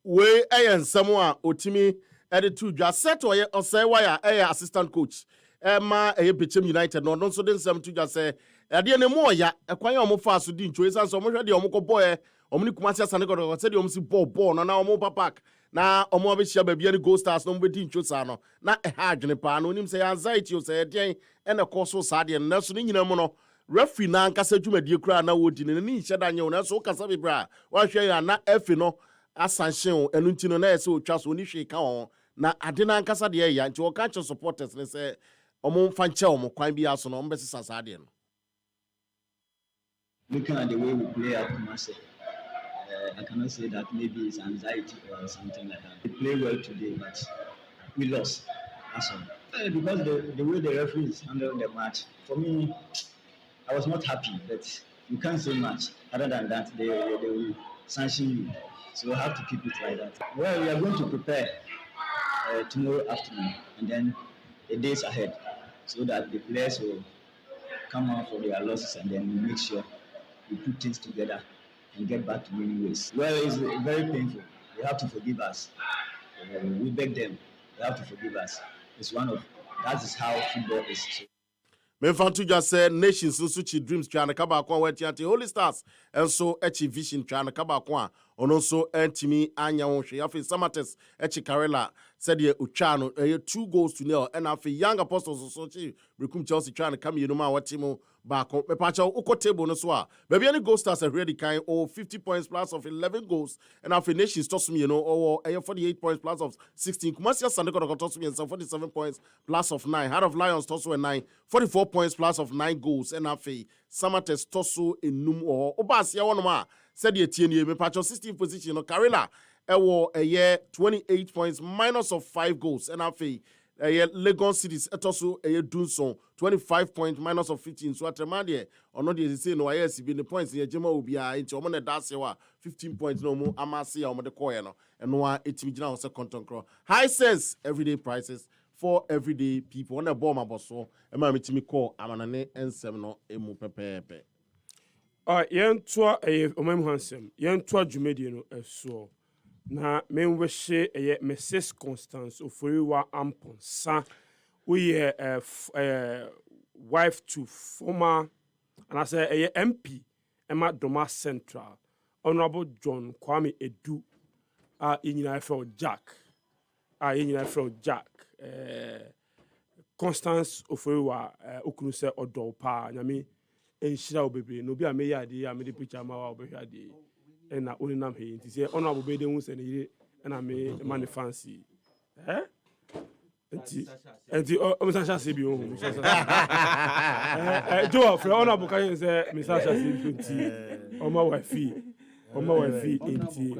we and someone Otimi added to just set or say why assistant coach. Emma Bichim United no so den sem to just say e de ne mo ya e kwan ya mo fa so di ncho esan so mo hwe de omko boy Omni Kumasi Asante Kotoko said you see ball na omo papak na omo abehia ba bia ni Gold Stars no mbedi ntwosa no na adwene pa no nim say anxiety o say den e na koso saade na so ni nyina mu no referee na ankasa dwumadie kura na wodi ne ni nhye da nye na so kasa bebra wa hwe ya na efi no asanhye enu ntino na ese otwa so ni hwe ka ho na ade na ankasa de ya nti o catch supporters ne say omo mfa nche omo kwan bi aso no mbesisa saade no. Looking at the way we play at Kumasi, I cannot say that maybe it's anxiety or something like that. We play well today, but we lost. That's all. Because the way the referees handled the match, for me, I was not happy. But you can't say much. Other than that, they will sanction you. So we have to keep it like that. Well, we are going to prepare tomorrow afternoon and then the days ahead, so that the players will come out for their losses and then we make sure we put things together and get back to winning ways. Well, it's very painful. They have to forgive us. We beg them. They have to forgive us. That is how football is. Memfantu just said nations so chi dreams trying to kaba kwa wetiante Holy Stars and so echi vision trying to kaba kwa ono so entimi anya wonhwe afi Samates echi Karela said ye uchano 2 goals to 0 and afi Young Apostles so chi rekum Chelsea trying to come you know ma watimo back me pacha uko table no so a baby any Gold Stars already kind or 50 points plus of 11 goals and afi nations tosum you know or 48 points plus of 16 Kumasi Asante Kotoko tosum you 47 points plus of 9 Heart of Lions tosu 9 44 points plus of 9 goals and afi Samates tosu enum or obasi ya wonoma said ye tieni me patch 16th position no Karela ewo a year 28 points minus of 5 goals and afi Legon Cities etoso a year Dunson 25 points minus of 15 so atemade ono de say no yes be the points ye jema obi a nti omo na dase wa 15 points no mu amase ya omo de koye no eno a etimi gina ho se contonkro high sense everyday prices for everyday people on a bomb aboso e ma metimi call amanane ensem no emu pepepe. Yentoa omam hansem yentoa dwumedie no eso na menwehye Mrs Constance Oforiwa Amponsa we wife to former and I say MP Emma Doma Central Honorable John Kwame Edu yenyina fro Jack yenyina fro Jack Constance Oforiwa okunu se odo pa nyame enhyira obebre no bi a meya ade a me de picture ma wa obehwa ade na oninam he nti se ono abobede hu se ne yire na me man fancy enti o Sasha se bi ohun jo for ono abuka se me Sasha se bi nti o ma wifi enti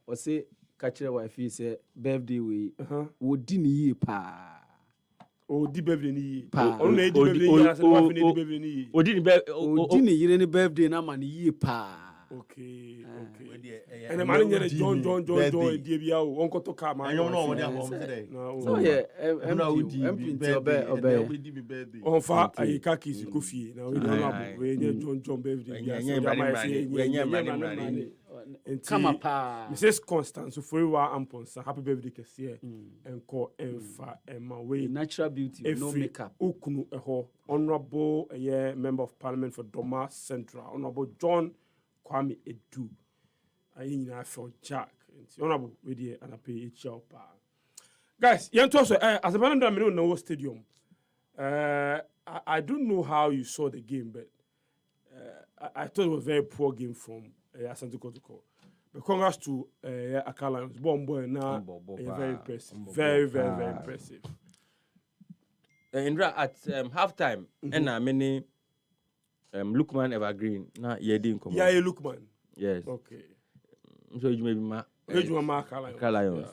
o se ka kire wifi se birthday we wo di ni yi pa o di birthday ni o na di birthday ni na se wa fi ni di birthday ni o di ni yire ni birthday na ma ni yi pa. Okay. And the man here John die bia o onko to ka ma anyom no mo dia ho today so yeah MP on fa ayika kisi kofi na we don abo we John birthday bia come pa Mrs Constance Oforiwa Amponsa happy birthday kese enko enfa ema we natural beauty no makeup okunu eho honorable member of parliament for Doma Central honorable John Kwame Edu ayenyina for Jack nti honorable we dey and pay each pa guys yento so as a man under me no stadium I don't know how you saw the game but I thought it was a very poor game from Asante Kotoko but congrats to Akala Lions boy now very impressive very impressive Indra at half time and many Lukman Evergreen na yedi nkomo. Yeah, Lukman. Yes. Okay. So you maybe ma Lions.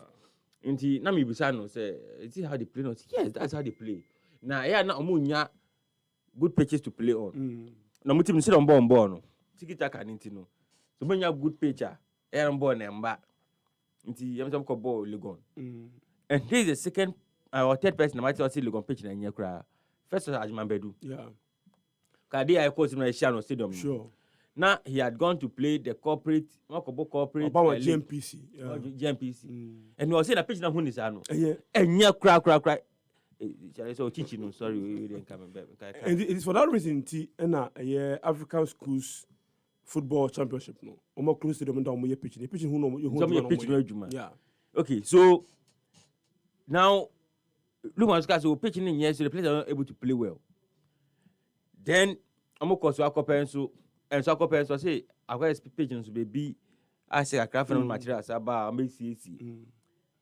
Inti na me bisa no say see how they play no. Yes, that's how they play. Na na omunya good pitches to play on. Na mutim sit on ball no. Tiki taka ninti no. So omunya good pitcher. On ball na mba. Inti yam ko ball Legon. And this is the second or third person na might see Legon pitch na nya kra. First was Ajmanbedu. Yeah. Kadi I coached him in Shano Stadium. Sure. Now he had gone to play the corporate about GMPC. GMPC. And he was saying a pitch na hunisano. And yeah, cry. So teaching no sorry we didn't come back. And it is for that reason African schools football championship no. Omo close to them down mo pitching. Pitching who no you pitch no juma. Yeah. Okay, so now look at guys who pitching in here, so the players are not able to play well. Then omo cause akọ so say akọ expectations to be I say a craft and materials about CAC.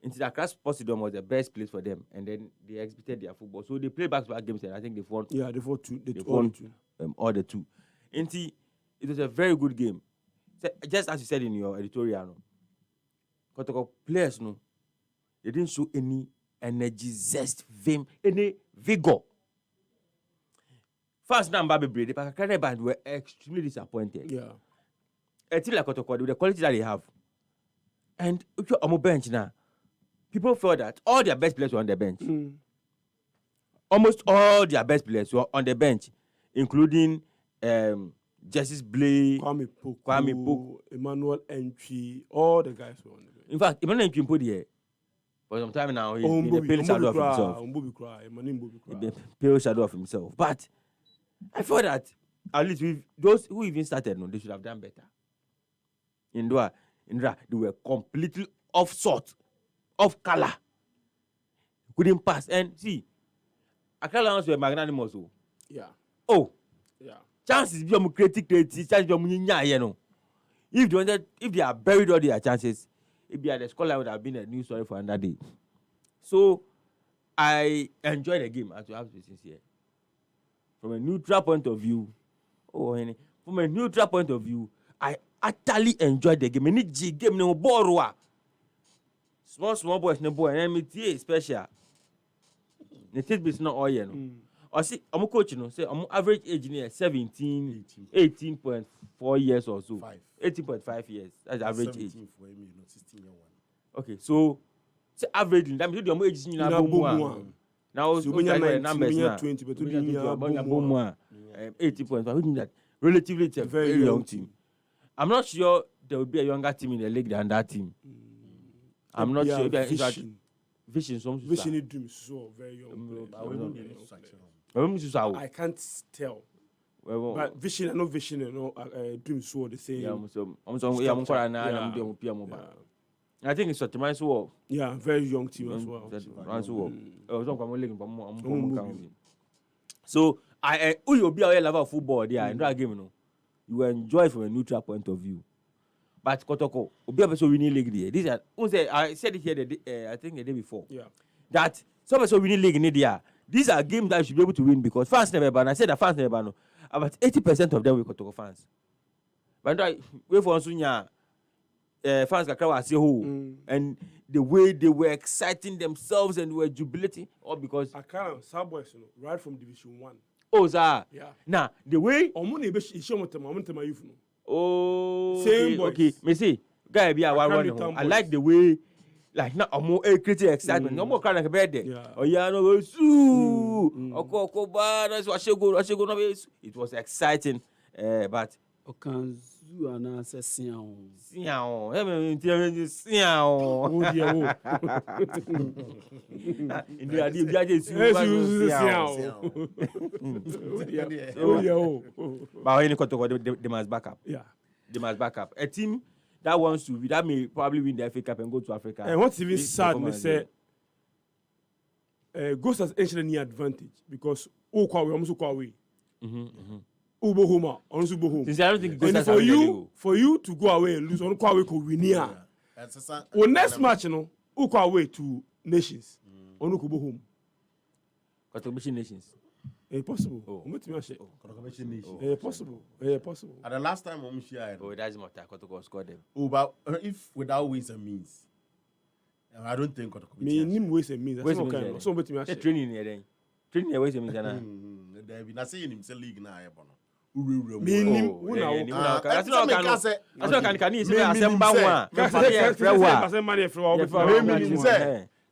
Into the class Poseidon was the best place for them, and then they exhibited their football. So they played back-to-back games, and I think they won. Yeah, they won two. They won all the two. It was a very good game. So, just as you said in your editorial, no, Kotoko players, no, they didn't show any energy, zest, vim, any vigor. First now, Mbappe Brady, but Kakane Band were extremely disappointed. Yeah. A team like Kotoko, with the quality that they have, and if you're on a bench now, people felt that all their best players were on the bench. Almost all their best players were on the bench, including Justice Blay, Kwame Poku, Emmanuel Entry, all the guys were on the bench. In fact, Emmanuel Entry put here for some time now. He's in a pale shadow of himself. Pale shadow of himself. But I thought that at least with those who even started, no, they should have done better. Indra, they were completely off sort. Of color, couldn't pass. And see, Akala were magnanimous. Yeah. Oh, yeah. Chances be creative. Chances be if they are buried all their chances, if they are the scoreline would have been a news story for another day. So I enjoyed the game, as you have to be sincere. From a neutral point of view, I utterly enjoyed the game. I need G game no borrow. Small boys no boy and me special. The taste is not all no. Or see, I'm coach no say I'm average age near 18.4 years or so. 18.5 years. That's average age. Okay, so say average that means your age is now now so numbers now 20 but 18.5 which means that relatively it's a very young team. I'm not sure there will be a younger team in the league than that team. I'm not sure. Vision. Vision dreams so very young. I can't tell. But vision, no vision, no dreams so the same. I think it's a so. Yeah, very young team as well. So I will be a level of football there in that game. You enjoy from a neutral point of view. But Kotoko, Obi Abeso winning league there. These are I said it here I think the day before. Yeah. That some Abeso winning league in India. These are games that you should be able to win because fans never ban. I said that fans never ban. About 80% of them were Kotoko fans. But wait for Onsunya fans Kakra say who and the way they were exciting themselves and were jubilating, all because Akara Subboys, right from Division 1. Oh, sir. Yeah. Now the way oh, same boys. Okay. Me see, guy be a one. I like the way, like now I'm more creative excitement. No more kind of birthday. Oh yeah, no go sue. It was exciting, but Okanzu and Siao. They must back up. Yeah, they must back up. A team that wants to that may probably win the FA Cup and go to Africa. And what's even sad, me say, Ghost has actually an advantage because almost away. Ubohoma, on Ubohoma. Since I don't think and for you to go away and lose, on Kwawe could win here. Well, next match, you know, away to Nations. On Ubohoma. Contribution Nations. Possible. Possible. Possible. At the last time, it doesn't matter. Kotoko scored them. But if without ways and means, I don't think Kotoko. Ways and means. Training here then. Training ways and means. There be nothing in himself league now.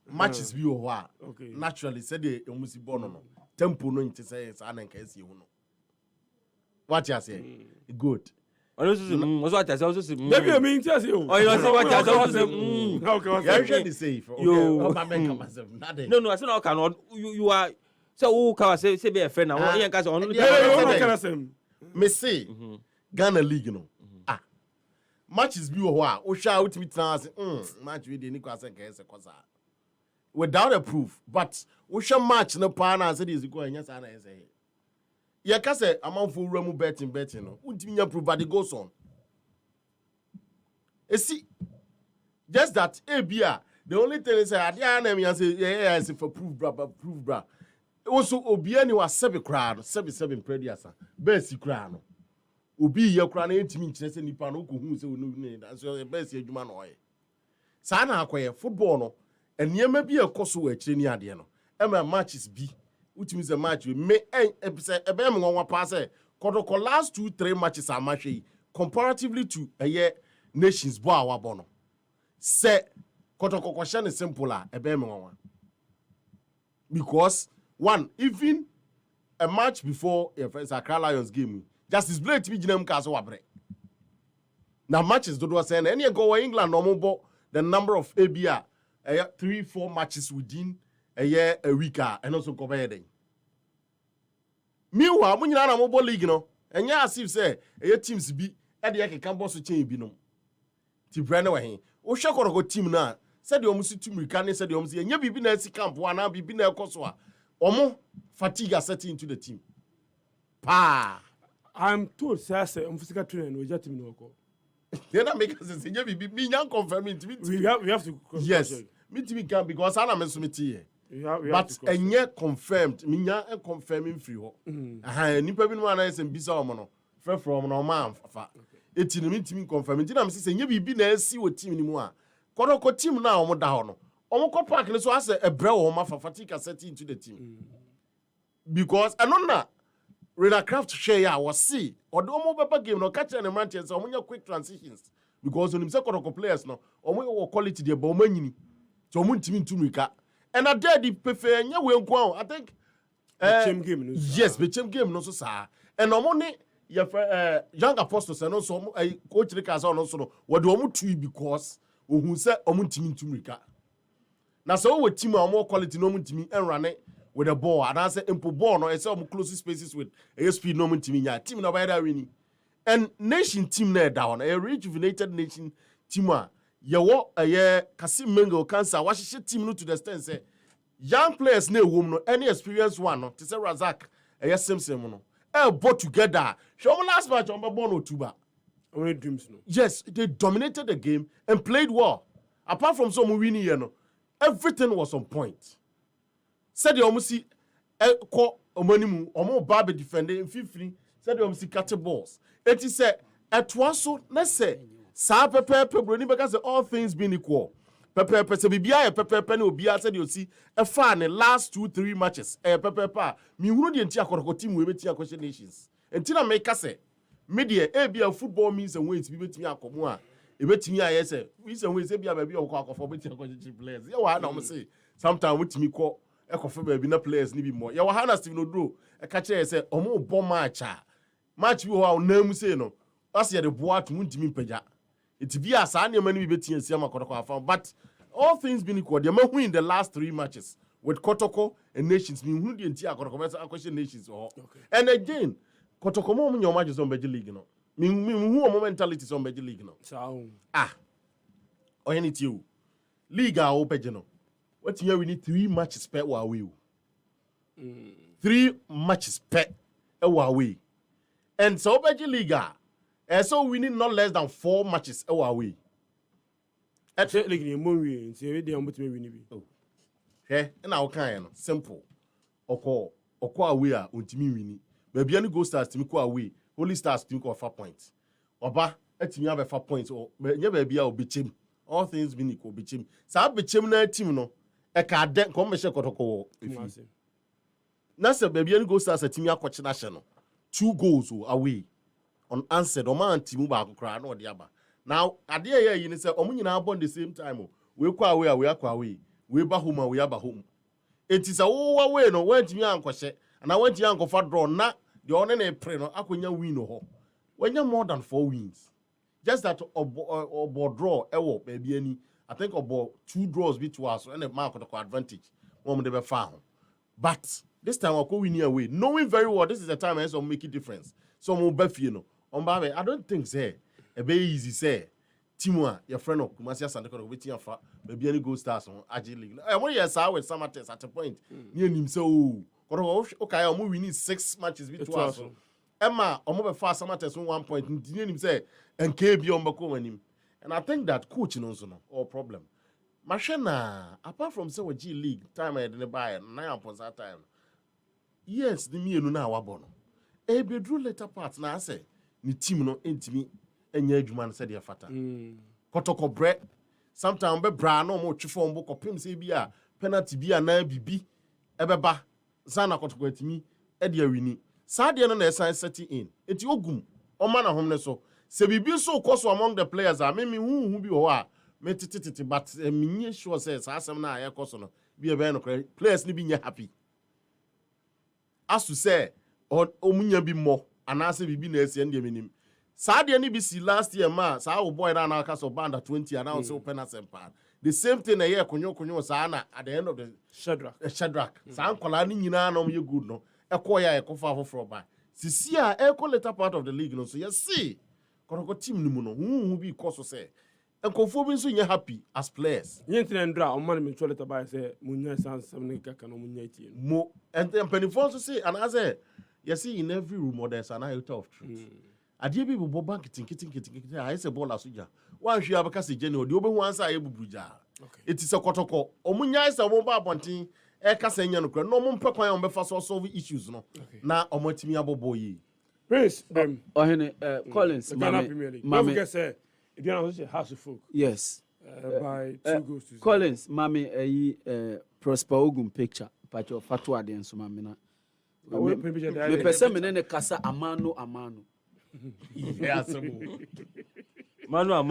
Matches be over. Naturally, said the almost born tempo no into say it's an enkesi huno. What you say? Good. What I say? Maybe I mean just you. Oh, you say what I say? How can I say? Safe. No, I said no cannot. You are so who can say be a friend now? You can say me say Ghana League no. matches bi wo ho a wo hwa ultimate trans match we dey ni kwase nka ese kosa without a proof but wo hwa match no pa na say dey ziko anya sa na ese ye ka say amanfo wura mu betting no untimi nya proof but it goes on see just that abia the only thing is that na me say yes for proof bra also obia ni wa sebe kra no sebe prediasa best kra no obi ye kra na entimi nkire se nipa no ko hu se onu so best adwuma no oye sa na akoye football no eniema bi ekoso wa akire ni ade no ema matches bi utimi se match me epise ebe me nwa pa se kodoko last 2-3 matches are match comparatively to nations bo awabo no se kodoko kwahye ne simple a ebe me nwa because one even a match before Accra Lions game Justice Blake to be ginem ka so wabre na matches do say na any go England no mo the number of ABA 3-4 matches within a year a week and also go by den meanwhile mun nyina na mo league no enya asif say teams bi e de yake kan boss chain bi no ti Brenya we hin wo hwe koroko team na said the omusi Tumi kan said the omusi enya bibi na si camp wa na bibi na ekoso a omo fatigue setting into the team pa I'm told say physical trainer no just team no go then I make us say bibi me nyan confirm it we have to yes me team can because ana me so me tie but enye confirmed me nyan confirming free ho nipa bi no ana say bisa omo no frɛ from no man fa eti no me team confirm nti na me say enye bibi na asi wo team ni mu a kodoko team na omo da ho no omo ko park ni so ase ebre wo ma fa fatigue setting into the team because anonna Rena Craft share ya was see or the omo beba game no catch and manches omo nya quick transitions because when him say kodoko players no omo quality dey ba omo nyini so omo ntimi ntumika and I dare the prefer nya we nko I think game no yes be game no so sa and omo ne young apostles and also coach Rika so no so what do omo tui because ohun say omo ntimi ntumika na so we team omo quality no omo ntimi enrane with the ball and I say impo ball no I say omo close spaces with speed no omo ntimi nya team na by that winning and nation team na down a rejuvenated nation team a ye wo Kasim Mengo cancer wahye team no to the extent say young players na ewom no any experience one no to say Razak Simpson no both together show last match on ball no tuba only dreams no yes they dominated the game and played well apart from some winning here no everything was on point said the omusi ko omanimu omo ba be defending fifini said the omusi catch balls it is say etwaso na say sa pepe bro ni because all things being equal pepe se bibia ye pepe na obia said you see e fa ne last 2-3 matches pepe pa mi hunu de ntia koroko team we beti akweshe nations entina make say media bia football means and ways bi betimi akomo a e betimi aye say we say we say bia ba bia akofo beti akweshe players ye wa na o say sometimes wetimi ko ekofo ba bi na players ni bi mo ye wa Hana Steven Odro e ka kire say omo bo match bi ho a na mu say no as ye de boat mu ntimi mpagya it be as any man we betin sia makodoko afam but all things being equal they may win the last 3 matches with Kotoko and Nations me who the entire Kotoko question Nations and again Kotoko mo nyo matches on Beji League no me who mentality on Beji League no Ohene-Bampoe league a opeje no what year we need 3 matches per away 3 matches per away and so Beji League so we need not less than 4 matches away. Actually, the movie, say they are not winning. Oh, okay. And now can simple. Oko away a untimi winning. Maybe any go stars to me ko away. Holy stars to me ko 4 points. Oba etimi have 4 points. Or nya baby a obechim. All things being equal obechim. Sa obechim na team no. E ka den ko me she Kotoko. Na say baby any go stars etimi akwachi na she no. 2 goals away. Unanswered, man team ba akokra na odi aba. Now, ade ye yi ni say omo nyina born the same time. We kwa away, we akwa away. We ba home, we aba home. It is a wo away no when timi ankɔhye. And I went to ankɔfa draw na the one na pray no akonya win no ho. When you more than 4 wins. Just that obo draw ewo baby ani. I think obo 2 draws be to us and a mark of advantage. One de be fa. But this time I go win away. Knowing very well this is the time I make a difference. So mo ba fie no. I don't think say e be easy say team your friend of Kumasi Asante-Kotoko waiting for maybe any gold stars on AG League. I want you to with some at a point. Near him so okay, I'm winning 6 matches with 2. Emma, I'm over fast some at 1 point. Near him say and KB on Bako him. And I think that coaching also no all problem. Machina, apart from say G League time I didn't buy 9 points that time. Yes, the me no na wabono. E bedru later part na say ni team no entimi enye adwuma no say de fata. Kotoko bre sometimes be bra no mo twefo mbo kopim say bi a penalty bi na bibi ebeba zana kotoko atimi e de awini. Sa de no na esan set in. Enti ogum o ma na hom ne so. Se bibi so koso among the players a me hu bi ho a me tititi but me sure say sa asem na aye koso no bi e be no players ni bi nya happy. As to say, or omunya be more, and I say be na esi ndi menim. Sadia ni be see last year ma, sa our boy na cast of band at 20 and now so open as empire. The same thing a year konyo sa na at the end of the Shadrach. Sa ankola ni nyina na you good no. Ekoya ekofa for by. Sisia eko later part of the league no so you see. Koroko team ni mu no hu bi koso say. Enkofo bi so nya happy as players. Yentin ndra o man me twa later by say munya sans ne kaka no munya tie. Mo and penifon so say and I say you see in every room there's an iota of truth. Ade bi bo bank kitin I say ball asuja. Wan hwe abaka se gene odi obehu ansa ye bubuja. It is a kotoko. Omunya isa mo ba abonten e kasa nya no kra no mo mpe kwan o be fa solve issues no. Na omotimi abobo yi. Prince Ohene Collins Mami say House of Folk. Yes. By 2 goals to 0. Collins, Mami, Prosper Ogun picture. Pacho Fatwa de Nsumamina. Me pese menene kasa amano. Yes. Amano.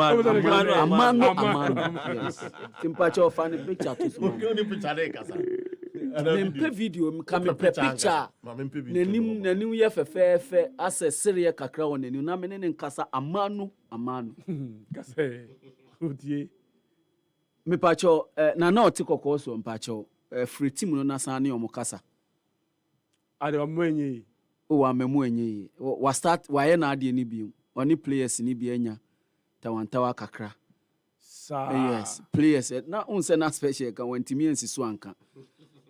Yes. Timpacho fani picture to Sumamina. Okay, only picture de kasa. Mempe video me picture. Nenim ye fefe ase serie kakra won nenim na menene nkasa amano. Kasa odie. Me pacho na otikoko so mpacho free team no na san ne omukasa. Ade omenye. O wa memu enye. Wa start wa ye na ade ni bi. Oni players ni bi enya. Tawantawa kakra. Yes, players na unse na special kan wantimi ensiso anka.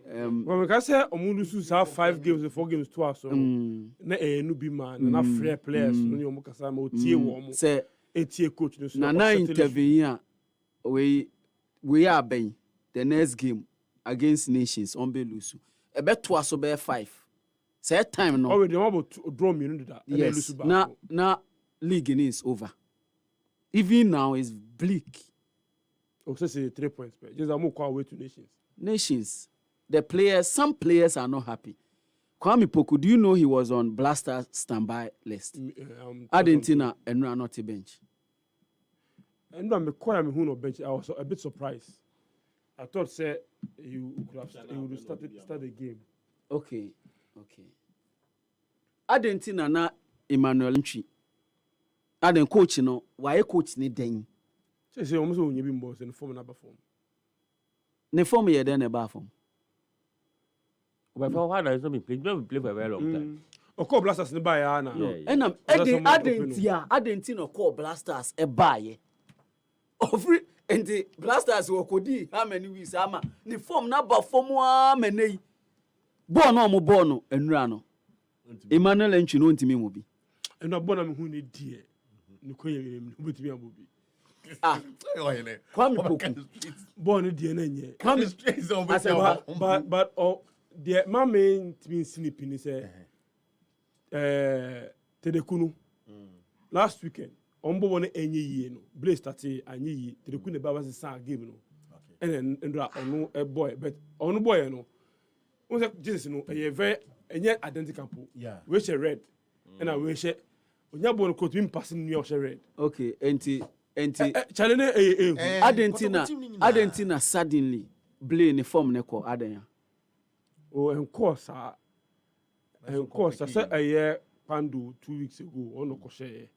When we can say Omundusu have 5 games, 4 games, 2 so na no be man na free players no you mukasa ma otie wo mo say etie coach no so na intervene we are ben the next game against Nations on Belusu e beto aso be 5 say time no already about draw me no that yes na league is over even now is bleak. Also say 3 points just am go away to Nations. The players, some players are not happy. Kwame Poku, do you know he was on Blaster standby list? Argentina and not a bench. And I'm who no bench. I was a bit surprised. I thought say he would start the game. Okay. Argentina na Emmanuel Nchi. Aden coach no, why coach ni den? Say almost only be more in form number form. Ne form ye den e ba form. But for why does not be played? We play for a very long time. Of course, Blasters ne buy ya na. And Argentina call Blasters e buy. Ofri and the Blasters wo kodi how many weeks ama ni form na ba form wa menei. Ball no enura no. Emmanuel Nchi no ntimi mo bi. And na bona me hu ne die. Ni koye me betimi abobi. Kwame Poku. Ball no die na nye. Kwame straight on but the my main team sleeping is Tedekunu. Last weekend, Ombo won any year no. Blaze started any year. Tedekunu ba was a game no. And then on a boy, but on boy no. Once Jesus no a very any identical. Yeah. We share red, and I wish it. When you born could be passing me share red. Okay, enti Argentina suddenly play in the form neko Adenya. Oh, and course, I said a year Pandu 2 weeks ago on the Koshe.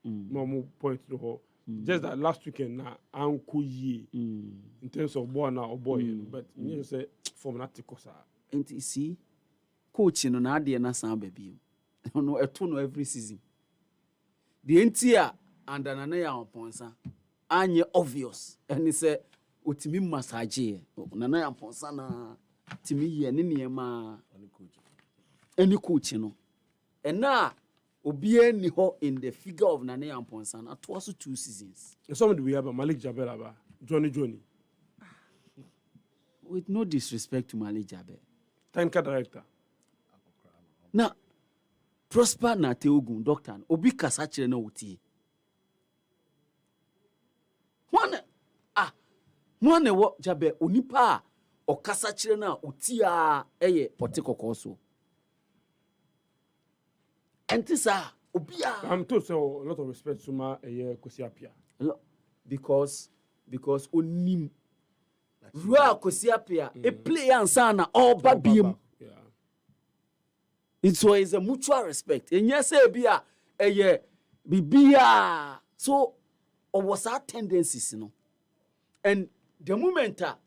Normal point to the whole. Just that last weekend now, Uncle Ye in terms of boy now or boy, but you say from Natikosa. And you see, coaching on Adia Nasa baby. No, a tune every season. The entire and an anaya on Ponsa. anye obvious and say otimi massage nana yamponsa na timi ye ne niema any coach no and na obie ni ho in the figure of nana yamponsa na to also 2 seasons. Somebody we have Malik Jabel aba Johnny with no disrespect to Malik Jabel, technical director na Prosper na Teogun doctor obi kasa kire na wotie one wo Jabel onipa o kasa kire na wotie a eye pote kokoso entisa obi a I'm told so a lot of respect to my Kosiapia because onim Rua Kosiapia a play ansana all babiem. So it's a mutual respect. And yes, bia bibia so or was our tendencies, you know. And the moment a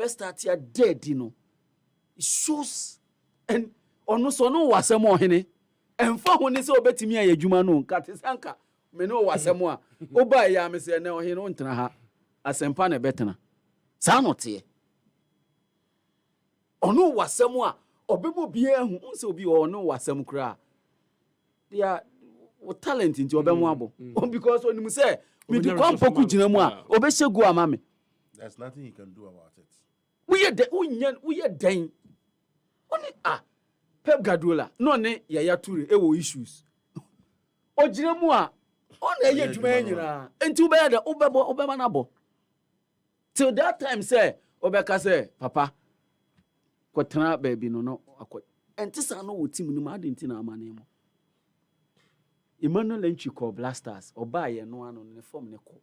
start here dead, you know, it shows and no so no was a more henny. And for when it's over to me, a Jumano, Katisanka, me no was a more. Oh, by Yamis and no, he don't know as a pane betana. Sanote. Or no was somewhere. Obebo bia hu nse obi o no wasem kra they are talent into obemo abo because when you say me di kwampoku gina mu a obeshegu ama me there's nothing you can do about it we ye den oni Pep Guardiola no ne Yaya Toure e wo issues o gina mu a o na ye dwuma nyina enti ubeye de obema na bo till that time say obeka say papa kwatena baby no akwa entisa no wo team ni ma adenti na amane mo Emmanuel Nchiko Blasters oba ye no ano ne form ne ko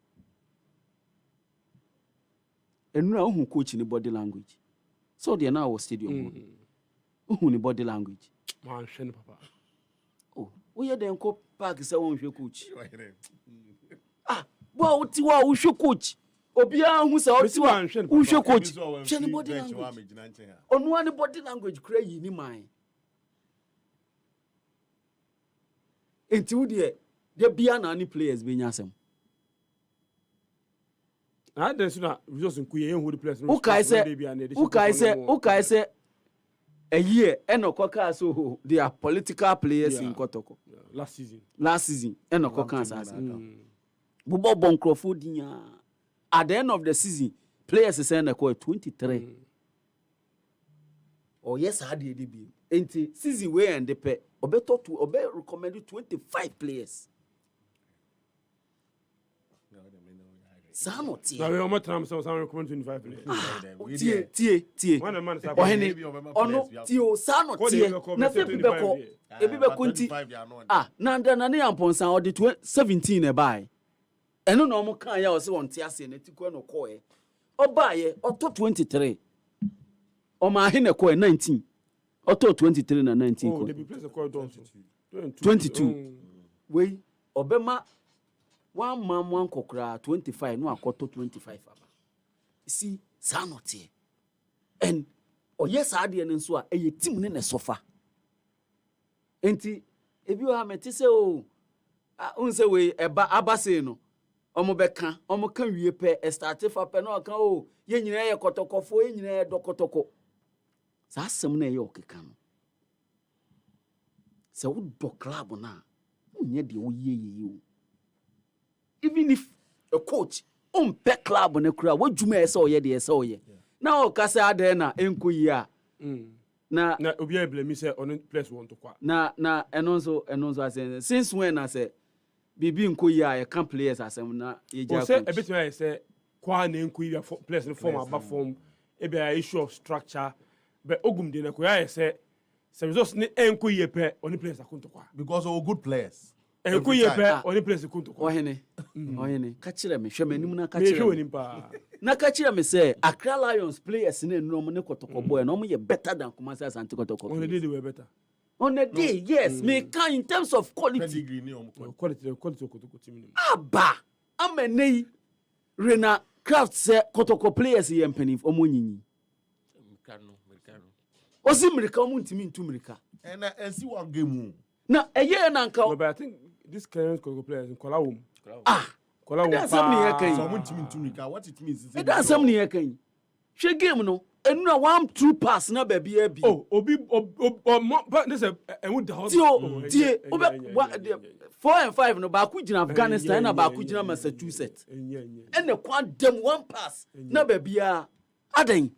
enura ohun coach ni body language so there na was stadium ohun ni body language man hwe papa wo ye den ko park se won hwe coach bo wo ti wo hwe coach Obia hu se o ti wa hwe coach hwe body language onu ani body language kra yi ni man enti wo de bia na ani players be nyasem there's na resource nkuye hu the players ukai se a year enokoka so they are political players in Kotoko last season enokoka asase bubo bonkrofo dinya at the end of the season players say na 23 or yes had the debut enti season we end pe obeto to obe recommend 25 players Sanote na we omo tram so recommend 25 players tie one man say ono tio Sanote na se bibeko ebibeko nti na ne amponsan o de 17 e bai eno no mo kan ya o se won tie ase na tikwa no koe obaye oto 23 o ma he na koe 19 oto 23 na 19 ko the place ko don 22 we obema one man one kokra 25 no akoto 25 aba see Sanote and yes ade ne nso a eye team ne na sofa enti ebi o ha meti se o unse we eba abase no omo beka omo kan wie pe start fa pe no kan o ye nyina ye kotokofo ye nyina ye dokotoko sa asem na ye okeka no se wo do club na unye de wo ye o even if a coach pe club na kura wadwuma ese oye de ese oye na o kasa ade na enkoyi a na obi e blame say on place want to kwa na enonzo ase since when I say bibi nkoyi a can players asem na ye ja say e betima e say kwa na enkoyi place no form aba form e be a issue of structure but ogum de na ko ya say resource ni enkoyi pe on place akonto kwa because all good players enkoyi pe on place akonto kwa ohene ka kire me hwe manim na ka kire na ka kire me say Accra Lions players na enum ne kotoko boy na ye better than Kumasi Asante Kotoko on the day they were better on the day yes me can in terms of quality Kotoko team aba amenei Rena Craft say Kotoko players ye mpanif omonyinyi osi mirika omuntimi ntumirika and see one game na eye na nka but I think this current Kotoko players in Kolawum That's something what it means is that's something you can. She game no. And no 1-2 pass na baby ebi. Oh, obi but this a would the house. 4 and 5 no ba ku gina Afghanistan na ba ku gina Massachusetts. And the kwan dem 1 pass na baby a adan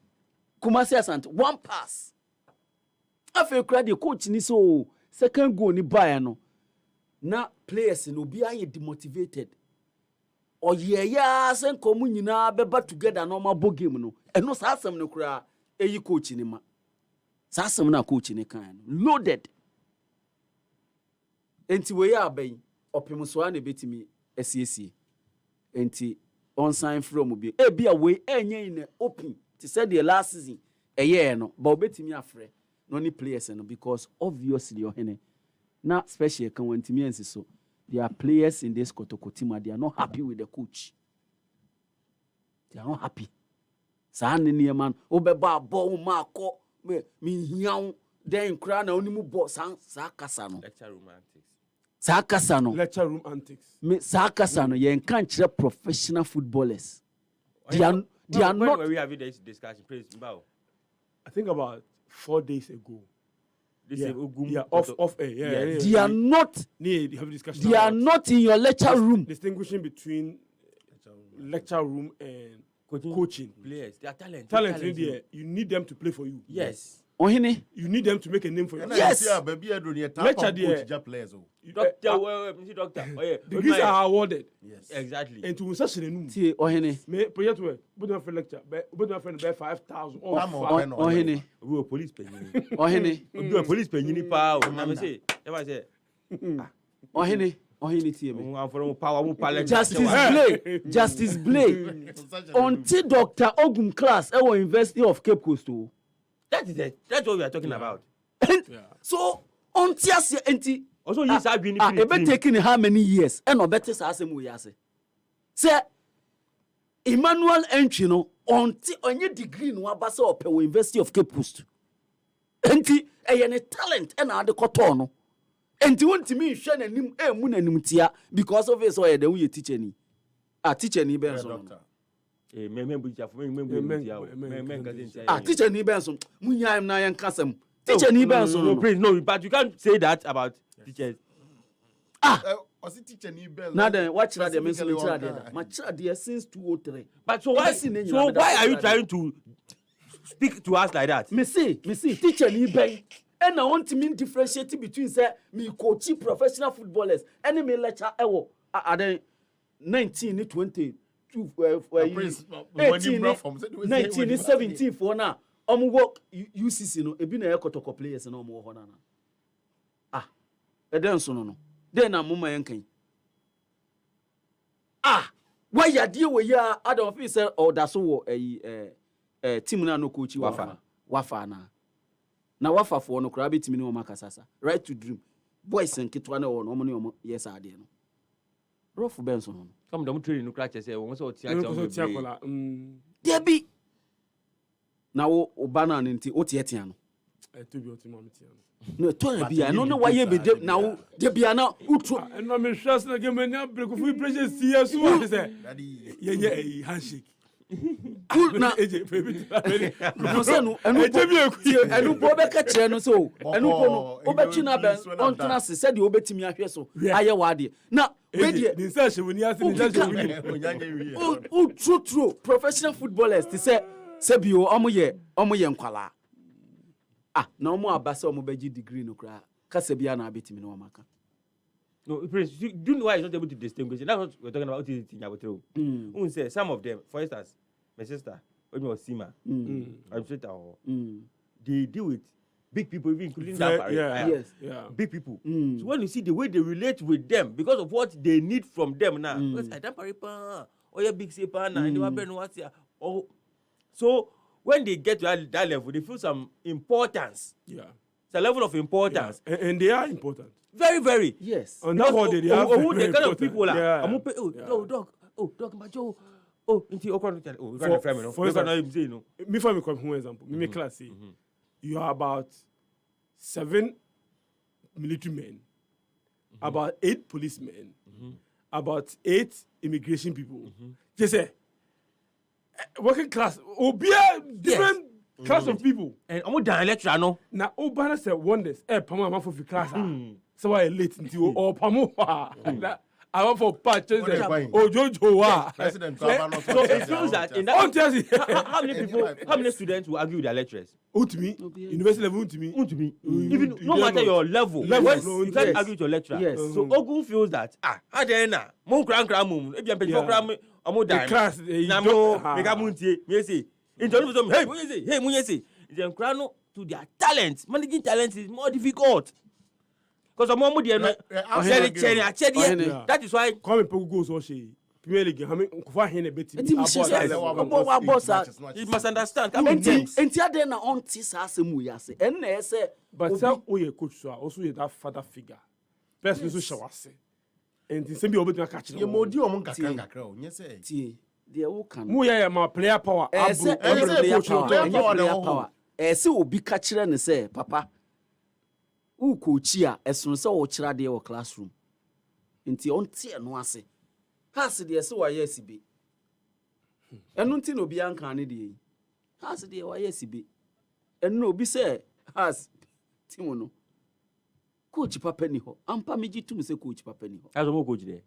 Kumasi Asante 1 pass. Afi kura the coach ni so second goal ni buy no. Na players no be aye demotivated. Oyeya sen komu nyina beba together no ma bo game no. Eno sa asem no kura eyi coach ni ma. Sa asem na coach ni kan no. Loaded. Enti we ya aban opem so na betimi asiesie. Enti on sign from bi. E bia we enye in open. Ti said the last season no, but betimi afre no ni players no because obviously Ohene na special kan wantimi ansi so. There are players in this Kotoko team and they are not happy with the coach. They are not happy. Sani man obeba ball marko me hian then kra na onimu ball sa kasa no. Lecture room antics. Sa kasa no. Lecture room antics. Me sa kasa no ye kan kire professional footballers. They are not. When we have this discussion, please, Mbao. I think about 4 days ago. Off air. Yeah. They are not. Need have a discussion. They are not in your lecture room. Distinguishing between lecture room and coaching. Players, they are talented. Talent in there. You need them to play for you. Yes. Ohene. You need them to make a name for you. Yes. Lecture there. Players. Doctor. Degrees are awarded. Yes. Exactly. And to such a room. See, Ohene. Me project work. But not for lecture. But not for 5,000. Ohene. We were police penny. Ohene. We were police penny. Power. I say. Never say. Ohene tie me. Justice Blay. Until Dr. Ogum class at University of Cape Coast. That is it. That's what we are talking about. So until anti also yes I been taking how many years and no better say asem we say. Say Emmanuel entry no until onye degree no abasa ope University of Cape Coast. Anti e talent and ade koto no. Enti wontimi hwe nanim emu nanim tia because of it so ye dey teacher ni. Teacher ni ben so. Teacher ni ben so. Munya am na yan kasam. Teacher ni ben so. No, but you can't say that about teachers. Was it teacher ni ben? Now then, watch that them mention there. My child there since 203. But so why are you trying to speak to us like that? Me see, teacher ni ben. And I want to mean differentiating between say me coaching professional footballers and me lecture ewo are then 19 20 19 17 for now work UCC no ebi na ekotoko players no omo ho na e den so no den na mama yankan why ya die we ya adam of say or da so wo team na no coach wafa na wafa for no kra betimi ne o makasasa right to dream boys nketwa na wo no omo ne omo yes ade no rough benson no come dem training no kra chese wo so tia kola there be na wo obana nti o tietia no to be otimam tia no to be no why you be na wo de bia na utro no me stress na game na break fu pressure see so what say ye handshake na no say no enu po be ka kire no so enu po no obetwi na ben on tena se said you obetimi ahwe so aye wade na we dey din say shewoni ase ni just wini true professional footballers they say bio omo ye nkwala na omo abasa omo beji degree no kra kasa bia na abetimi no maka. No, Prince, do you know why he's not able to distinguish? That's what we're talking about. Who say some of them, for instance, my sister, when you was Sima, they deal with big people, even including that big people. So when you see the way they relate with them, because of what they need from them now, big so when they get to that level, they feel some importance. Yeah, it's a level of importance, and they are important. Very, very. Yes. On that one, they have the kind of people are. Dog, macho. For example, me for me come one example. Me class say you are about 7 military men, about 8 policemen, about 8 immigration people. Just say working class, obia different class of people. And I'm down lecture no. Na obana say wonders. Pamo am for class. So why late until or pamo. I want for patches. Jojo wa. President So it feels that in that how many students will argue with their lecturers? Utimi, university level Utimi. Even no matter your level, you can't argue with your lecturer. Yes. So Ogun feels that adena mo kran mum e bia pejọ kran omo die. Class na mo mega muntie me say. Into hey munye say. Then kran no to their talent. Managing talent is more difficult. Because I'm more than that is why come people go so she Premier League ha me nkofa he na beti he must understand enti ade na on ti sa asem we ase en na ese but say we coach so also that father figure person so shawase enti se bi obetuma catch ye modi o mon kakra o nye say ti de wo kan mu ya ma player power power ese obi ka kire ne say papa u coach a esun se wo kira de wo classroom nti on tie no ase has de ese wa yes be enu nti no bi anka ne de has de wa yes be enu obi se has timo no coach papa ni ho ampa meji tum se coach papa ni ho aso mo coach de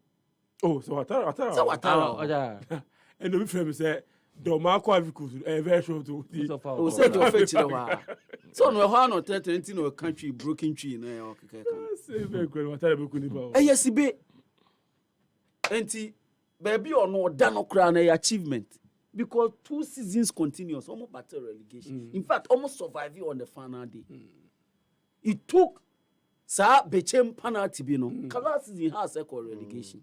oh so watara enu bi frame say do ma ko aviku very sure to o say to fe chire wa so no ho no 30 no country broken tree na o keke kan say very good watara be ku ni ba yes be enti baby ono da no kra na achievement because 2 seasons continuous almost battle relegation in fact almost surviving on the final day it took sa bechem penalty bi no last season has equal relegation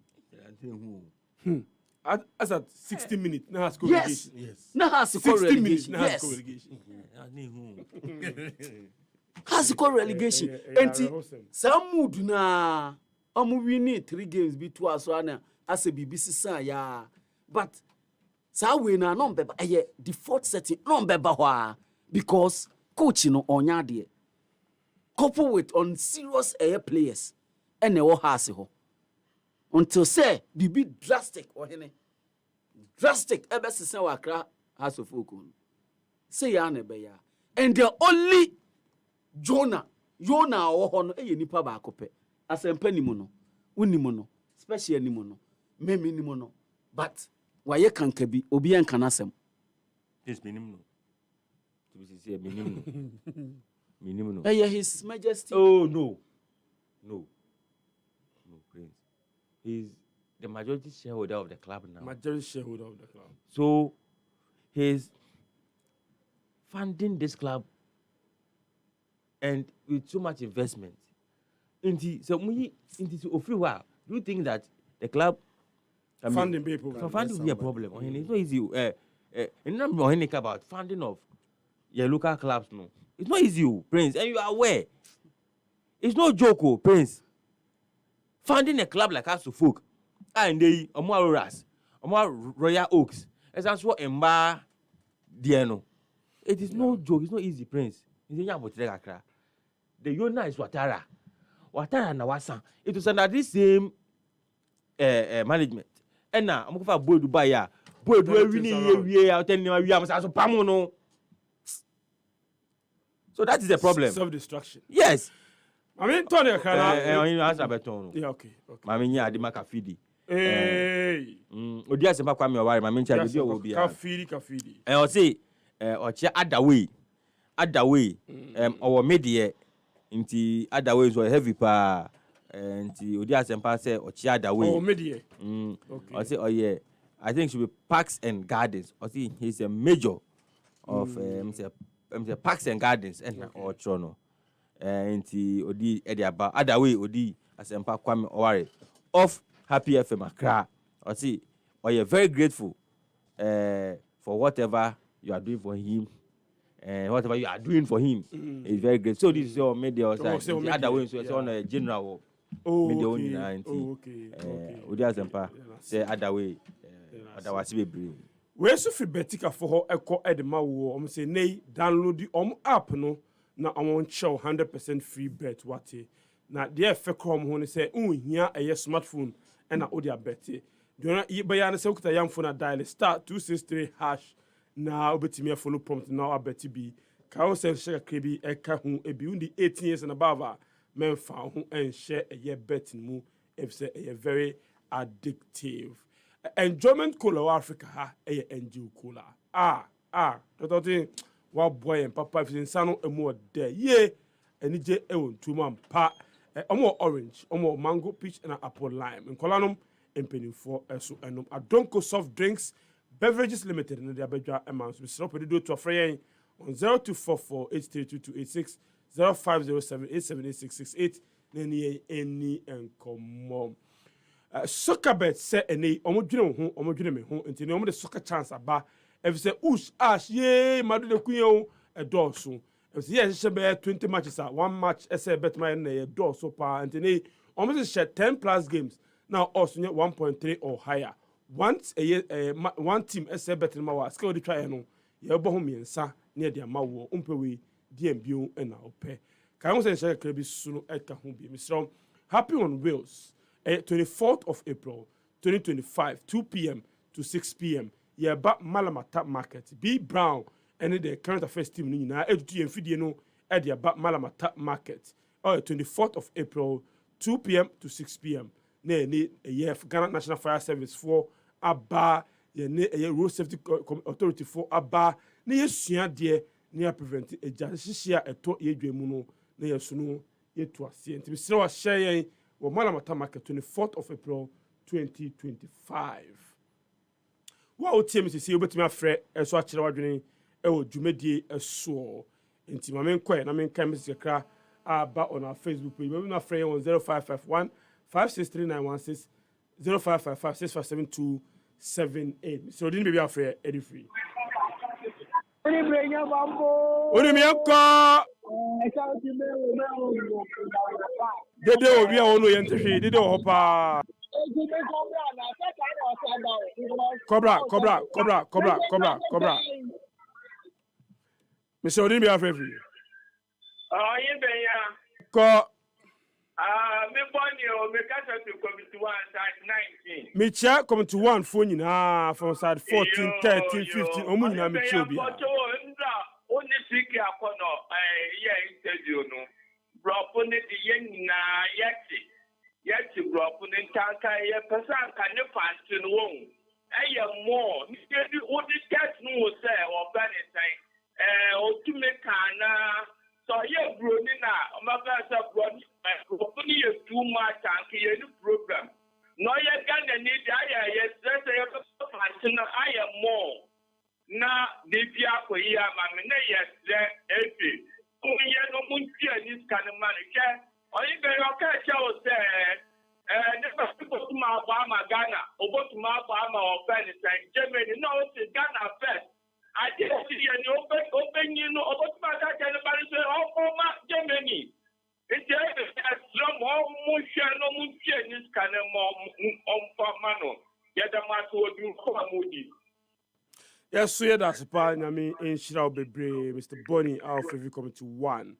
as at 60 minutes now has relegation yes now has equal relegation yes has equal relegation enti sa mood na win 3 games be 2 aso na as a BBC san ya but sa we na no mbeba default setting no mbeba ho because coach no onya de couple with on serious players and e wo house ho until say bibi drastic Ohene drastic ebe sesen wa kra house of okun say ya na be ya and the only Jonah wo ho no nipa ba akope asempa ni mu no unimu no special ni mu no memi ni mu no but waye kanka bi obi en kanasem this minimum to be sincere minimum no his majesty oh no prince he's the majority shareholder of the club now so he's funding this club and with so much investment into offer do you think that the club funding people funding will be a problem it's not easy and not about funding of your local clubs no it's not easy Prince and you are aware it's no joke Prince funding a club like us to folk and they Amoras Royal Oaks as that's what Emba Diano it is no joke it's not easy Prince the Yona is Watara na Wasan it was under this same management and now I'm going for boy Dubai ya boy do we out and we am so pamono so that is the problem self-destruction yes I mean Tony kana you answer beton yeah okay mama nya ade maka fidi odi asempa kwa me o ware mama ncha bi o bi ka fidi o say oche adaway our media nti adaway so heavy pa nti odi asempa say oche adaway our media okay I say oh yeah I think it should be parks and gardens I see he's a major of parks and gardens and or trono nti odi ediaba adaway odi asempa kwame oware of Happy FM Accra I see oh yeah very grateful for whatever you are doing for him and whatever you are doing for him is very great. So this is your media other way so it's on a general media okay. Odi asempa say other way otherwise be brave. We so fi betika for ho eko edema wo om say nay download the app no na on show 100% free bet what na there fe come ho say unhia eye smartphone and na odi abete Dona Ibayana Sekuta Yam Fona dial *263# now obetimi follow prompt now abeti bi. Kao sen share krebi eka hu ebi undi 18 years and above men found hu and share a year betting mu if say a very addictive. Enjoyment cola Africa ha a NGO cola. Tototin wa boy and papa if insano e more there. Ye and je e won 2 man pa omo orange, omo mango, peach and apple lime. In Kolanum impending for so enum Adonko soft drinks beverages limited in the abedja amounts. We stop with do to a friend on 0244-832286 0507-878-668 any and come soccer bet say any omodwene me ho enti ne omde soccer chance aba if say ush ash ye madu de kunyo e dorso if say yes be 20 matches one match say bet my na e dorso pa enti ne omde share 10 plus games now also 1.3 or higher once one team say bet ma wa skill dey try no ye bo ho miensa ne de ma wo umpewe DMBO na ope kan say share krebi sunu e ka ho bi misro happy on wheels 24th of April 2025 2 p.m. to 6 p.m. Yeah, back Malamata Market. B Brown and the current affairs team na edutu enfidie no e dia back Malamata Market. 24th of April 2 p.m. to 6 p.m. Na Ghana National Fire Service for aba road safety authority for aba na yesua de na prevent eja hihia eto yedwemu no na yesuno yetu ase ntimi sire wa share Malamata Market 24th of April 2025. What team is see obetimi afre eso akire wadwene e wo dwumedie eso enti ma menkɔ na menka message kra aba on our Facebook page. We na afre on 0551 563916 0555 657 so didn't be afre edi free. Ohene-Bampoe Dede obi a wono yentehwe dede o hopa Cobra Mr. Odin be afrefi you Brenya ko me boni o me kasa to committee 1 side 19 me chair committee 1 phone nyina from side 14 13 15 omu nyina me chair obi only siki akono interview no bro ne di yenna yeti bro ne tanka ye person kan ne fanti no won more ni di odi test no say organize o to me kana so ye bro ni na o ma ba sa bro ni ye too much and ye ni program no ye Ghana ni di ye stress ye fanti no more na debia ko ya ma me na yes the epi onye no munti ani scan man ke onye be yo ka cha o se ne ba ko tuma ba ma Ghana obotuma ba ma o pen say Germany no o se Ghana first I just see any open you know obotuma ka cha ne ba se o ma Germany it's a drum o mu sha no munti ani scan mo on fa mano ya da ma to du ko amudi. Yes, so that's pa nyame enshira obebre Mr. Bonnie our favorite coming to 1.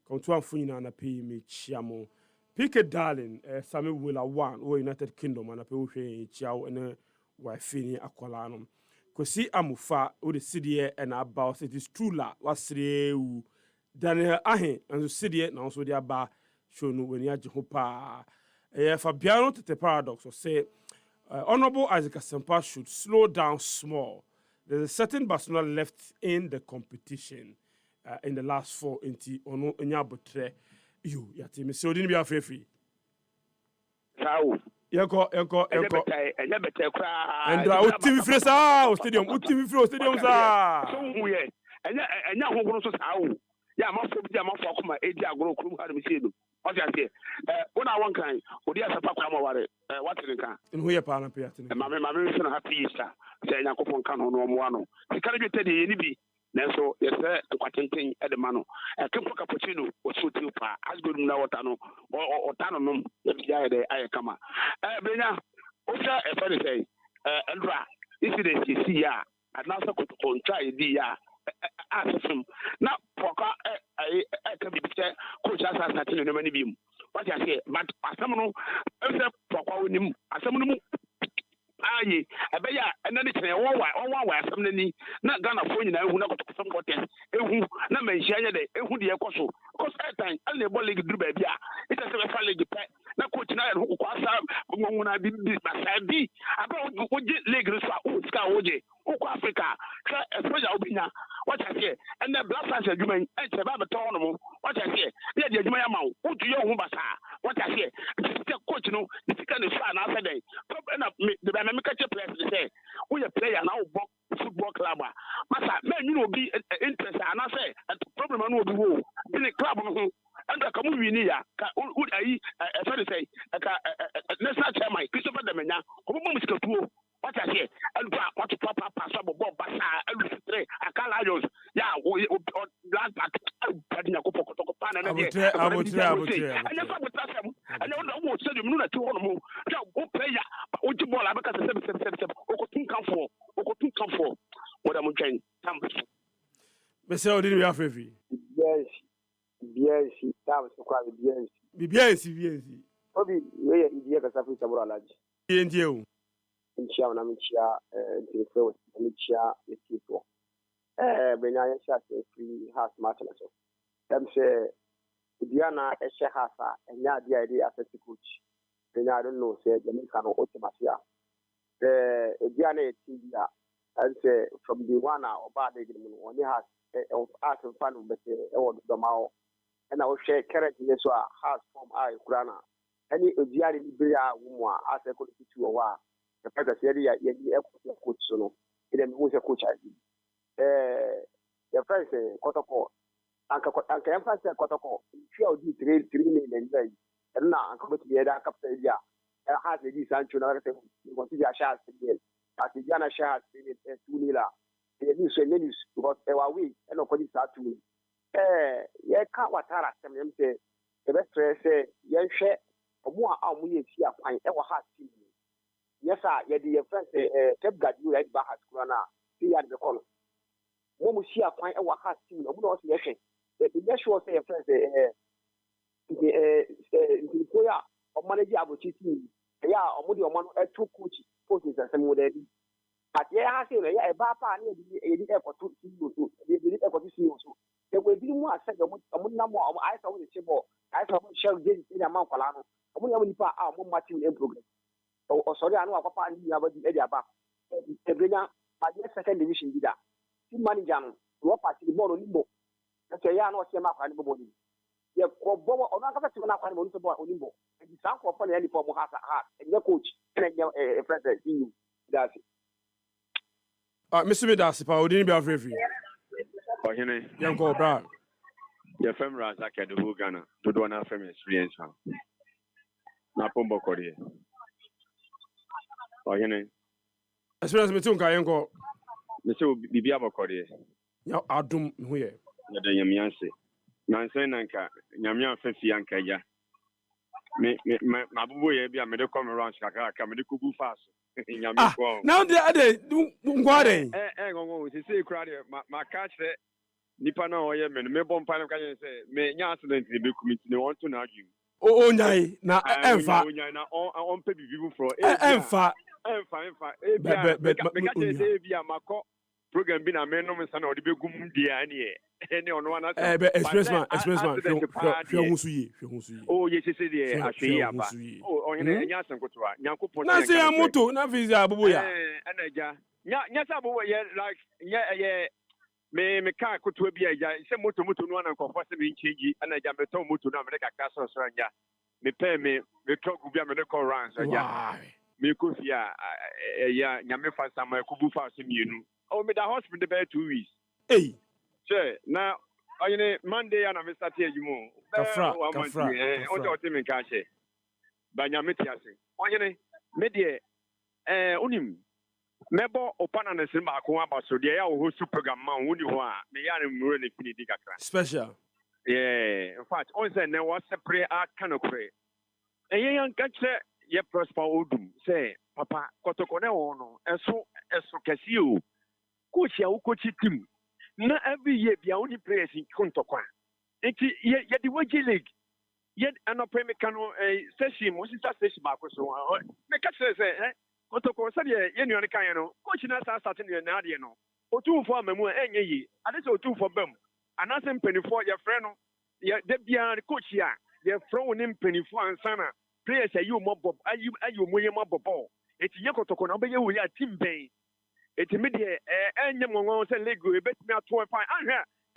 Come to 1 for you na pay me chiamo. Pick darling, Samuel Willa 1 or United Kingdom and a pay we chiao and wife ni akwala no. Kosi amufa o the city and about it is true la was reu Daniel ahe and the city na also dia ba show no when ya jehopa. Fabiano to the paradox or say Honorable Isaac Asempa should slow down small. There's a certain Barcelona left in the competition in the last 4 inti ono enyabotre you yati me so didn't be afrefi sao yeko enya bete kra and uti free sa stadium sa so huye enya hohoro so sao ya mafo bi mafo akoma edi agoro krum ha dem siedu o ti ase wona won kan odi asapa kwa ma ware what in kan huye pa na pe ati ma me so happy Easter say enya kopon kan no mo ano sikare bi tede ye ni bi nanso yese kwatenten e de ma no kempo cappuccino o so ti pa asgodum na water no o tano nom e bi ya de aye kama Brenya o sha e fa de say Andra isi de si ya anasa ko kontra e di ya asefem na poka ka bi se coach asa tinu no mani bimu what you say but asem no e se poka onim asem no mu ye abeya ena ne kire wo wa asam nani na Ghana fo nyina ehu na kotokosam contest ehu na manhia nya de ehu de ekoso because that time all the ball league duru ba bia it is a league pe na coach na ho ko asa ngona bi masabi aba oje league so o ska oje o ko Africa ka especially obinya what I say and the black fans adwuma e che ba beto no mo what I say ya de adwuma ya ma o tu ye ho basa what I say the coach no the can the fan after day na the dynamic players say we a player now football club masa men you know be interest and I say problem no be wo in the club no and ka mu wi ni ya ka ayi sorry say ka national chairman Christopher Demenya ko mo musika tuo what I say and what to papa so bobo basa and akala Lions ya last back padina ko poko to pana na abutre and never with us and no wo say mu na ti ho no mo ja go player o ji ball abeka se o ko tun kan for what am trying tam Bese o dini afefi Yes, tam so kwa BNC obi we idie ka safi sabura alaji ndie o nchia na mchia ntifewe nchia ekipo Brenya ya sha free house match na so dem say Diana e she hasa enya dia dey affect coach Brenya I don't know say dem can automatia Diana e tibia and say from the one oba dey give me only has as fan but e wo do mawo and I will share character so has from I kurana any Diana libya woman as a coach to wa the fact that ya coach so no dem who say coach the first Kotoko anka emphasis Kotoko fear di 3 million and na anka go to the other captain dia has the Sancho na say consider share million at the Ghana share 2 million the news because we and of this start to ye ka watara sem say the best say ye hwe omo a omo ye fi akwan e wo ha team yes sir ye the first Pep Guardiola right back at corner see at the corner mo mu shi akwan e wa ha team no mo no se yehwe the best sure say friends Sintim-Koree o manage abochi team ya o mo de o no two coaches say mo dey at ye ha say no ya e ba pa na e di e ko to team so e di e ko to team so e go bi mu asa mo na mo I saw the chebo I saw share game in the man kwala no mo ya mo nipa mo match in progress o sorry anu akwa ndi ya ba di e di aba e Brenya at the second division leader team manager no wo pass the ball onimbo e ya na o se ma kwa ni bobo ni ye ko bobo o na ka ti na kwa ni bo so ball onimbo e di san ko fa na ni for mo ha e nye coach e nye president you that's it Mr. Medasipa o dini be afrefi Ohene yanko bra your family has acquired the whole Ghana to do an family experience na pombo Korea Ohene experience me tun ka yanko me se bibi abokore ya adum hu ye na da nyamianse nanse nanka nyamia fafi anka ya me mabubo ye bia me de come around kakaka me de kubu fast nyamia ko now the ade ngware gongo se se kra de ma catch nipa na oye me bom pa na ka say me nya accident be committee ne want to na argue o nyai na emfa na on pe bibi for emfa e bia me ka say bia makọ program bi na me no me sana odi begum dia ne e ono ana express man hwe hu su yi o ye se de ahwe ya ba o ohene nya sankotoa nyankopon na se ya moto na fizi abubu ya anaja nya sa abubu ye like ye me ka kotoa bi ya se moto no na nkofo se me ncheji anaja me to moto na me ka ka so anya me pe me truck bi a me ko runs anya me ko fia ya nyame fa sama kubu fa se mienu oh me da hospital be 2 weeks hey che na oyene Monday ya na me start here jumo kafra o de o te me ka che ba nyame ti ase oyene me de unim mebo opana na se ma ko abaso de ya wo super program ma woni ho a me ya ne muro ne fini di kakra special in fact on say na was separate art kanokre yan ka che ye prosper odum say papa kotoko ne wo no eso kesi o coach ya coach team na every year bia only players in kontokwa enti ye the wage league ye anopre me kanu session mo sisa session ba ko so me ka say kotoko said, yeah, you know, coach in us starting in the no. O two for me, and ye, and it's o two for them. And that's in penny for your friend. Yeah, they be the coach here. They're throwing in penny for and sana. Players are you mob, are you mob ball. It's Yako to Konobe, we are team bay. It's immediate, and young ones and Lego, a bit me at 12 fine.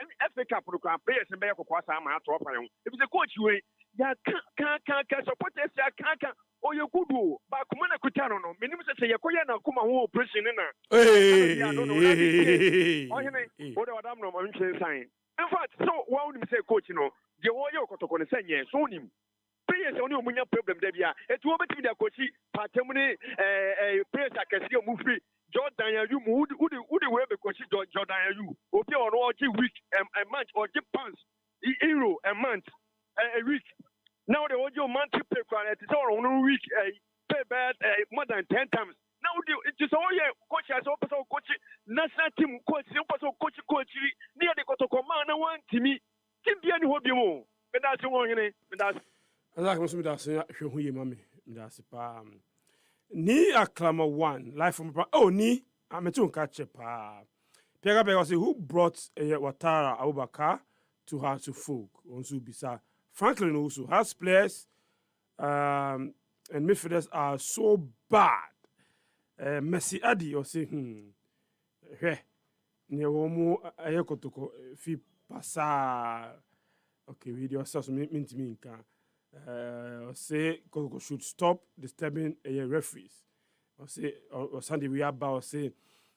And FA Cup program players and Bayako Kwasama at 12 fine. If the coach, you can't support us, can't. Oh, you could do, but Kumana Kutano, minimum say Yakoya Kuma who prison in I don't know. What I don't know, sign. In fact, so why would you say, coach, you know, the Oyo Kotoko say, yes, on him. Players only when your problem, Debia. It will be the coach, Patamuni, players like a CEO movie, Jordan, you would the way because Jordan, you, okay, or week, a month, or pounds, euro, a month, a week. Now the audio monthly pay for it is all on a week, pay bad more than 10 times. Now it is all your coach as also coach national team coach, also coach near the Kotokomana one to me. Team be any hobby more. But that's the one in it. That's who you mammy. That's a ni acclama one life from ni I'm a tune catch pa. Pega who brought Watara Abubakar to her to folk on Subisa. Franklin also has players and midfielders are so bad. Messi Adi or say, Neomo Ayakotoko fi pasa. Okay, video source mean to me. Say Kotoko should stop disturbing referees. Or say or Sunday we are about say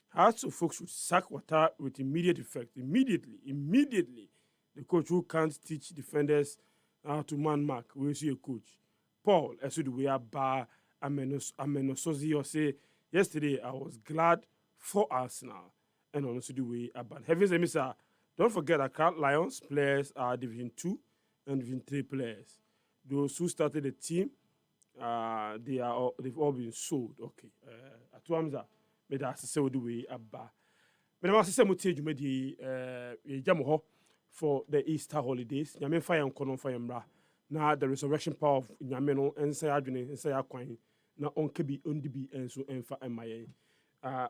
Hearts of folks should sack Water with immediate effect. Immediately. The coach who can't teach defenders how to man mark, we see a coach. Paul, I said we are bar Amenosozi or say yesterday I was glad for Arsenal and honestly the way about Heavens and Missa. Don't forget that Cat Lions players are Division 2 and Division 3 players. Those who started the team, they've all been sold. Okay. At Wamza, but that's the way about. But I must say, Mutage Medi Jamoho. For the Easter holidays, Nyame fire and kono fire mbra. Na the resurrection power of Nyame no ensa adwene ensa akwan na onkebi ondibi enso enfa emaye.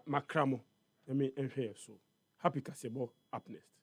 Makramo Nyame enhwe so. Happy Kasebo up next.